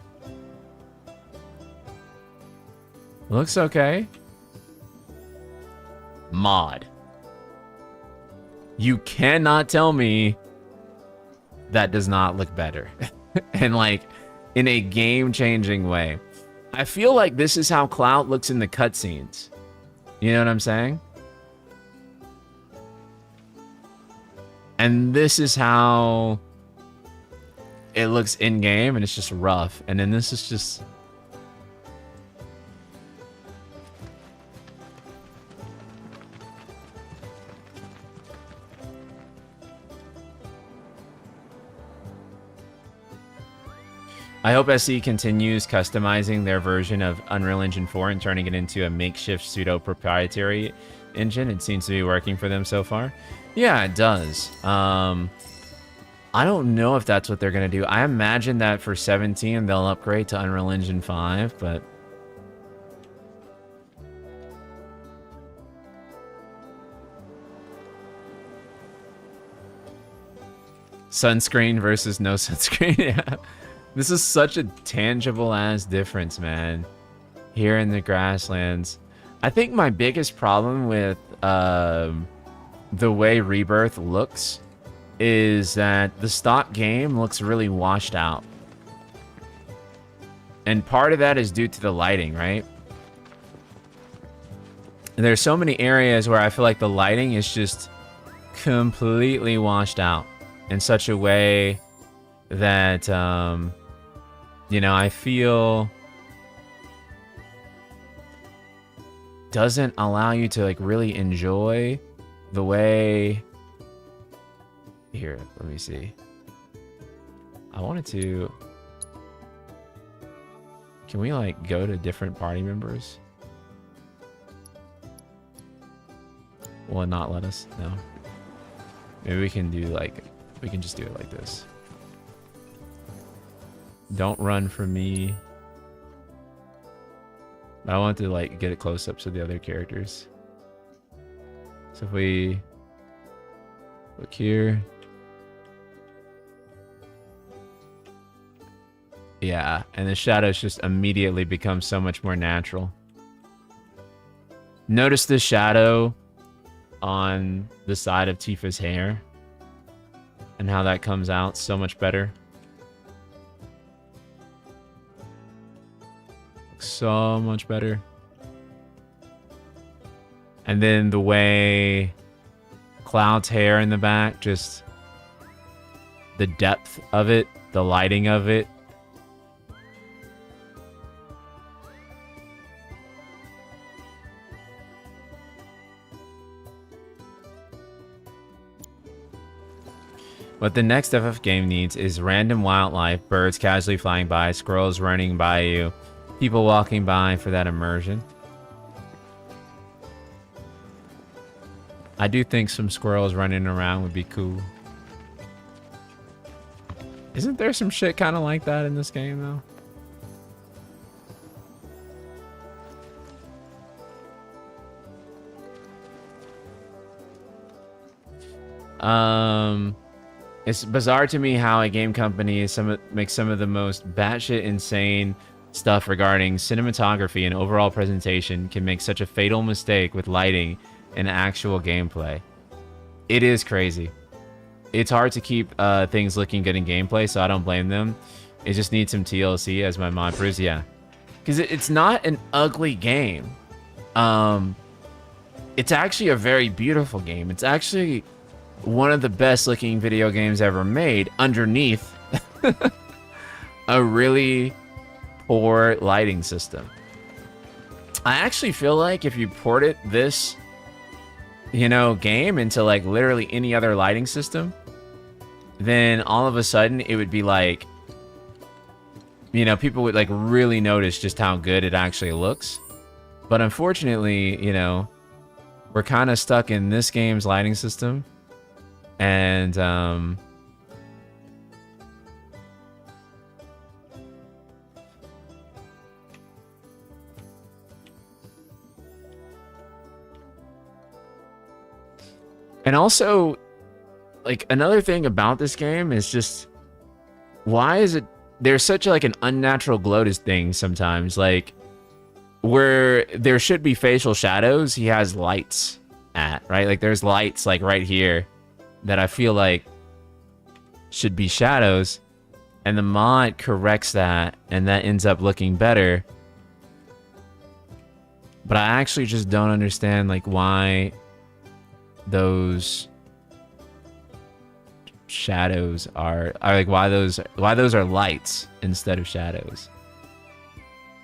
Looks okay. Mod. You cannot tell me that does not look better. And like, in a game-changing way. I feel like this is how Cloud looks in the cutscenes. You know what I'm saying? And this is how it looks in-game, and it's just rough. And then this is just... I hope SE continues customizing their version of Unreal Engine 4 and turning it into a makeshift pseudo-proprietary engine. It seems to be working for them so far. Yeah, it does. I don't know if that's what they're going to do. I imagine that for 17, they'll upgrade to Unreal Engine 5, but... Sunscreen versus no sunscreen, yeah. This is such a tangible-ass difference, man. Here in the grasslands. I think my biggest problem with the way Rebirth looks is that the stock game looks really washed out. And part of that is due to the lighting, right? There's so many areas where I feel like the lighting is just completely washed out in such a way that, you know, I feel doesn't allow you to like really enjoy the way. Here, let me see. I wanted to. Can we like go to different party members? Will it not let us? No. Maybe we can do like, we can just do it like this. Don't run from me. But I want to like get it close up to the other characters. So if we look here. Yeah, and the shadows just immediately become so much more natural. Notice the shadow on the side of Tifa's hair and how that comes out so much better. So much better. And then the way Cloud's hair in the back, just the depth of it, the lighting of it. What the next FF game needs is random wildlife, birds casually flying by, squirrels running by you, people walking by for that immersion. I do think some squirrels running around would be cool. Isn't there some shit kind of like that in this game, though? It's bizarre to me how a game company makes some of the most batshit insane stuff regarding cinematography and overall presentation can make such a fatal mistake with lighting and actual gameplay. It is crazy. It's hard to keep things looking good in gameplay, so I don't blame them. It just needs some TLC, as my mod proves, yeah. Because it's not an ugly game. It's actually a very beautiful game. It's actually one of the best looking video games ever made underneath a really poor lighting system. I actually feel like if you ported this, you know, game into like literally any other lighting system, then all of a sudden it would be like, you know, people would like really notice just how good it actually looks. But unfortunately, you know, we're kind of stuck in this game's lighting system. And also, like, another thing about this game is just, why is it there's such like an unnatural glow to things sometimes, like where there should be facial shadows, he has lights at, right? Like there's lights like right here that I feel like should be shadows, and the mod corrects that, and that ends up looking better. But I actually just don't understand like why those shadows are like why those are lights instead of shadows.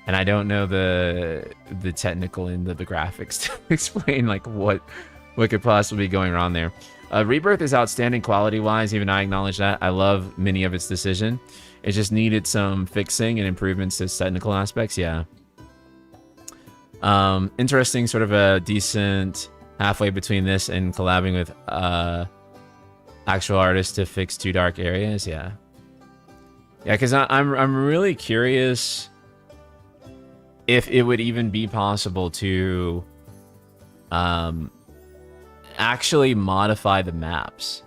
And I don't know the technical end of the graphics to explain like what could possibly be going wrong there. Rebirth is outstanding quality-wise, even I acknowledge that. I love many of its decisions. It just needed some fixing and improvements to its technical aspects, yeah. Interesting, sort of a decent halfway between this and collabing with actual artists to fix two dark areas, yeah. Yeah, because I'm really curious if it would even be possible to actually modify the maps.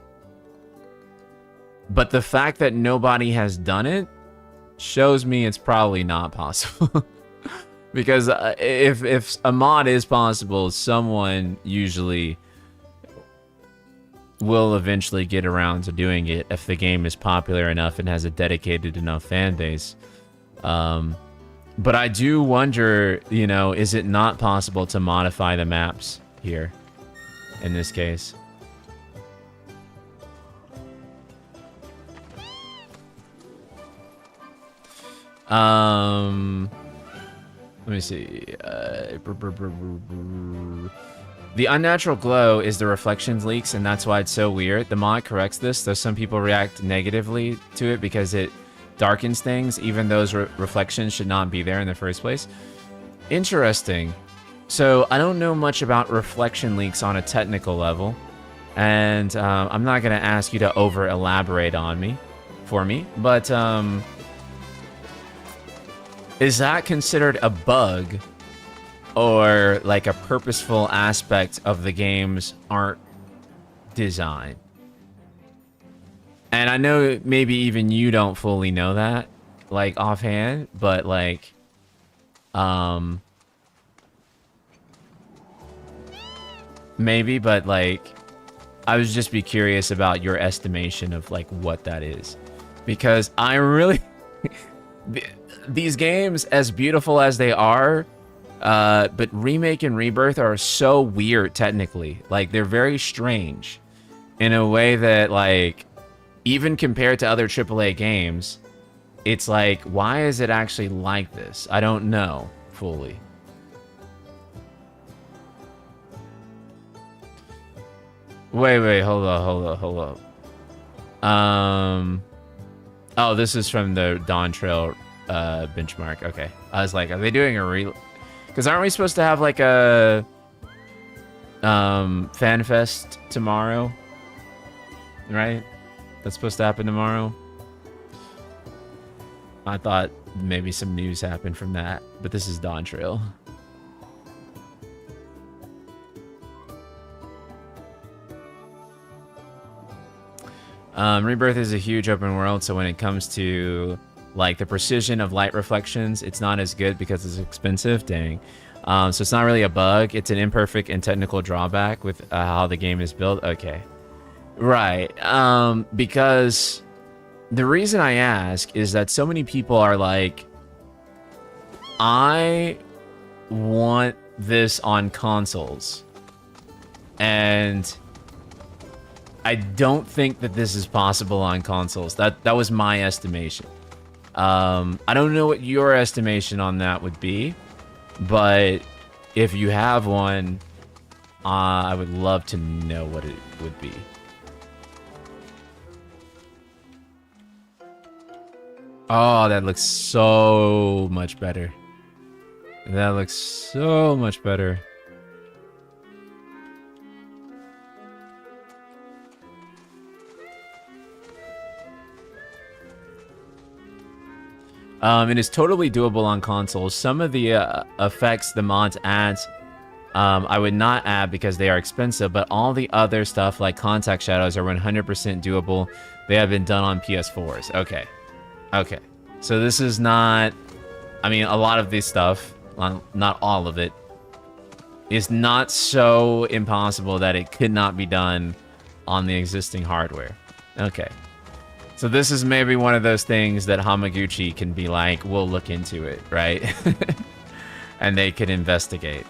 But the fact that nobody has done it shows me it's probably not possible. Because if a mod is possible, someone usually will eventually get around to doing it if the game is popular enough and has a dedicated enough fan base. But I do wonder, you know, is it not possible to modify the maps here in this case? Let me see. The unnatural glow is the reflections leaks, and that's why it's so weird. The mod corrects this, though some people react negatively to it because it darkens things. Even those reflections should not be there in the first place. Interesting. So I don't know much about reflection leaks on a technical level, and I'm not going to ask you to over elaborate for me, but is that considered a bug or like a purposeful aspect of the game's art design? And I know maybe even you don't fully know that, like, offhand, but like, maybe, but like, I would just be curious about your estimation of like what that is, because I really, these games, as beautiful as they are, but Remake and Rebirth are so weird technically. Like, they're very strange in a way that, like, even compared to other AAA games, it's like, why is it actually like this? I don't know fully. Wait, hold up. Oh, this is from the Dawn Trail benchmark. Okay. I was like, are they doing a because aren't we supposed to have like a fan fest tomorrow? Right? That's supposed to happen tomorrow. I thought maybe some news happened from that, but this is Dawn Trail. Rebirth is a huge open world, so when it comes to like the precision of light reflections, it's not as good because it's expensive. Dang. So it's not really a bug. It's an imperfect and technical drawback with how the game is built. Okay. Right. Because the reason I ask is that so many people are like, I want this on consoles. And I don't think that this is possible on consoles. That was my estimation. I don't know what your estimation on that would be, but if you have one, I would love to know what it would be. Oh, that looks so much better. That looks so much better. It is totally doable on consoles. Some of the effects the mods adds, I would not add because they are expensive, but all the other stuff like contact shadows are 100% doable. They have been done on PS4s. Okay. Okay. So this is not... I mean, a lot of this stuff, not all of it, is not so impossible that it could not be done on the existing hardware. Okay. So this is maybe one of those things that Hamaguchi can be like, we'll look into it, right? And they could investigate.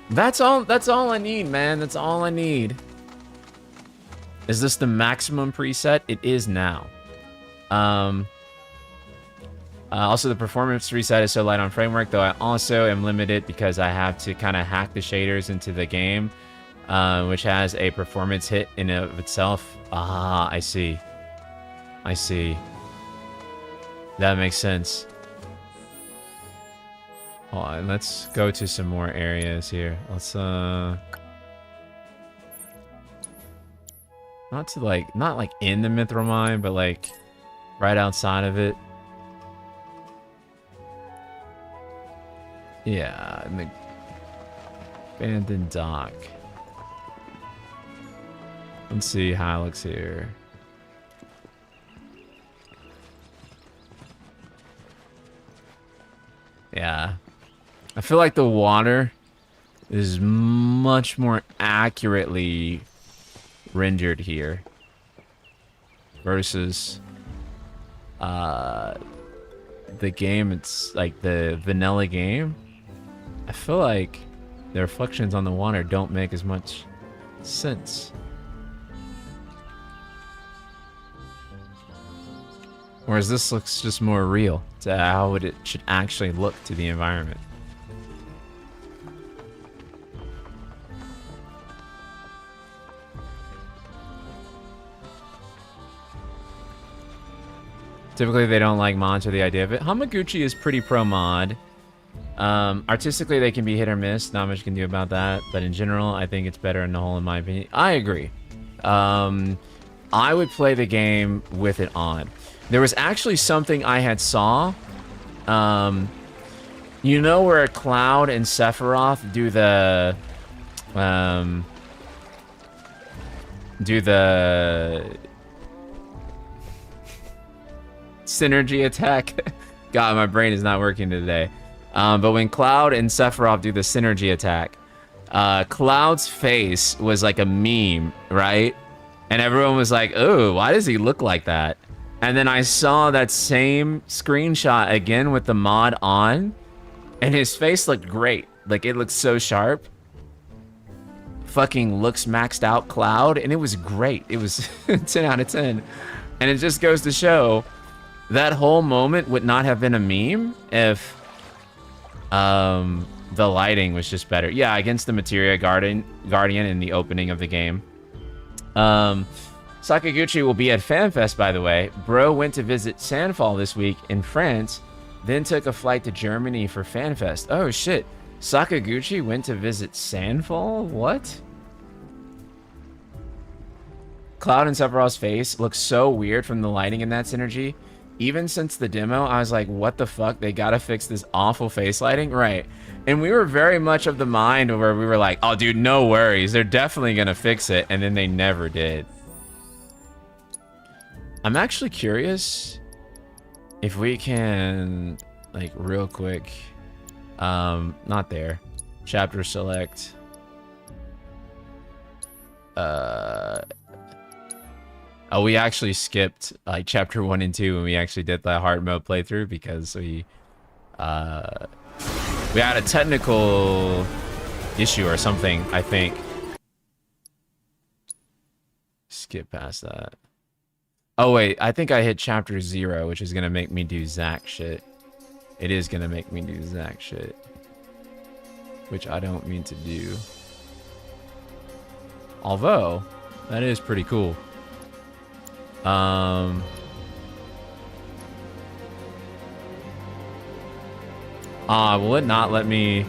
That's all I need, man. That's all I need. Is this the maximum preset? It is now. Also, the performance reset is so light on framework, though I also am limited because I have to kind of hack the shaders into the game, which has a performance hit in and of itself. Ah, I see. I see. That makes sense. Hold on, let's go to some more areas here. Let's, not like in the Mithril Mine, but like right outside of it. Yeah, in the abandoned dock. Let's see how it looks here. Yeah. I feel like the water is much more accurately rendered here versus the game. It's like the vanilla game. I feel like the reflections on the water don't make as much sense. Whereas this looks just more real to how it should actually look to the environment. Typically, they don't like mods or the idea of it. Hamaguchi is pretty pro-mod. Artistically, they can be hit or miss. Not much you can do about that. But in general, I think it's better in the whole, in my opinion. I agree. I would play the game with it on. There was actually something I had saw. You know where Cloud and Sephiroth do the synergy attack. God, my brain is not working today. But when Cloud and Sephiroth do the synergy attack, Cloud's face was like a meme, right? And everyone was like, oh, why does he look like that? And then I saw that same screenshot again with the mod on, and his face looked great. Like, it looked so sharp. Fucking looks maxed out Cloud, and it was great. It was 10 out of 10. And it just goes to show that whole moment would not have been a meme if the lighting was just better. Yeah, against the Materia Guardian in the opening of the game. Sakaguchi will be at FanFest, by the way. Bro went to visit Sandfall this week in France, then took a flight to Germany for FanFest. Oh, shit. Sakaguchi went to visit Sandfall? What? Cloud and Sephiroth's face looks so weird from the lighting in that synergy. Even since the demo, I was like, what the fuck? They gotta fix this awful face lighting? Right. And we were very much of the mind where we were like, oh, dude, no worries. They're definitely gonna fix it. And then they never did. I'm actually curious if we can, like, real quick, not there, chapter select, oh, we actually skipped, like, chapter 1 and 2 when we actually did the hard mode playthrough because we had a technical issue or something, I think. Skip past that. Oh, wait, I think I hit chapter 0, which is going to make me do Zack shit. It is going to make me do Zack shit. Which I don't mean to do. Although, that is pretty cool. Will it not let me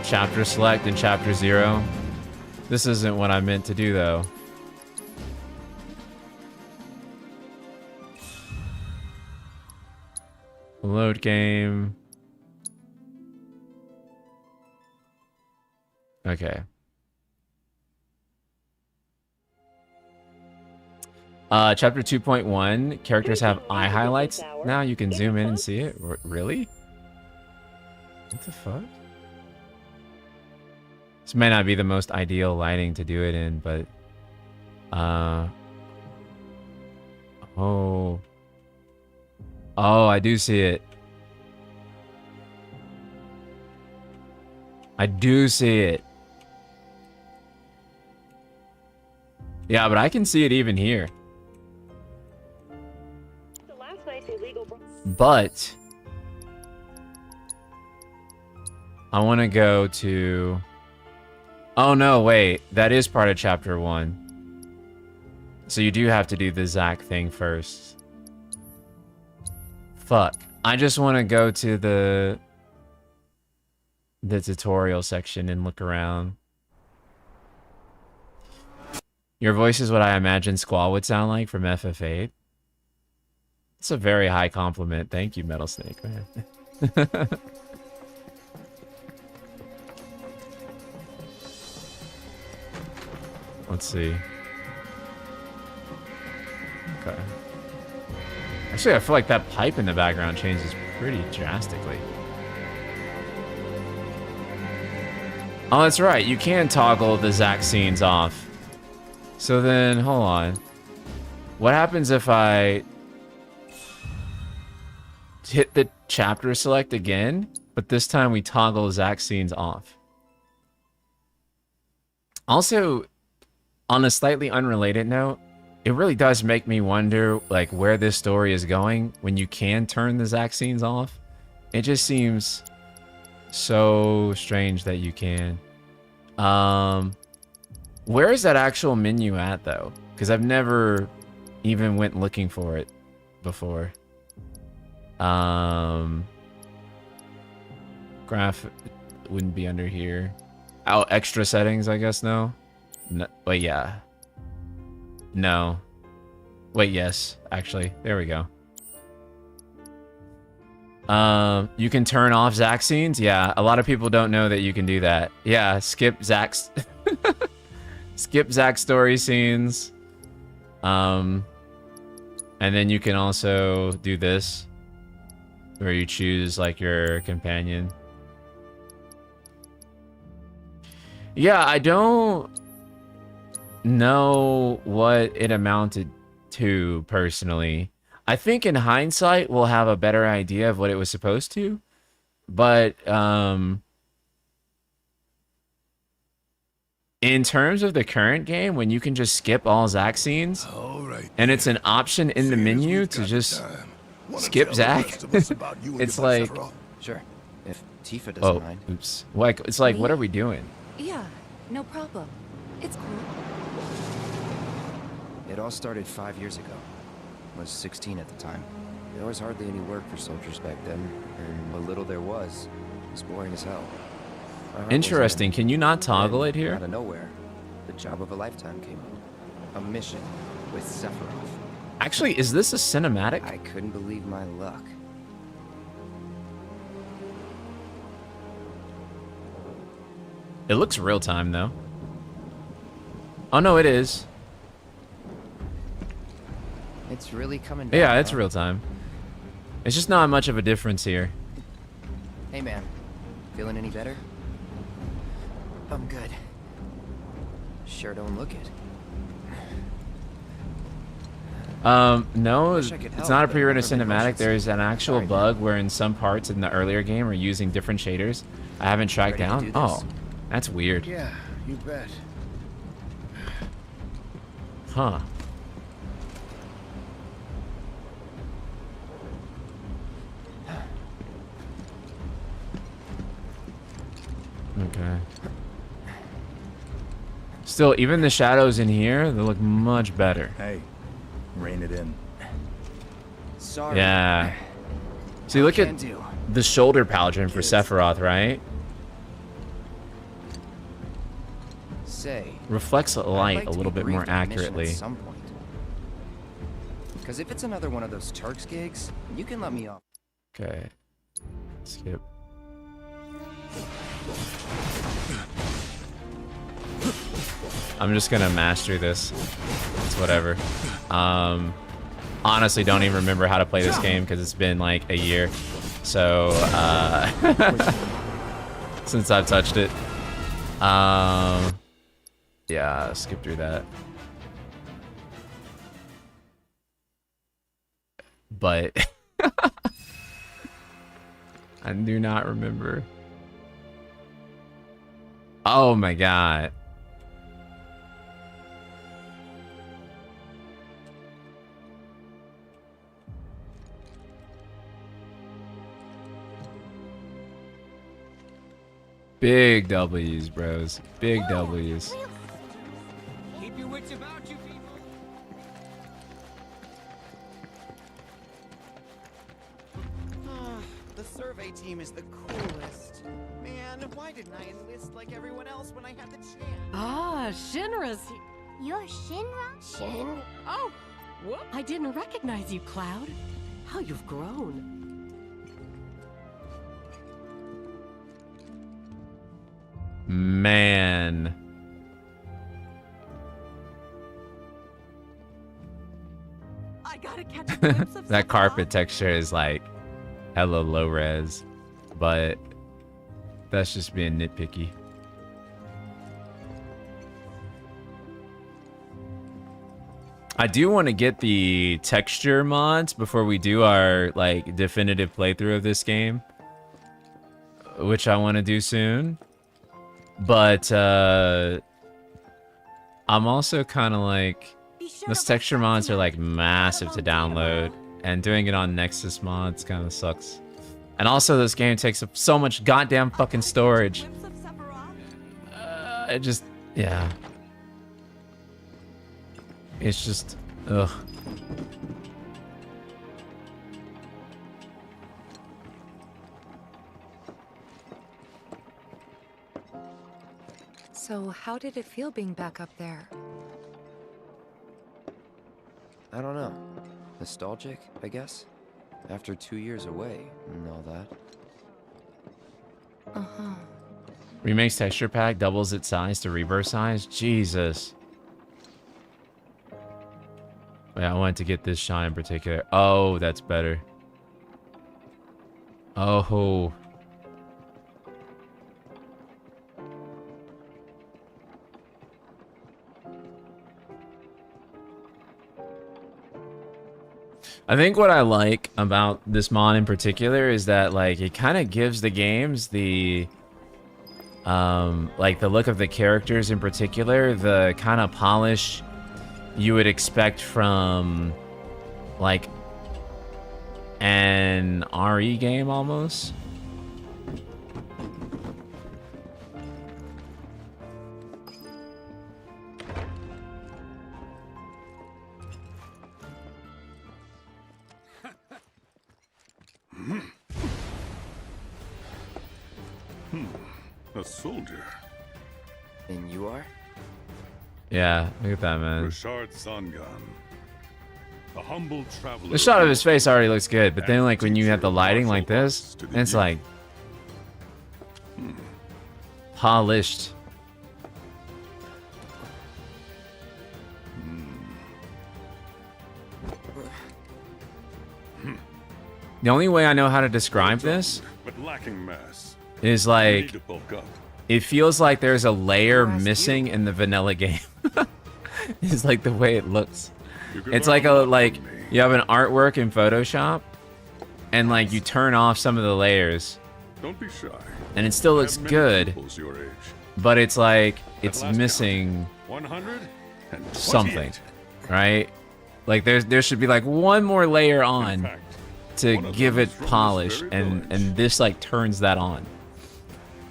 chapter select in chapter 0? This isn't what I meant to do, though. Load game. Okay. Chapter 2.1. Characters have eye highlights. Now you can zoom in and see it. Really? What the fuck? This may not be the most ideal lighting to do it in, but... Oh. Oh, I do see it. I do see it. Yeah, but I can see it even here. But I want to go to... Oh, no, wait. That is part of chapter 1. So you do have to do the Zack thing first. Fuck. I just want to go to the tutorial section and look around. Your voice is what I imagine Squall would sound like from FF8. It's a very high compliment. Thank you, Metal Snake, man. Let's see. Okay. Actually, I feel like that pipe in the background changes pretty drastically. Oh, that's right. You can toggle the Zack scenes off. So then, hold on. What happens if I hit the chapter select again, but this time we toggle Zack scenes off? Also, on a slightly unrelated note, it really does make me wonder, like, where this story is going when you can turn the Zack scenes off. It just seems so strange that you can. Where is that actual menu at, though? Because I've never even went looking for it before. Graph wouldn't be under here. Oh, extra settings, I guess, no? No, wait, yeah. No. Wait, yes, actually. There we go. You can turn off Zack scenes? Yeah, a lot of people don't know that you can do that. Yeah, skip Zack's... skip Zack story scenes. And then you can also do this, where you choose, like, your companion. Yeah, I don't know what it amounted to, personally. I think in hindsight, we'll have a better idea of what it was supposed to. But, in terms of the current game, when you can just skip all Zack scenes, and it's an option in the menu to just skip Zack, it's like... Sure, if Tifa doesn't mind. Oops. Like, it's like, what are we doing? Yeah, no problem. It's cool. It all started 5 years ago. I was 16 at the time. There was hardly any work for soldiers back then, and what little there was boring as hell. Interesting. Can you not toggle it here? Out of nowhere, the job of a lifetime came up. A mission with Sephiroth. Actually, is this a cinematic? I couldn't believe my luck. It looks real time, though. Oh, no, it is. It's really coming back. Yeah, it's real time. It's just not much of a difference here. Hey, man. Feeling any better? I'm good. Sure don't look it. No, it's not a pre-rendered cinematic. There's an actual bug where in some parts in the earlier game are using different shaders. I haven't tracked down. Oh, that's weird. Yeah, you bet. Huh. Okay. Still, even the shadows in here, they look much better. Hey, rein it in. Sorry. Yeah. See, look at the shoulder pauldron for Sephiroth, right? Say, reflects the light a little bit more accurately. Because if it's another one of those Turks gigs, you can let me off. Okay. Skip. I'm just gonna master this. It's whatever. Honestly, don't even remember how to play this game because it's been like a year. So, since I've touched it. Yeah, skip through that. But I do not remember. Oh my god. Big W's, bros. Big W's. Keep your wits about you, people. The survey team is the coolest. Man, why didn't I enlist like everyone else when I had the chance? Ah, Shinra's. You're Shinra? Shin? Oh, whoop. I didn't recognize you, Cloud. How you've grown. Man. I gotta catch a glimpse of That Sephiroth. carpet texture is like hella low res, but that's just being nitpicky. I do want to get the texture mods before we do our like definitive playthrough of this game, which I want to do soon. But I'm also kind of like, those texture mods are like massive to download, and doing it on Nexus mods kind of sucks. And also this game takes up so much goddamn fucking storage. It just, yeah. It's just, ugh. So how did it feel being back up there? I don't know. Nostalgic, I guess? After 2 years away and all that. Uh-huh. Remakes texture pack doubles its size to Rebirth size? Jesus. Wait, I wanted to get this shot in particular. Oh, that's better. Oh. I think what I like about this mod in particular is that like it kind of gives the games the like the look of the characters in particular, the kind of polish you would expect from like an RE game almost. A soldier. And you are? Yeah, look at that, man. Richard Sangan. A humble traveler. The shot of his face already looks good, but then like when you have the lighting like this, it's like polished. The only way I know how to describe this but lacking mass. is You like need to bulk up. it feels like there's a layer missing in the vanilla game. It's like the way it looks. You can It's learn like a a lot like from me. you have an artwork in Photoshop and like you turn off some of the layers Don't be shy. and it still I looks have many good, pupils your age. but it's like it's last missing 128. something, right? Like there should be like one more layer In on fact, to one of give them it is from this polish, very and village. this like turns that on.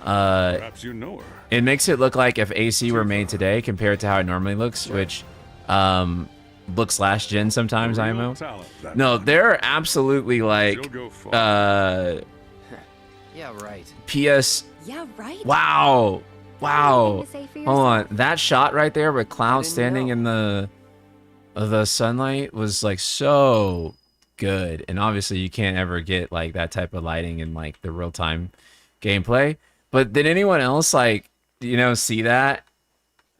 Perhaps you know her. It makes it look like if AC were made today compared to how it normally looks, which looks last gen sometimes, Real IMO. talent, that No, one. they're absolutely like She'll go far. Yeah, right. PS. Yeah, right? Wow. Wow. Anything to say for Hold on. yourself? That shot right there with Cloud didn't standing know. in the sunlight was like so good. And obviously you can't ever get like that type of lighting in like the real time gameplay. But did anyone else like, you know, see that?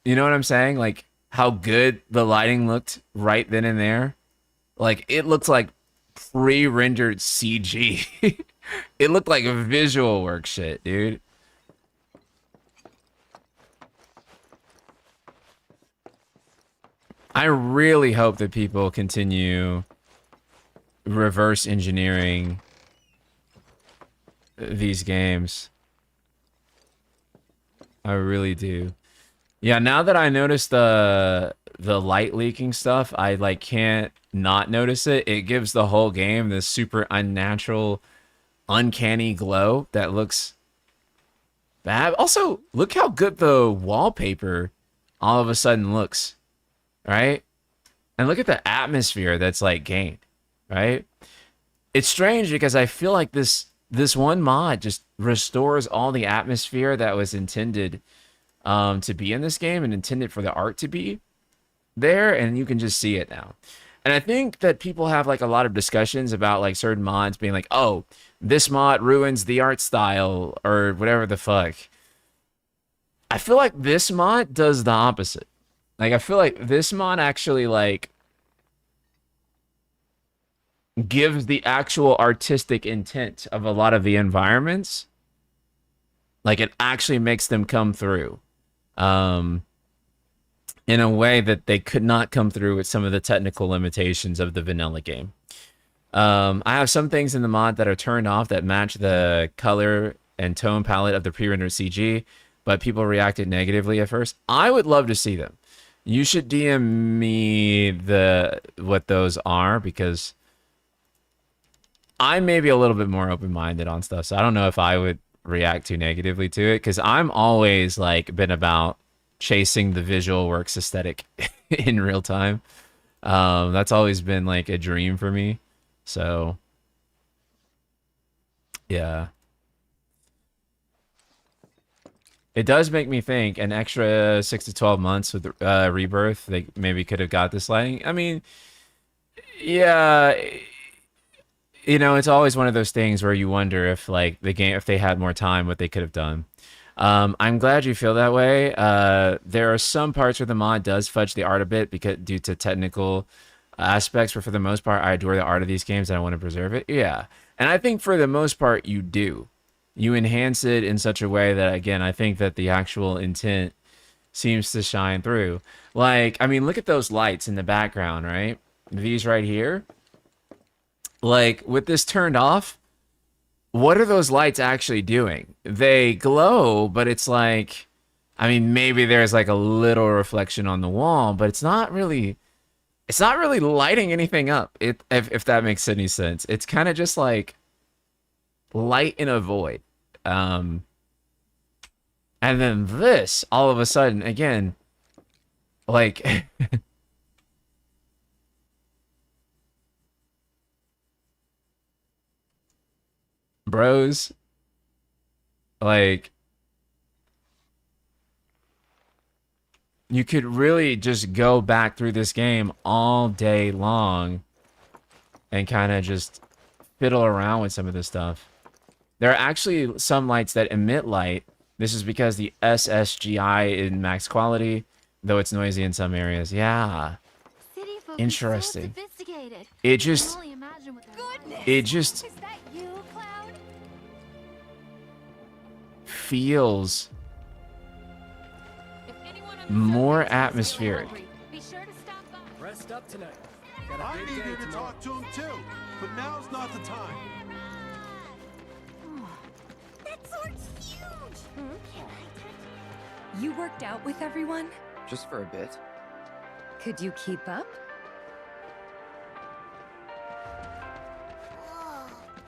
You know what I'm saying? Like how good the lighting looked right then and there. Like it looked like pre-rendered CG. It looked like a visual work shit, dude. I really hope that people continue reverse engineering these games. I really do. Yeah, now that I noticed the light leaking stuff, I like can't not notice it. It gives the whole game this super unnatural, uncanny glow that looks bad. Also, look how good the wallpaper all of a sudden looks. Right? And look at the atmosphere that's like gained, right? It's strange because I feel like this one mod just restores all the atmosphere that was intended to be in this game and intended for the art to be there, and you can just see it now. And I think that people have like a lot of discussions about like certain mods being like, oh, this mod ruins the art style or whatever the fuck. I feel like this mod does the opposite. Like, I feel like this mod actually, like, gives the actual artistic intent of a lot of the environments. Like, it actually makes them come through. in a way that they could not come through with some of the technical limitations of the vanilla game. I have some things in the mod that are turned off that match the color and tone palette of the pre-rendered CG, but people reacted negatively at first. I would love to see them. You should DM me what those are, because I may be a little bit more open-minded on stuff, so I don't know if I would react too negatively to it, because I'm always like been about chasing the visual works aesthetic in real time. That's always been like a dream for me. So yeah, it does make me think an extra 6 to 12 months with Rebirth, they maybe could have got this lighting. I mean, yeah, you know, it's always one of those things where you wonder if like the game, if they had more time, what they could have done. I'm glad you feel that way. There are some parts where the mod does fudge the art a bit because due to technical aspects, but for the most part, I adore the art of these games and I want to preserve it. Yeah. And I think for the most part, you do. You enhance it in such a way that, again, I think that the actual intent seems to shine through. Like, I mean, look at those lights in the background, right? These right here. Like, with this turned off, what are those lights actually doing? They glow, but it's like, I mean, maybe there's like a little reflection on the wall, but it's not really lighting anything up. If that makes any sense. It's kind of just like light in a void. And then this, all of a sudden, again, like bros, like you could really just go back through this game all day long and kind of just fiddle around with some of this stuff. There are actually some lights that emit light. This is because the SSGI in max quality, though it's noisy in some areas. Yeah. Interesting. It just feels more atmospheric. Rest up tonight. I needed to talk to him too, but now's not the time. That sword's huge! You worked out with everyone? Just for a bit. Could you keep up?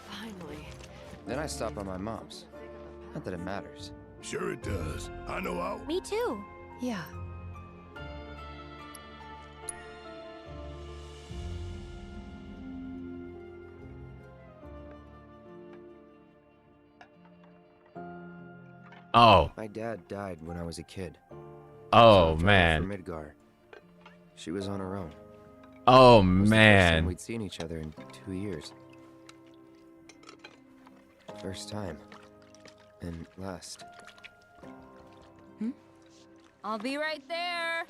Finally. Then I stopped by my mom's. Not that it matters. Sure it does. I know how. Me too. Yeah. Oh. My dad died when I was a kid. Oh, So I man. from Midgar. She was on her own. Oh, It was the first time man. we'd seen each other in 2 years. First time. And last. I'll be right there.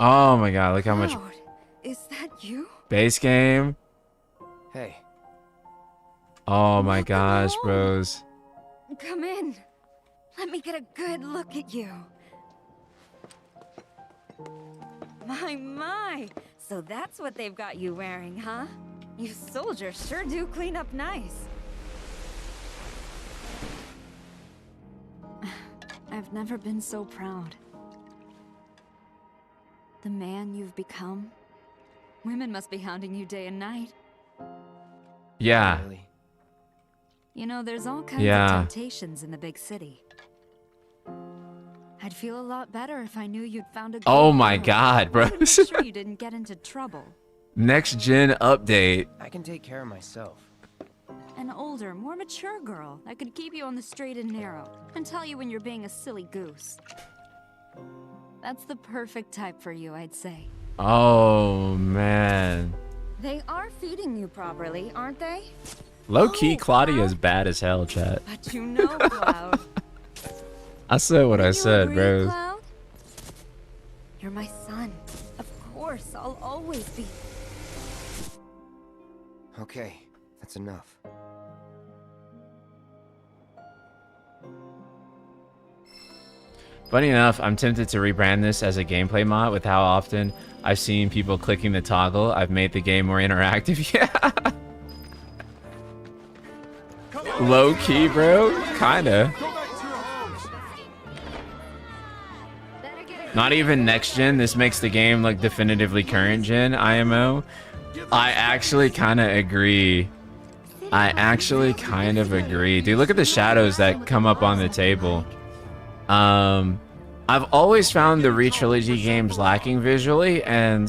Oh my god, look how much Cloud, is that you? base game. Hey. Oh my Welcome gosh, home. bros. Come in. Let me get a good look at you. My. So that's what they've got you wearing, huh? You soldiers sure do clean up nice. I've never been so proud. The man you've become. Women must be hounding you day and night. Yeah. Really? You know, there's all kinds Yeah. of temptations in the big city. I'd feel a lot better if I knew you'd found a good Oh my girl. god, I wanted to bros. make sure you didn't get into trouble. Next gen update. I can take care of myself. An older, more mature girl that could keep you on the straight and narrow and tell you when you're being a silly goose. That's the perfect type for you, I'd say. Oh man. They are feeding you properly, aren't they? Low key, Oh, Claudia's Cloud. bad as hell, chat. But you know, Cloud. I said what I You said, agree, bros. Cloud? You're my son. Of course, I'll always be. Okay, that's enough. Funny enough, I'm tempted to rebrand this as a gameplay mod with how often I've seen people clicking the toggle. I've made the game more interactive. Yeah. Low key, bro. Kinda. Not even next gen. This makes the game like definitively current gen IMO. I actually kind of agree. I actually kind of agree. Dude, look at the shadows that come up on the table. I've always found the Re-Trilogy games lacking visually, and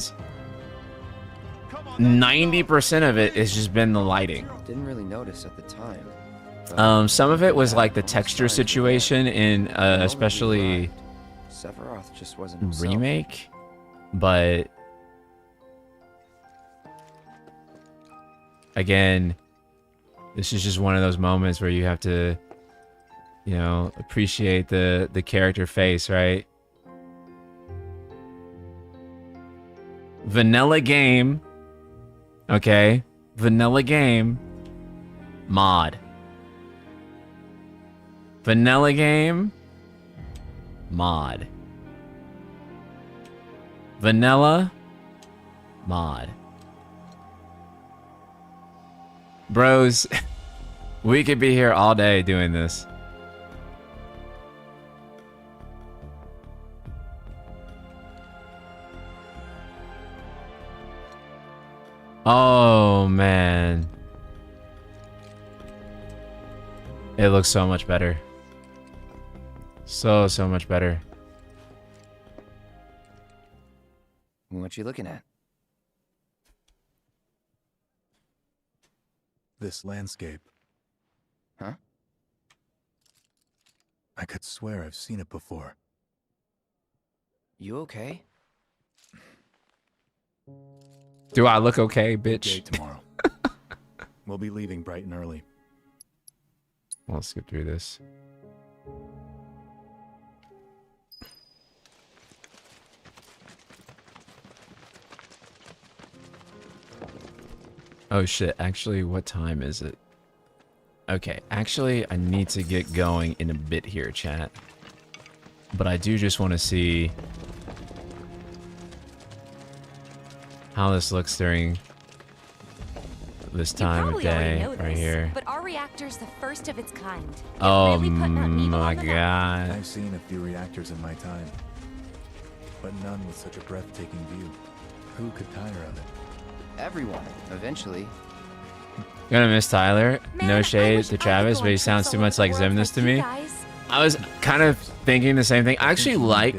90% of it has just been the lighting. Didn't really notice at the time. Some of it was like the texture situation in especially Sephiroth just wasn't himself. Remake, but again, this is just one of those moments where you have to, you know, appreciate the character face, right? Vanilla game. Okay. Vanilla game. Mod. Vanilla game. Mod. Vanilla. Mod. Bros, we could be here all day doing this. Oh, man. It looks so much better. So much better. What you looking at? This landscape. Huh? I could swear I've seen it before. You okay? Do I look okay, bitch? Day tomorrow. We'll be leaving bright and early. I'll skip through this. Oh shit, actually, what time is it? Okay, actually, I need to get going in a bit here, chat. But I do just want to see how this looks during this time of day right here. But our reactor's the first of its kind. Oh my god. I've seen a few reactors in my time, but none with such a breathtaking view. Who could tire of it? Everyone, eventually. Gonna miss Tyler. Man, No I shade wish to I could Travis, go but he on sounds trips too all much over like the world Xemnas to like you me. guys. I was kind of thinking the same thing. I actually like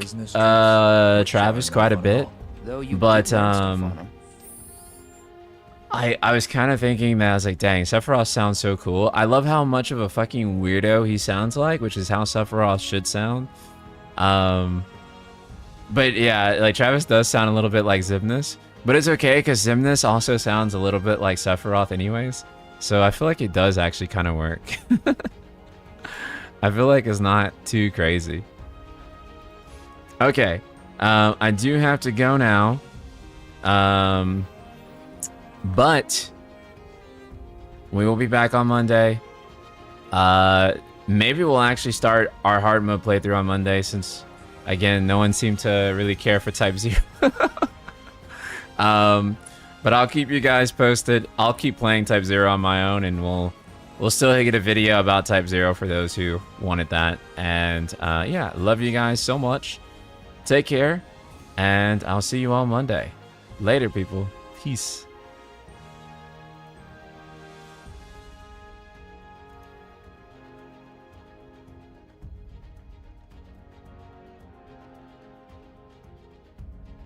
Travis quite a bit, but I was kind of thinking that I was like, dang, Sephiroth sounds so cool. I love how much of a fucking weirdo he sounds like, which is how Sephiroth should sound. But yeah, like Travis does sound a little bit like Xemnas, but it's okay because Xemnas also sounds a little bit like Sephiroth anyways. So I feel like it does actually kind of work. I feel like it's not too crazy. Okay, I do have to go now. But we will be back on Monday. Maybe we'll actually start our hard mode playthrough on Monday since, again, no one seemed to really care for Type 0. But I'll keep you guys posted. I'll keep playing Type 0 on my own, and we'll still get a video about Type 0 for those who wanted that. And yeah, love you guys so much. Take care, and I'll see you all Monday. Later, people. Peace.